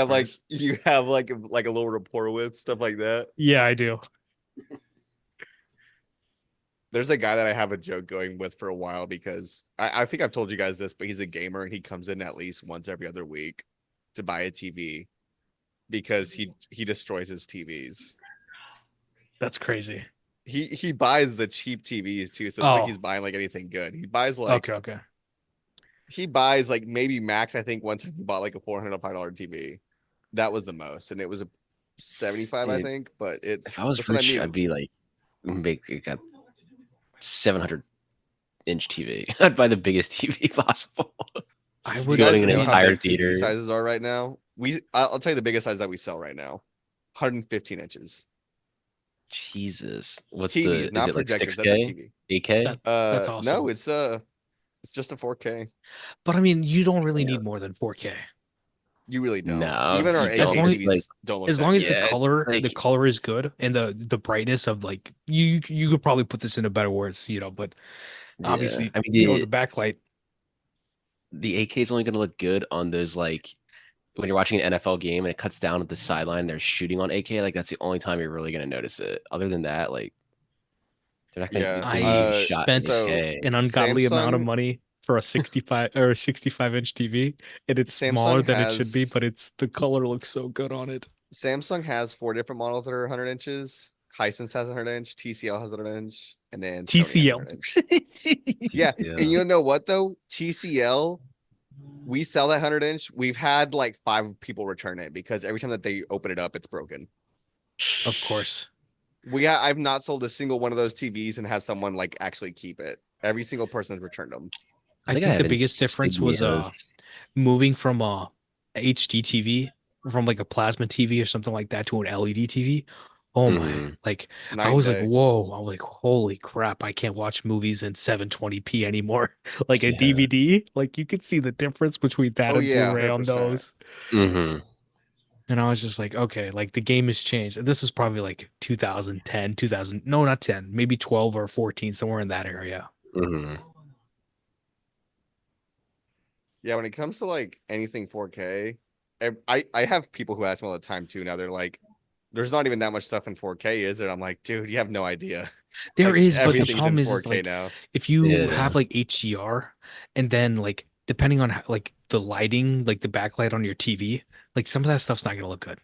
have customers. like a little rapport with stuff like that? Yeah, I do. There's a guy that I have a joke going with for a while because I think I've told you guys this, but he's a gamer and he comes in at least once every other week to buy a TV because he destroys his TVs. That's crazy. He buys the cheap TVs too, so it's like Oh. he's buying like anything good. He buys like Okay. he buys like maybe max. I think one time he bought like a $405 TV. That was the most, and it was a 75, I Dude, think. But if I it's was that's what I rich, mean. I'd be like make like a 700-inch TV. I'd buy the biggest TV possible. I Do you would. Building guys an know how entire big TV theater. sizes are right now? I'll tell you the biggest size that we sell right now, 115 inches. Jesus, what's the? TVs, Is not it like projectors. That's a 6K, TV. 8K? That's No, awesome. it's just a 4K. But I mean, you don't really Yeah. need more than 4K. You really don't. No, Even our you As don't. AK long as It's like TVs don't look as that long as good. yeah, it's the like color is good and the brightness of like you could probably put this into better words, but yeah. obviously, I mean the backlight. the AK is only gonna look good on those like when you're watching an NFL game and it cuts down at the sideline. They're shooting on AK. Like that's the only time you're really gonna notice it. Other than that, like they're not gonna. Yeah. They wouldn't even I shot in spent So AK. an ungodly amount of Samsung money for a 65 or a 65-inch TV, and it's smaller Samsung than it should be, has but the color looks so good on it. Samsung has 4 different models that are 100 inches. Hisense has 100 inch, TCL has 100 inch, and then Sony has TCL. 100 inch. Yeah, and Yeah. you know what though? TCL, we sell that 100 inch. We've had like 5 people return it because every time that they open it up, it's broken. Of course. I've not sold a single one of those TVs and had someone like actually keep it. Every single person has returned them. I I think I think have the biggest difference was insignias. moving from a HD TV, from like a plasma TV or something like that, to an LED TV. Oh my, Mhm. like I Night and was like, day. whoa, I was like, holy crap, I can't watch movies in 720p anymore. Like a Yeah. DVD, like you could see the difference between that Oh and yeah, Blu-ray on 100%. those. Mhm. And I was just like, okay, like the game has changed. This was probably like 2010, 2000, no, not 10, maybe 12 or 14, somewhere in that area. Mhm. Yeah, when it comes to like anything 4K, I have people who ask me all the time too. Now they're like, "There's not even that much stuff in 4K, is it?" I'm like, "Dude, you have no idea. There Like is, but the everything's in problem is 4K like now." if you Yeah. have like HDR and then like depending on like the lighting, like the backlight on your TV, like some of that stuff's not gonna look good.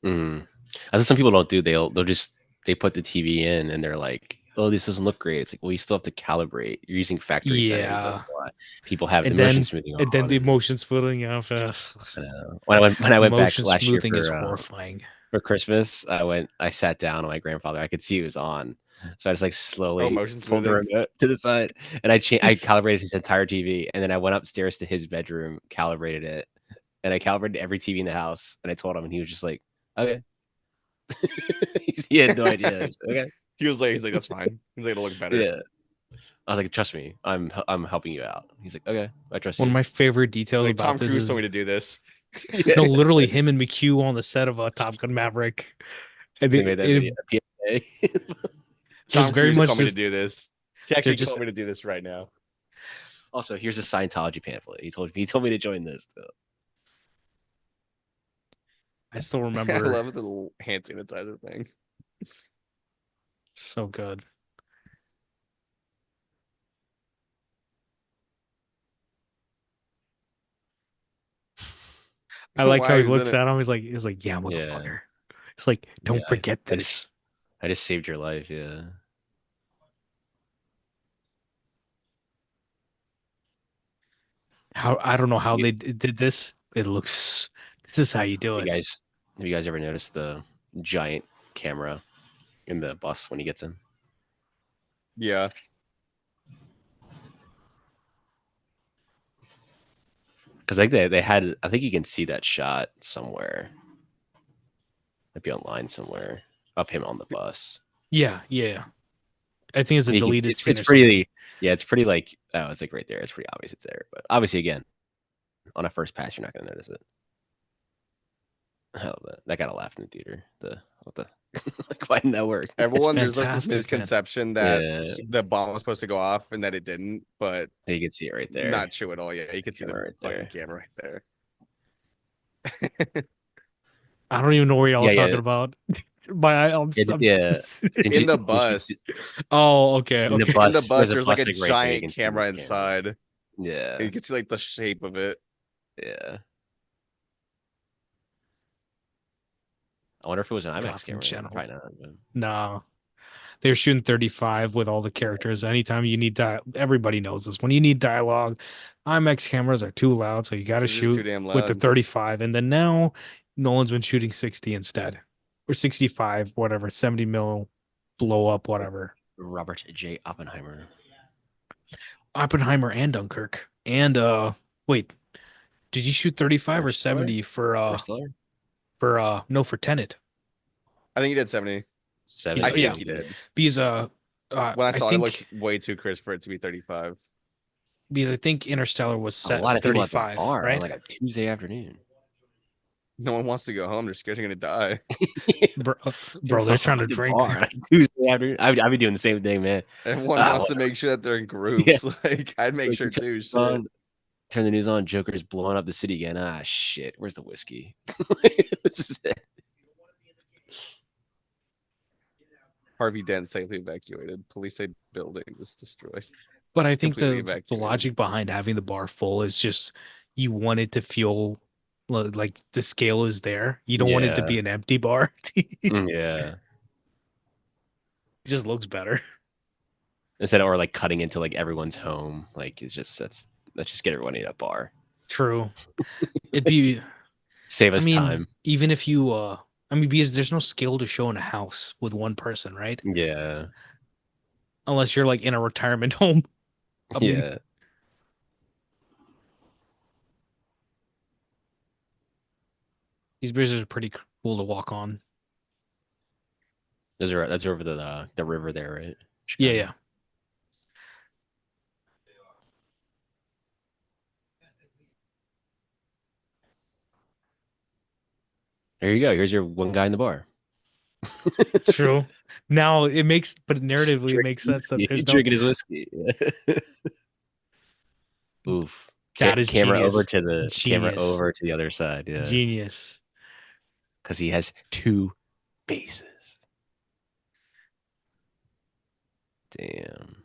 Mhm. I think some people don't do. They'll just they put the TV in and they're like, "Oh, this doesn't look great." It's like, well, you still have to calibrate. You're using factory settings. That's Yeah. why people have the And motion then smoothing and then on. the And motion smoothing off. when I went back Motion last year smoothing is horrifying. for Christmas, I sat down and my grandfather. I could see he was on, so I just like Oh, slowly motion pulled the smoothing. remote to the side and I It's calibrated his entire TV. And then I went upstairs to his bedroom, calibrated it, and I calibrated every TV in the house. And I told him, and he was just like, "Okay." He had no idea. He was like, okay. He's like, "That's fine." He's like, "It'll look better." Yeah. I was like, trust me, I'm helping you out. He's like, okay, I trust one of you. my favorite details Like about Tom this Cruise told me is to do this. no, Yeah. literally him and McHugh on the set of Top Gun Maverick. And They made that it video. PSA. was Tom very Cruise much told me to just do this. He they're actually just told me to do this right now. Also, here's a Scientology pamphlet. He told me to join this too. I still I remember love the little hand sanitizer thing. so good. I like how Why he is in looks it? at him. He's like, yeah, Yeah. motherfucker. It's like, Yeah. don't forget I just this. I just saved your life. Yeah. How I don't know how You, they did this. It looks. This is how you do you it. guys, have you guys ever noticed the giant camera in the bus when he gets in? Yeah. Because like they had, I think you can see that shot somewhere. Might be online somewhere of him on the bus. Yeah, yeah. I think it's a And you can, deleted scene it's or something. pretty, yeah, it's pretty like, oh, it's like right there. It's pretty obvious it's there. But obviously, again, on a first pass, you're not going to notice it. Hell, that got a laugh in the theater. What the, like, why didn't that work? It's Everyone, there's like this fantastic, man. misconception that Yeah, the bomb was supposed to go off and that it didn't, but you can see it right there. not true at all. Yeah, you can see the Camera right fucking there. camera right there. I don't even know what y'all Yeah, are talking yeah, about. yeah. In the bus. Oh, okay, In the okay. In the bus, bus, there's a there's like bus a like right there. You giant can see the camera camera. inside. And Yeah, you can see like the shape of it. yeah. I wonder if it was an God, IMAX from camera. General. Probably not. But No, They're shooting 35 with all the characters. Anytime you need everybody knows this. When you need dialogue, IMAX cameras are too loud, so you got to It's just too shoot damn with the loud. 35. And then now Nolan's been shooting 60 instead, or 65, whatever, 70 mil blow up, whatever. Robert J. Oppenheimer. Oppenheimer and Dunkirk. And wait, did you shoot 35 or Interstellar? 70 for Interstellar? no, for Tenet? I think he did 70. 70. I Yeah. think he did. Because When I saw it, it think looked way too crisp for it to be 35. because I think Interstellar was A set lot of people at the 35, bar right? on like a Tuesday afternoon. No one wants to go home. They're scared they're gonna die. Bro, they're trying to drink. Bar on a Tuesday afternoon. I'd be doing the same thing, man. Everyone wants to make sure that they're in groups. Like I'd make sure too. Shit. Turn the news on. Joker's blowing up the city again. Ah, shit. Where's the whiskey? This is it. Harvey Dent safely evacuated. Police say building was destroyed. But I think Completely the evacuated. logic behind having the bar full is just you want it to feel like the scale is there. You don't want it to be an empty bar. Yeah. It just looks better. Instead of or like cutting into like everyone's home. Like it's just let's just get everyone in a bar. True. It'd be Save us time. even if you because there's no skill to show in a house with one person, right? Yeah. Unless you're like in a retirement home. I mean, Yeah. these bridges are pretty cool to walk on. That's over the river there, right? Yeah, yeah. There you go. Here's your one guy in the bar. True. Now it makes, but narratively it makes sense that there's no drinking his whiskey. Oof. That is camera genius. over to the camera Genius. over to the other side. Yeah. Genius. Because he has two faces. Damn.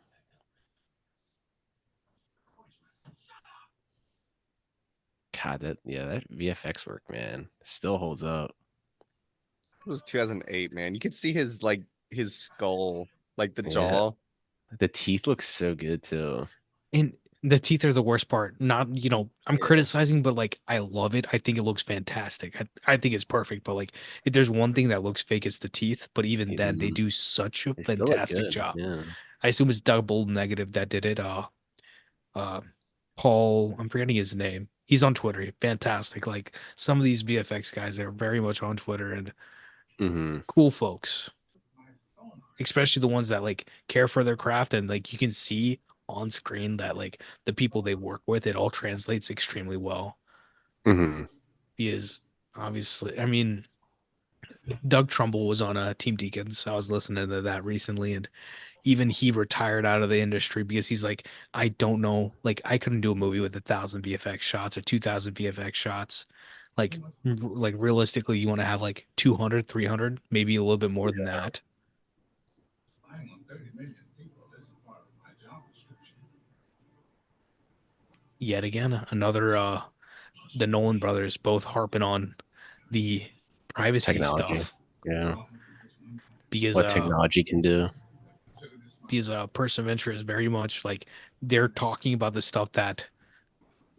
God, that VFX work, man, still holds up. It was 2008, man. You could see his skull, like the Yeah. jaw. The teeth look so good too. And the teeth are the worst part. Not, I'm criticizing, but like I love it. I think it looks fantastic. I think it's perfect. But like if there's one thing that looks fake, it's the teeth. But even then, they do such a They still look fantastic good. job. Yeah. I assume it's Double Negative that did it. Paul, I'm forgetting his name. He's on Twitter. Fantastic. Like some of these VFX guys, they're very much on Twitter and cool folks. Especially the ones that like care for their craft and like you can see on screen that like the people they work with, it all translates extremely well. Because obviously, I mean, Doug Trumbull was on Team Deacons. I was listening to that recently, and even he retired out of the industry because he's like, I don't know, like I couldn't do a movie with 1,000 VFX shots or 2,000 VFX shots. Like realistically, you want to have like 200, 300, maybe a little bit more than that. Yet again, another the Nolan brothers both harping on the privacy Technology. stuff. Yeah. Because what technology can do. Because Person of Interest is very much like they're talking about the stuff that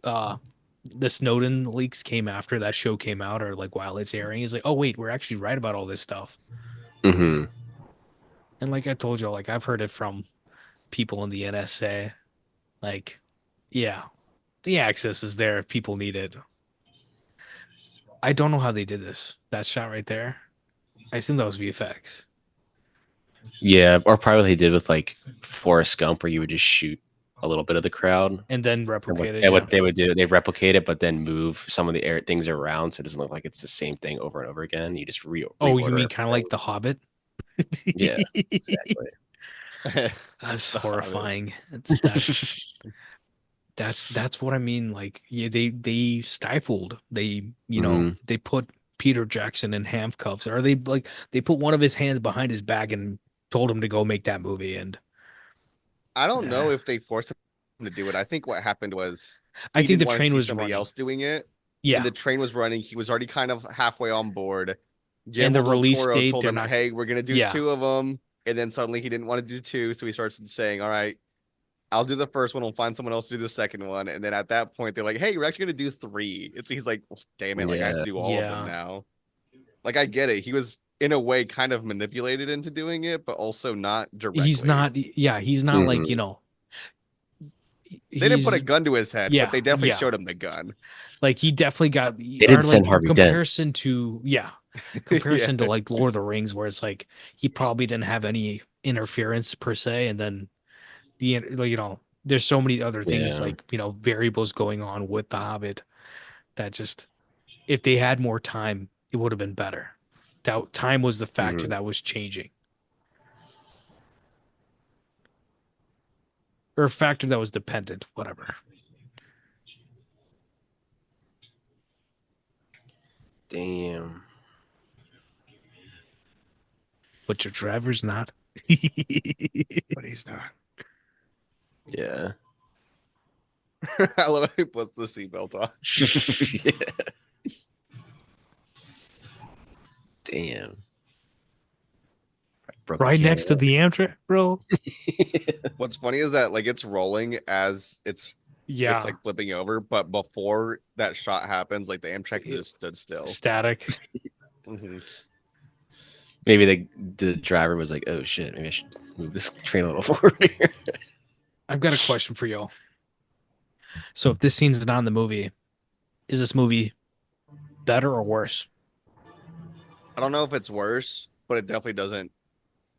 the Snowden leaks came after that show came out or like while it's airing. Is like, oh wait, we're actually right about all this stuff. And like I told you, like I've heard it from people in the NSA. Like, yeah, the access is there if people need it. I don't know how they did this. That shot right there. I assume that was VFX. Yeah, or probably they did with like Forrest Gump, where you would just shoot a little bit of the crowd and then replicate it. And what they would do, they replicate it, but then move some of the things around, so it doesn't look like it's the same thing over and over again. You just Oh, you mean kind of like The Hobbit? Yeah, exactly. That's horrifying. That's what I mean. Like, yeah, they stifled. They they put Peter Jackson in handcuffs, or they put one of his hands behind his back and told him to go make that movie. And I don't know if they forced him to do it. I think what happened was I think the train was somebody running. else doing it. Yeah, and the train was running. He was already kind of halfway on board. And the release date, told him, "Hey, we're gonna do two of them." And then suddenly he didn't want to do 2, so he starts saying, "All right, I'll do the first one. We'll find someone else to do the second one." And then at that point, they're like, "Hey, we're actually gonna do 3." He's like, well, "Damn it! Like I have to do all of them now." Like I get it. He was in a way kind of manipulated into doing it, but also not directly. He's not. Yeah, he's not like, you know. They didn't put a gun to his head, but they definitely showed him the gun. Like he definitely got. They didn't send Harvey Dent. Comparison to comparison to like Lord of the Rings, where it's like he probably didn't have any interference per se, and then you know, there's so many other things like, you know, variables going on with the Hobbit that just, if they had more time, it would have been better. That time was the factor that was changing, or a factor that was dependent, whatever. Damn. But your driver's not. But he's not. Yeah. I love how he puts the seatbelt on. Yeah. Damn. Right next to the Amtrak, bro. What's funny is that like it's rolling as it's like flipping over, but before that shot happens, like the Amtrak just stood still. Static. Maybe the driver was like, "Oh shit, maybe I should move this train a little forward here." I've got a question for y'all. So if this scene's not in the movie, is this movie better or worse? I don't know if it's worse, but it definitely doesn't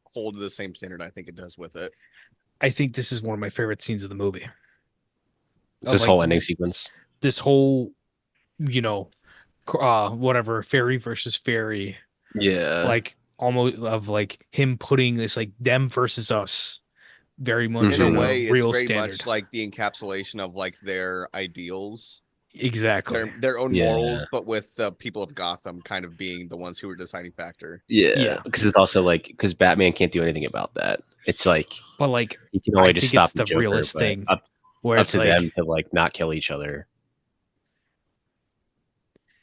hold to the same standard I think it does with it. I think this is one of my favorite scenes of the movie. This whole ending sequence. This whole, you know, whatever, fairy versus fairy. Yeah. Like almost of like him putting this like them versus us. Very much in a way, real it's very standard. much like the encapsulation of like their ideals. Exactly. Their own morals, but with the people of Gotham kind of being the ones who were deciding factor. Yeah. Because it's also like, because Batman can't do anything about that. It's like, but like, he can only just stop the Joker, realist thing. Where it's up to them to like not kill each other.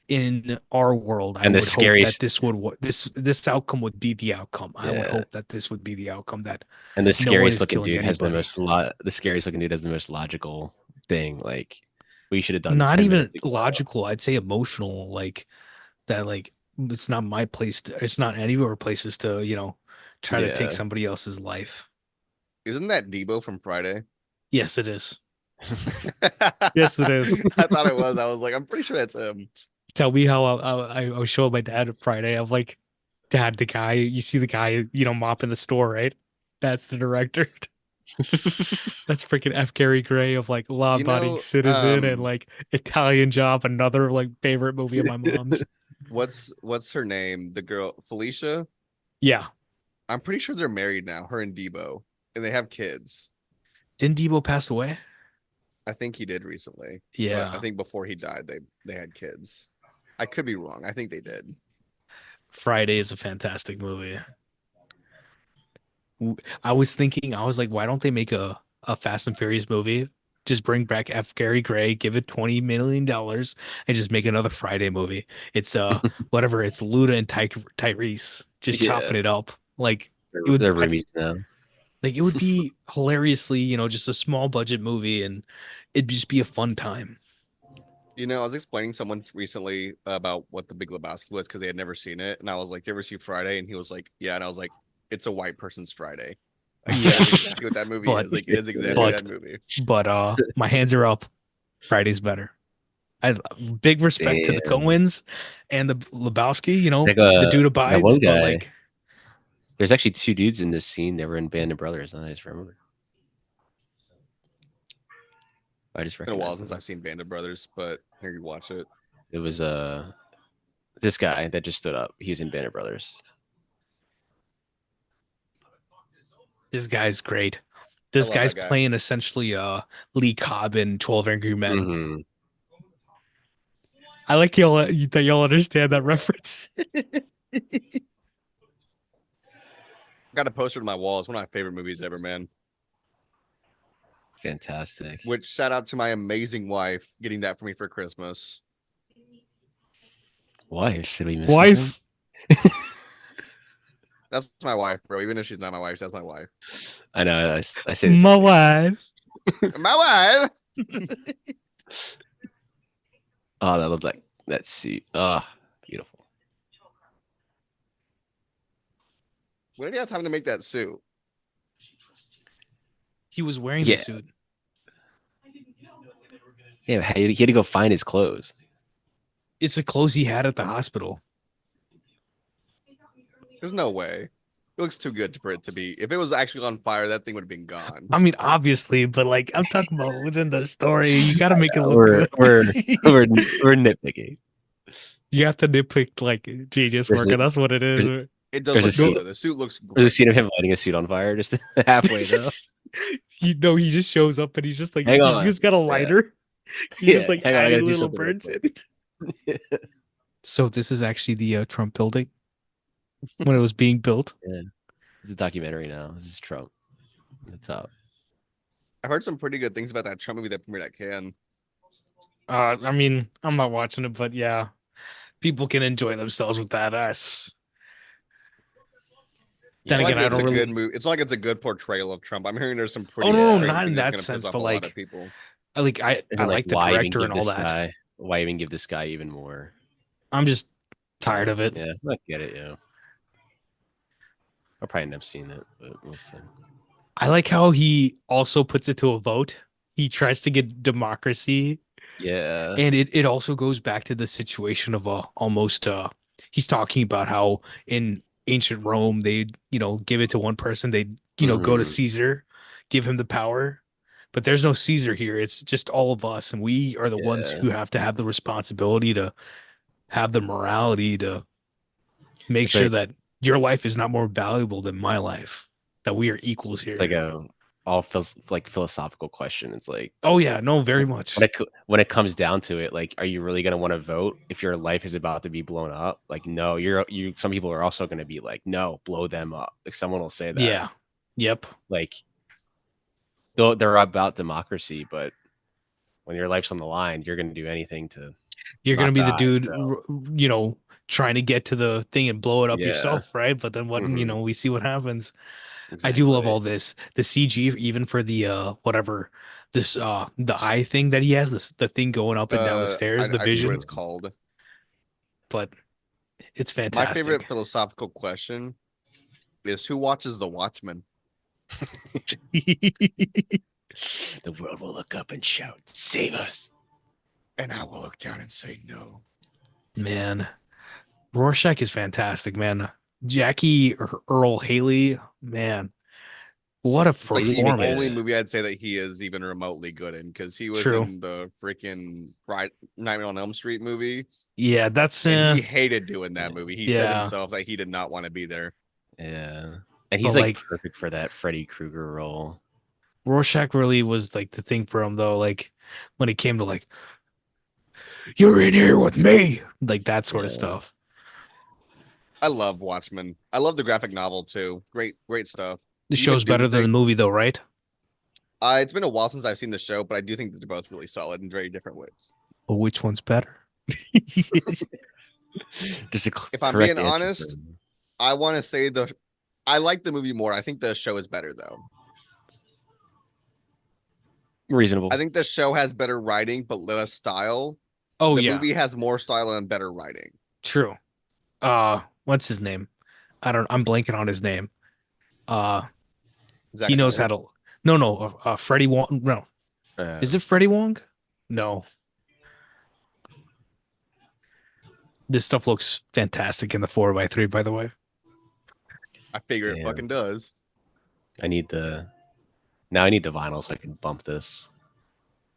In our world, I would hope that this outcome would be the outcome. I would hope that this would be the outcome. That and the scariest looking dude has the scariest looking dude has the most logical thing. Like we should have done not even logical. I'd say emotional. Like that. Like it's not my place. It's not any of our places to, you know, try to take somebody else's life. Isn't that Debo from Friday? Yes, it is. Yes, it is. I thought it was. I was like, I'm pretty sure that's him. Tell me how I was showing my dad Friday. I'm like, Dad, the guy, you see the guy, you know, mopping the store, right? That's the director. That's freaking F. Gary Gray of like Law Abiding Citizen and like Italian Job, another like favorite movie of my mom's. What's her name? The girl, Felicia? Yeah. I'm pretty sure they're married now, her and Debo, and they have kids. Didn't Debo pass away? I think he did recently. Yeah. But I think before he died, they had kids. I could be wrong. I think they did. Friday is a fantastic movie. I was thinking, I was like, why don't they make a Fast and Furious movie? Just bring back F. Gary Gray, give it $20 million, and just make another Friday movie. It's whatever. It's Luda and Tyrese just chopping it up. Like they're roomies now. Like it would be hilariously, you know, just a small budget movie, and it'd just be a fun time. You know, I was explaining to someone recently about what The Big Lebowski was because they had never seen it, and I was like, "You ever see Friday?" And he was like, "Yeah," and I was like, "It's a white person's Friday." Like, that's exactly what that movie is. Like, it is exactly that movie. But my hands are up. Friday's better. I big respect to the Coens and the Lebowski. You know, like the dude abides, but like, there's actually two dudes in this scene that were in Band of Brothers, and I just remember. I just been a while since I've seen Band of Brothers, but here you watch it. It was this guy that just stood up. He was in Band of Brothers. This guy's great. This guy's playing essentially Lee Cobb in 12 Angry Men. Mm-hmm. I like that y'all understand that reference. Got a poster to my wall. It's one of my favorite movies ever, man. Fantastic. Which shout out to my amazing wife getting that for me for Christmas. Wife? Should we miss wife? That's my wife, bro. Even if she's not my wife, that's my wife. I know. I say this. My wife. My wife. Oh, that looked like that suit. Oh, beautiful. When did he have time to make that suit? He was wearing Yeah. the suit. Yeah, he had to go find his clothes. It's the clothes he had at the hospital. There's no way. It looks too good for it to be. If it was actually on fire, that thing would have been gone. I mean, obviously, but like I'm talking about within the story, you got to make it look We're good. we're nitpicking. You have to nitpick like JJ's There's work, a- and that's what it is. It does There's a look scene- good though. The suit looks There's a great. scene of him lighting a suit on fire just halfway though. He just shows up and he's just like Hang he's on. just got a lighter. He's just like hang on, I adding gotta do little something real birds in quick. it. So this is actually the Trump building when it was being built. Yeah. It's a documentary now. This is Trump. The top. I heard some pretty good things about that Trump movie that premiered at Cannes. I mean, I'm not watching it, but yeah, people can enjoy themselves with that. Then It's not again, like I it's don't a really. good movie. It's not like it's a good portrayal of Trump. I'm hearing there's some pretty Oh no, crazy not in things that's that gonna sense, piss off but a lot like, of people. I And like the why even director give and all this that. guy? Why even give this guy even more? I'm just tired of it. Yeah, I get it. Yeah, I'll probably end up seeing it, but we'll see. I like how he also puts it to a vote. He tries to get democracy, Yeah. and it also goes back to the situation of almost he's talking about how in ancient Rome they give it to one person, they go to Mhm. Caesar, give him the power, but there's no Caesar here. It's just all of us, and we are the ones Yeah. who have to have the responsibility to have the morality to make It's sure like that your life is not more valuable than my life, that we are equals it's here. like a all feels like philosophical question. It's like Oh yeah, no, very much. when it comes down to it, like, are you really gonna want to vote if your life is about to be blown up? Like, no, you. Some people are also gonna be like, no, blow them up. Like, someone will say that. Yeah. Yep. Like, they're about democracy, but when your life's on the line, you're gonna do anything to You're gonna not be the die. dude, So, trying to get to the thing and blow it up yeah. yourself, right? But then Mhm. we see what happens. I do love Exactly. all this. The CG, even for the whatever this the eye thing that he has, the thing going up and down the stairs, the I forget what vision, it's called. but it's My favorite fantastic. philosophical question is who watches The Watchmen? The world will look up and shout, "Save us!" And I will look down and say no. Man, Rorschach is fantastic, man. Jackie Earl Haley, man, what a It's like the only performance. movie I'd say that he is even remotely good in because he was True. in the freaking Nightmare on Elm Street movie Yeah, that's and he hated doing that movie. He said yeah. himself that he did not want to be there. Yeah, and he's But like like perfect for that Freddy Krueger role. Rorschach really was like the thing for him though, like when it came to like you're in here with me, like that sort of Yeah. stuff. I love Watchmen. I love the graphic novel too. Great stuff. The You even show's better than the think movie though, right? it's been a while since I've seen the show, but I do think that they're both really solid in very different ways. But which one's better? Just a If I'm correct being answer honest, for him. I want to say I like the movie more. I think the show is better though. Reasonable. I think the show has better writing but less style. Oh The yeah, movie has more style and better writing. true. What's his name? I'm blanking on his name. Zack He knows Snyder? how to. No, Freddie Wong. No, is it Freddie Wong? No. This stuff looks fantastic in the 4x3, by the way. I figure it Damn. fucking does. I need the vinyl so I can bump this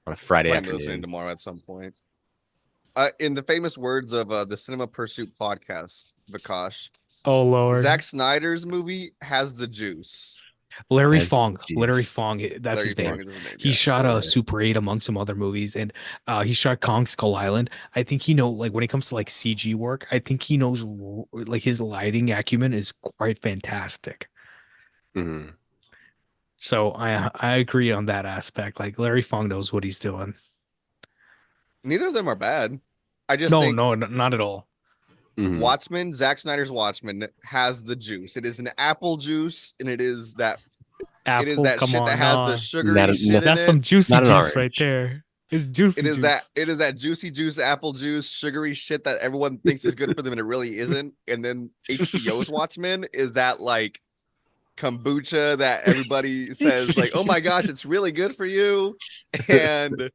on a Friday Might be listening afternoon. tomorrow at some point. In the famous words of the Cinema Pursuit podcast, Vikash, Oh Lord. Zack Snyder's movie has the juice. Larry Has- Fong. Larry jeez. Fong. That's Larry his name. Fong is his name. He Yeah. shot Yeah. Super 8 among some other movies, and he shot Kong Skull Island. I think like when it comes to like CG work, I think he knows like his lighting acumen is quite fantastic. Mhm. So I agree on that aspect. Like Larry Fong knows what he's doing. Neither of them are bad. I just No, think no, not at all. Mhm. Watchmen, Zack Snyder's Watchmen has the juice. It is an apple juice, and it is that Apple, come shit that on, has the nah. sugary shit in That's it. some juicy Not an juice right orange. there. It's It juicy is that juice. it is that juicy juice, apple juice, sugary shit that everyone thinks is good for them and it really isn't. And then HBO's Watchmen is that like kombucha that everybody says like, "Oh my gosh, it's really good for you." And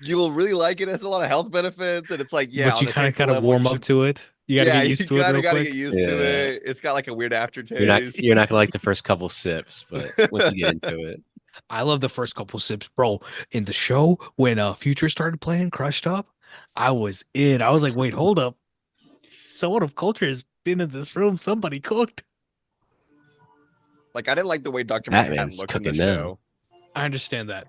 you will really like it. It has a lot of health benefits, and it's like, yeah, But on you a kind of technical gotta level, you warm up should. to it. You gotta Yeah, get you used to it real gotta get quick. used to Yeah. it. It's got like a weird You're aftertaste. not gonna like the first couple sips, but once you get into it, I love the first couple sips, bro. In the show, when Future started playing Crushed Up, I was in. I was like, wait, hold up. Someone of culture has been in this room. Somebody cooked. Like I didn't like the way Doctor Manhattan Batman's looked in the cooking now. show. I understand that.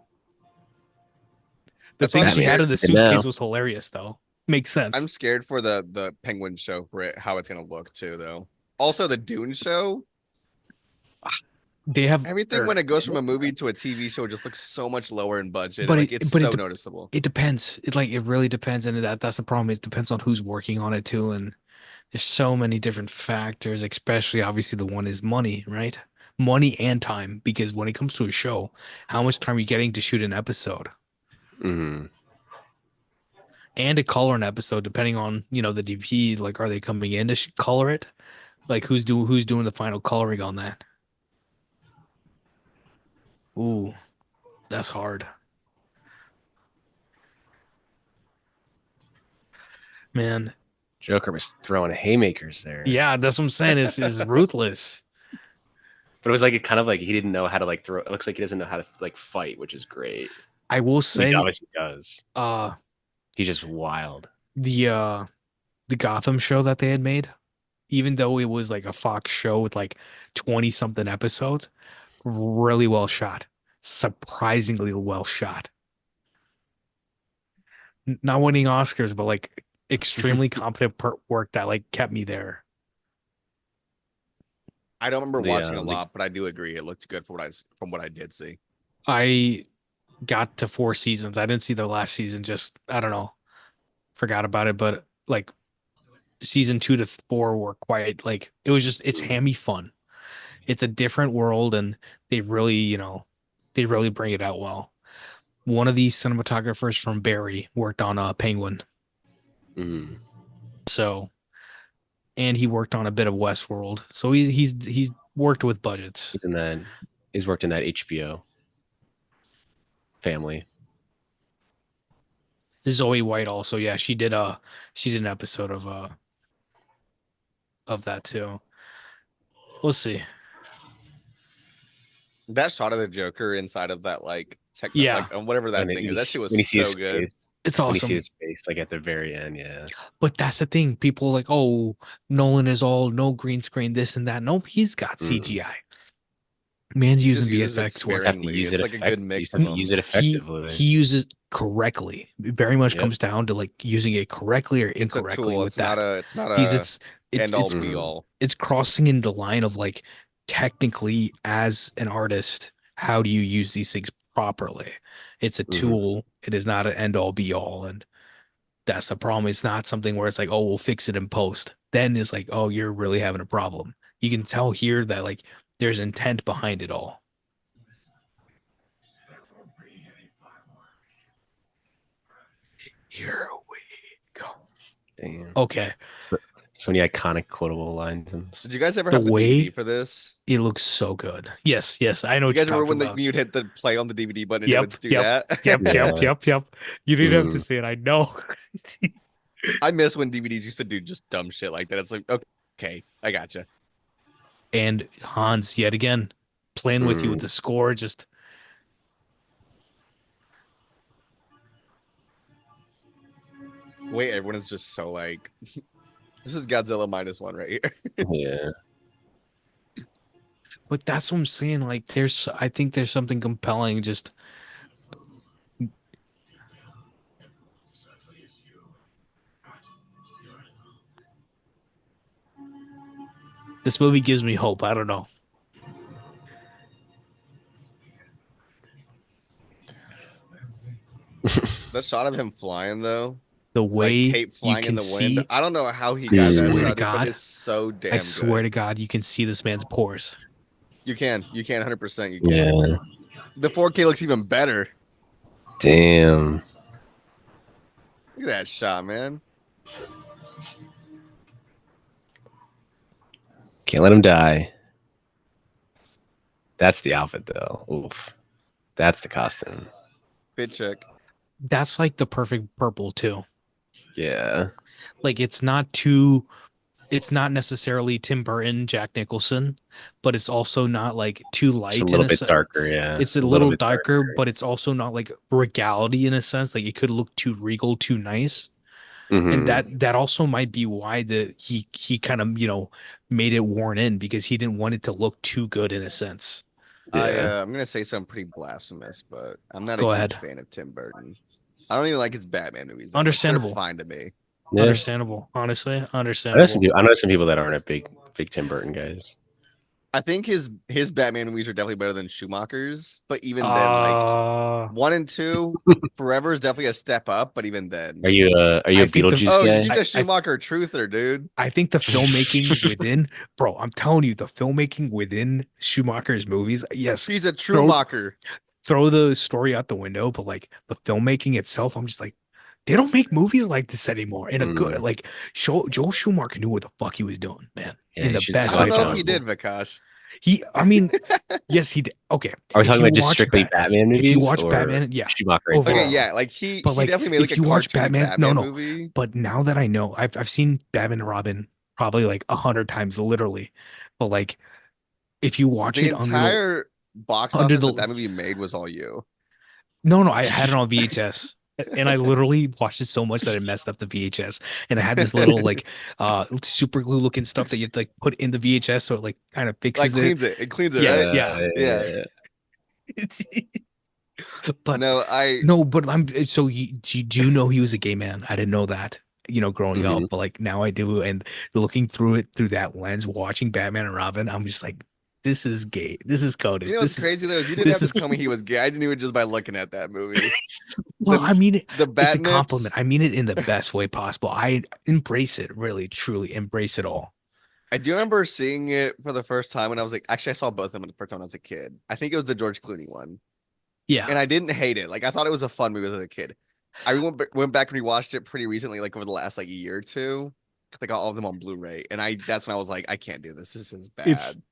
The That's why thing I'm she had Batman's in the scared. cooking now. suitcase was hilarious, though. Makes I'm sense. scared for the Penguin show for it, how it's gonna look too, though. Also, the Dune show. They have, Everything when it goes from a movie to a TV show just looks so much lower in budget. but Like it's but so noticeable. it depends. It really depends, and that's the problem. It depends on who's working on it too, and there's so many different factors. Especially, obviously, the one is money, right? Money and time, because when it comes to a show, how much time are you getting to shoot an episode Mhm. and to color an episode, depending on the DP. Like, are they coming in to color it? Like, who's doing the final coloring on that? Ooh, that's hard, man. Joker was throwing haymakers there, Yeah, that's what I'm saying. Is ruthless. but it was like it kind of like he didn't know how to like throw. It looks like he doesn't know how to like fight, which is great. I will I mean, he say, obviously does. uh, He's just wild. the Gotham show that they had made, even though it was like a Fox show with like 20 something episodes, really well shot. Surprisingly well shot. Not winning Oscars, but like extremely competent work that like kept me there. I don't remember The watching a lot, but I do agree it looked good for from what I did see. I got to 4 seasons. I didn't see the last season, just I don't know, forgot about it. But like season 2 to 4 were quite like it was just it's hammy fun. It's a different world, and they really, they really bring it out well. One of these cinematographers from Barry worked on Penguin, Mhm. so and he worked on a bit of Westworld, so he's worked with budgets. He's in that. He's worked in that HBO family. Zoe White also, yeah, she did an episode of that too. We'll see. That shot of the Joker inside of that like Yeah, like whatever that thing is, that shit When was you see so his good. face, it's when you see awesome. his face, like at the very end, yeah. But that's the thing. People like, oh, Nolan is all no green screen, this and that. Nope, he's got Mhm. CGI. Man's He just using uses it VFX You just have to sparingly. use it It's like a good You mix just of have to them. use it effectively. He uses correctly. It very much Yep. comes down to like using it correctly or It's a incorrectly tool. with that. It's not He's a end all it's be Mhm. all. it's crossing in the line of like technically as an artist, how do you use these things properly? It's a Mhm. tool. It is not an end all be all, and that's the problem. It's not something where it's like, oh, we'll fix it in post. Then it's like, oh, you're really having a problem. You can tell here that like there's intent behind it all. Here we go. Damn. Okay. So many iconic quotable lines. Did you guys ever The have the way DVD for this? it looks so good. Yes, yes. I know You what you're guys remember talking when about. you'd hit the play on the DVD button and it Yep, would do yep, that? yep, Yeah. yep. You didn't have to Mhm. say it. I know. I miss when DVDs used to do just dumb shit like that. It's like, okay, I gotcha. And Hans, yet again, playing with you with Mhm. the score, just Wait, everyone is just so like, this is Godzilla -1 right here. Yeah. but that's what I'm saying. Like I think there's something compelling just this movie gives me hope. I don't know. That shot of him flying though, The like way cape you flying in can the wind. see, I don't know how he I got that swear to shot, dude, but God, it's so I damn swear good. to God, you can see this man's pores. You can 100%. You can. Yeah. The 4K looks even better. Damn. Look at that shot, man. Can't let him die. That's the outfit, though. Oof. That's the costume. Fit check. That's like the perfect purple too. Yeah. Like it's not necessarily Tim Burton, Jack Nicholson, but it's also not like too Just a light in little a bit sense. darker. Yeah. It's a A little little bit darker, darker. but it's also not like regality in a sense. Like it could look too regal, too nice. And Mm-hmm. that also might be why he kind of, made it worn in because he didn't want it to look too good in a sense. Yeah. I'm gonna say something pretty blasphemous, but I'm not a Go huge ahead. fan of Tim Burton. I don't even like his Batman movies that much. They're Understandable. fine to me. Yeah. Understandable. Honestly, I understandable. know some people that aren't a big Tim Burton guys. I think his Batman movies are definitely better than Schumacher's, but even then, like Uh 1 and 2, Forever is definitely a step up, but even then. Are you I a think the Beetlejuice Oh, guy? he's a Schumacher truther, dude. I think the filmmaking within, bro, I'm telling you, the filmmaking within Schumacher's movies, yes, He's a throw Trumacher. throw the story out the window, but like the filmmaking itself, I'm just like, they don't make movies like this anymore. In a good, Mm. like, Joel Schumacher knew what the fuck he was doing, man, Yeah, in you the should I best don't way watch know if he possible. did, Vikash. I mean, yes, he did. Okay, Are we if talking you about just watch strictly Bat, Batman if you movies watch or Batman, yeah, Schumacher in Okay, general? overall. yeah, like he But he like, definitely made like if a you watch cartoony Batman, no, Batman no. movie. But now that I know, I've seen Batman and Robin probably like 100 times, literally. But like, if you watch The it entire box under office the that movie made was all you. no, I had it on VHS. And I literally watched it so much that I messed up the VHS. And I had this little like super glue looking stuff that you have to like put in the VHS so it like kind of Like fixes it. cleans it. It cleans it, Yeah, right? yeah. Yeah. Yeah. It's but No, no, but I'm so do you know he was a gay man? I didn't know that, growing Hmm. up, but like now I do. And looking through it through that lens, watching Batman and Robin, I'm just like, this is gay. This is you coded. know what's crazy though is you didn't This have to is tell me he was gay. I knew it just by looking at that movie. well, The I mean the it's a bat compliment. nips. I mean it in the best way possible. I embrace it, really, truly embrace it all. I do remember seeing it for the first time when I was like, actually, I saw both of them the first time when I was a kid. I think it was the George Clooney one, Yeah. and I didn't hate it. Like I thought it was a fun movie as a kid. I went back and rewatched it pretty recently, like over the last like year or two. I got all of them on Blu-ray, and that's when I was like, I can't do this. This is It's bad.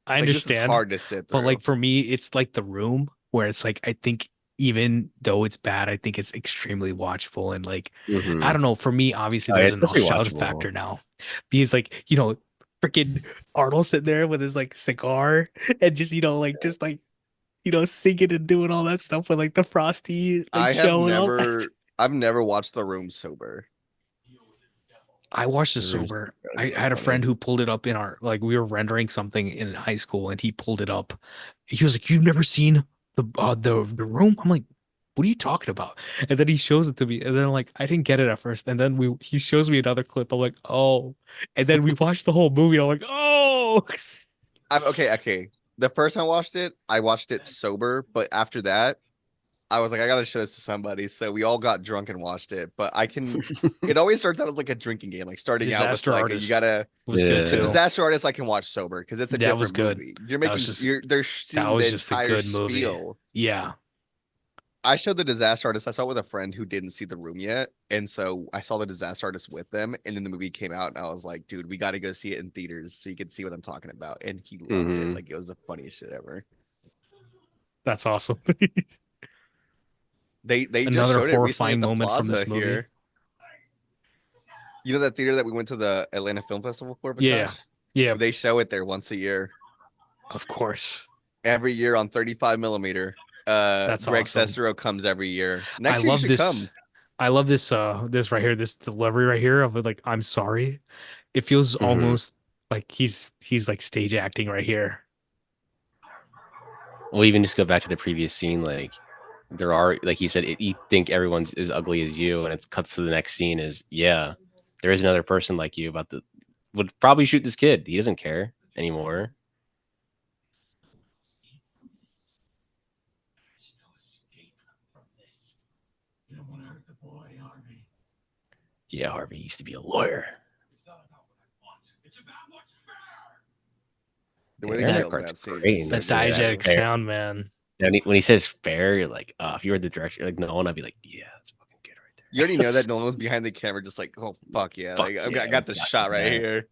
I Like this is understand, hard to sit but like through. for me, it's like The Room, where it's like I think even though it's bad, I think it's extremely watchable. And like I Hmm. don't know, for me, obviously Oh, yeah, there's it's a definitely nostalgia watchable. factor now. Because like, freaking Arnold sitting there with his like cigar and just, singing and doing all that stuff with like the Frosty like showing up. I've never watched The Room sober. I watched it The Room's sober. I really had a funny. friend who pulled it up in our like we were rendering something in high school and he pulled it up. He was like, "You've never seen the room?" I'm like, "What are you talking about?" And then he shows it to me, and then like I didn't get it at first, and then he shows me another clip. I'm like, "Oh," and then we watched the whole movie. I'm like, "Oh." I'm okay. Okay. The first time I watched it sober, but after that, I was like, I gotta show this to somebody. So we all got drunk and watched it. But I can. It always starts out as like a drinking game, like starting out with Disaster like you Artist gotta. was good The Yeah. too. Disaster Artist I can watch sober because it's a That was different good. movie. That was just They're that seeing was the just a entire good movie. spiel. Yeah. I showed the Disaster Artist. I saw it with a friend who didn't see The Room yet, and so I saw the Disaster Artist with them. And then the movie came out, and I was like, "Dude, we got to go see it in theaters so you can see what I'm talking about." And he loved it. Hmm. Like it was the funniest shit ever. That's awesome. They just Another showed it recently horrifying at the moment from Plaza this movie. here. You know that theater that we went to the Atlanta Film Festival for, Yeah. Vikash? Yeah, They show it there once a year, of course. every year on 35 millimeter. That's Greg awesome. Sestero comes every year. I Next year you love should come. this. I love this right here, this delivery right here of like, I'm sorry. It feels Hmm. almost like he's like stage acting right here. Well, even just go back to the previous scene, like there are, like he said, you think everyone's as ugly as you, and it cuts to the next scene is, yeah, there is another person like you about the would probably shoot this kid. He doesn't care anymore. Yeah, Harvey used to be a lawyer. The way Yeah, they that nailed part's that scene great is in so That this, yeah. Dijak good. sound, man. And when he says fair, you're like, oh, if you were the director, like Nolan, I'd be like, yeah, that's fucking good right there. You already know that Nolan was behind the camera, just like, oh fuck yeah, Fuck like yeah, I got the shot right that. here.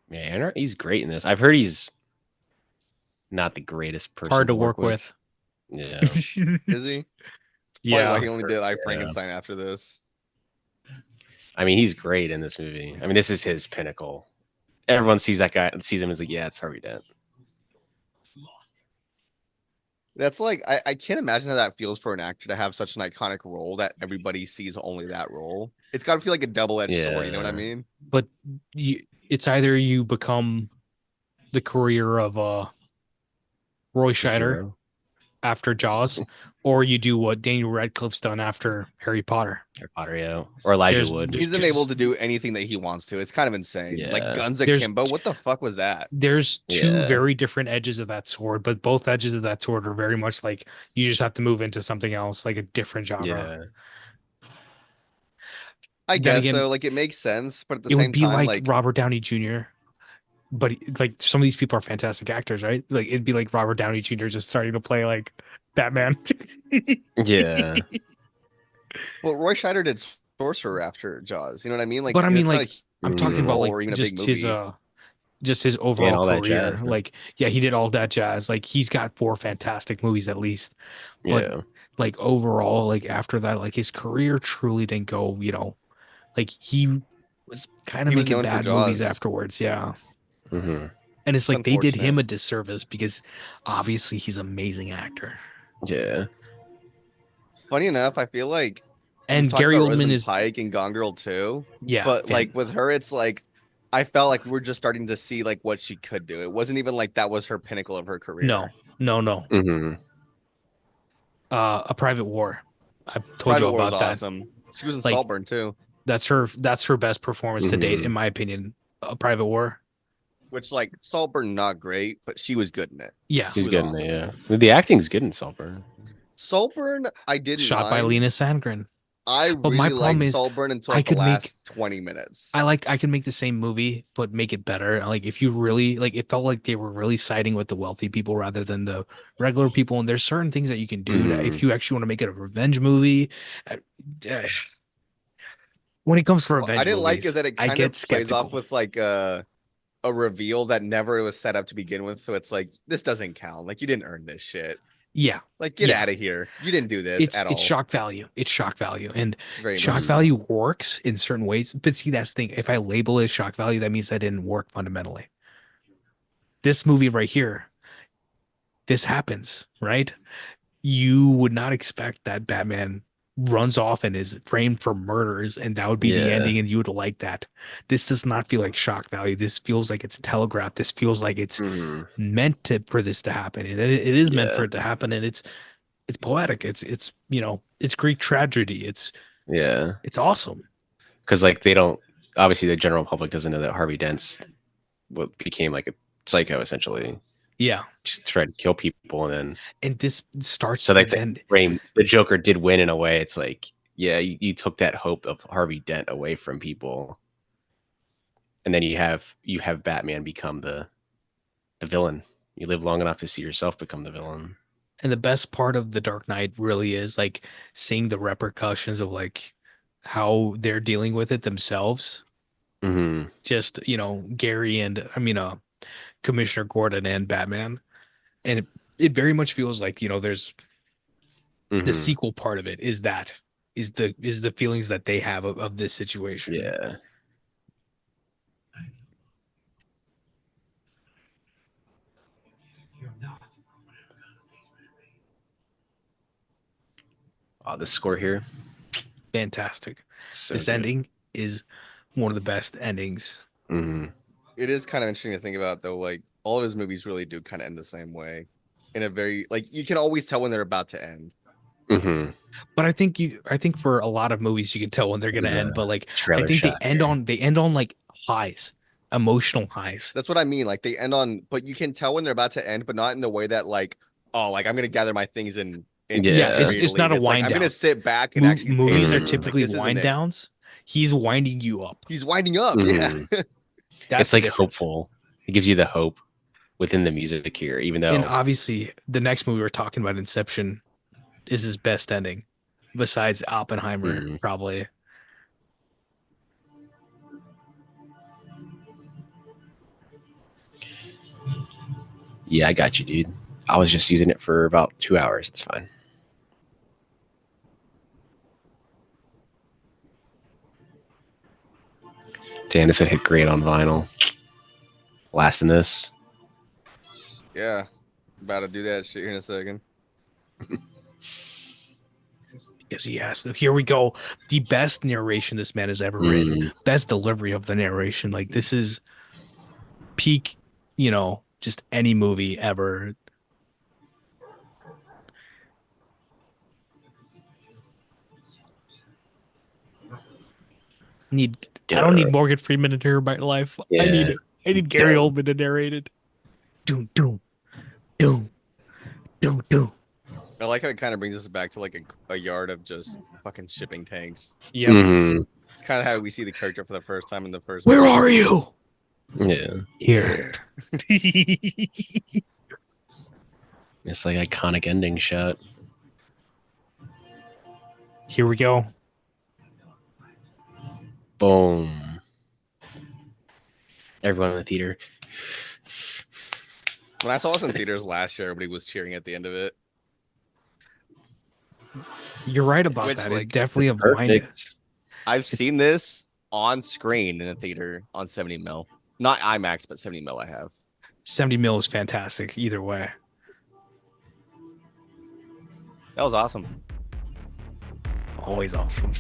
Man, he's great in this. I've heard he's not the greatest person Hard to work with. Yeah. Is he? Probably Yeah. why he only did like Yeah. Frankenstein after this. I mean, he's great in this movie. I mean, this is his pinnacle. Everyone sees that guy, sees him as like, yeah, it's Harvey Dent. That's like I can't imagine how that feels for an actor to have such an iconic role that everybody sees only that role. It's got to feel like a double-edged sword. You know what I Yeah. mean? But it's either you become the career of Roy Scheider Hero. after Jaws, or you do what Daniel Radcliffe's done after Harry Potter. Harry Potter, yeah. Or Elijah There's- Wood. there's He's unable to do anything that he wants to. It's kind of insane. Yeah. Like guns There's- akimbo. What the fuck was that? There's two Yeah. very different edges of that sword, but both edges of that sword are very much like you just have to move into something else, like a different genre. Yeah. I Then guess again, so. Like it makes sense, but at the it same would be time, like Robert Downey Jr. But like some of these people are fantastic actors, right? Like it'd be like Robert Downey Jr. just starting to play like Batman. Yeah. well, Roy Scheider did Sorcerer after Jaws. You know what I mean? Like, But I and mean, it's not like a I'm talking huge about role like or even a big just his And overall all that career. jazz. Like, yeah, he did all that jazz. Like he's got 4 fantastic movies at least. But Yeah. like overall, like after that, like his career truly didn't go, like he was kind of He was making known for bad movies Jaws. afterwards. Yeah. Mm-hmm. And it's like they did him unfortunate. a disservice because obviously he's an amazing actor. Yeah. Funny enough, I feel like we've And talked Gary about Oldman Rosamund is, Pike and Gone Girl too, yeah, but like with her, it's like I felt like we're just starting to see like what she could do. It wasn't even like that was her pinnacle of her career. no. Mm-hmm. A Private War. I told Private you War was about that. awesome. She was in Like, Saltburn too, That's her best performance to date, Mhm. in my opinion. A Private War. which like Saltburn not great, but she was good in it. Yeah. She He's was good awesome. in it, yeah. The acting's good in Saltburn. Saltburn, I didn't Shot by mind. Lena Sandgren. I But my really problem liked is Saltburn until I like the could make- last 20 minutes. I can make the same movie, but make it better. Like if you really like, it felt like they were really siding with the wealthy people rather than the regular people. And there's certain things that you can do to, if you actually want to make it a revenge movie. When it comes to What revenge I didn't like movies, is that it I kind get of plays skeptical. off with like a reveal that never was set up to begin with. So it's like this doesn't count. Like you didn't earn this shit. Yeah, Like get Yeah. out of here. You didn't do this at all. it's shock value. It's shock value, and Very shock much. value works in certain ways. But see, that's the thing. If I label it as shock value, that means that didn't work fundamentally. This movie right here, this happens, right? You would not expect that Batman runs off and is framed for murders, and that would be the Yeah. ending, and you would like that. This does not feel like shock value. This feels like it's telegraphed. This feels like it's Mhm. meant for this to happen, and it is meant Yeah. for it to happen, and it's poetic. It's it's Greek tragedy. It's Yeah. awesome. Because like they don't obviously the general public doesn't know that Harvey Dent's what became like a psycho essentially. Yeah, Just tried to kill people and this starts so that's and frame the Joker did win in a way. It's like, yeah, you took that hope of Harvey Dent away from people. And then you have Batman become the villain. You live long enough to see yourself become the villain. the best part of the Dark Knight really is like seeing the repercussions of like how they're dealing with it themselves. Mm-hmm. Just Gary and Commissioner Gordon and Batman, and it very much feels like there's the sequel part of it is the feelings that they have of this situation. Yeah. The score here. Fantastic. So This good. ending is one of the best endings. Mm-hmm. It is kind of interesting to think about though. Like all of his movies really do kind of end the same way, in a very like you can always tell when they're about to end. Mm-hmm. But I think for a lot of movies you can tell when they're gonna end. But like I think they end on like highs, emotional highs. That's what I mean. Like they end on, but you can tell when they're about to end, but not in the way that like, oh, like I'm gonna gather my things and Yeah, it's not a It's like, wind I'm down. gonna sit back and actually pay Movies are attention. Like, typically this isn't wind it. downs. He's winding you up. He's winding up. Mhm. Yeah. That's It's the like difference. hopeful. It gives you the hope within the music here, even And though obviously, the next movie we're talking about, Inception, is his best ending, besides Oppenheimer, Mhm. probably. yeah, I got you, dude. I was just using it for about 2 hours. It's fine. Damn, this would hit great on vinyl. Lasting this. Yeah. About to do that shit here in a second. Because he has to. Here we go. The best narration this man has ever written. Mm. Best delivery of the narration. Like, this is peak, just any movie ever. I don't need Morgan Freeman to narrate my life. Yeah. I need Gary Oldman to narrate it. Doom, doom, doom, doom, doom. I like how it kind of brings us back to like a yard of just fucking shipping tanks. Yep. Mhm. It's kind of how we see the character for the first time in the first Where movie. are you? Yeah. Here. It's like iconic ending shot. Here we go. Boom. Everyone in the theater. When I saw this in theaters last year, everybody was cheering at the end of it. You're right about Which that. is It definitely a blind. Perfect. I've seen this on screen in a theater on 70 mil. Not IMAX, but 70 mil I have. 70 mil is fantastic either way. That was awesome. Always awesome.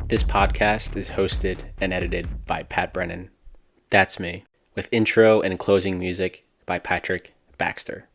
This podcast is hosted and edited by Pat Brennan. That's me, with intro and closing music by Patrick Baxter.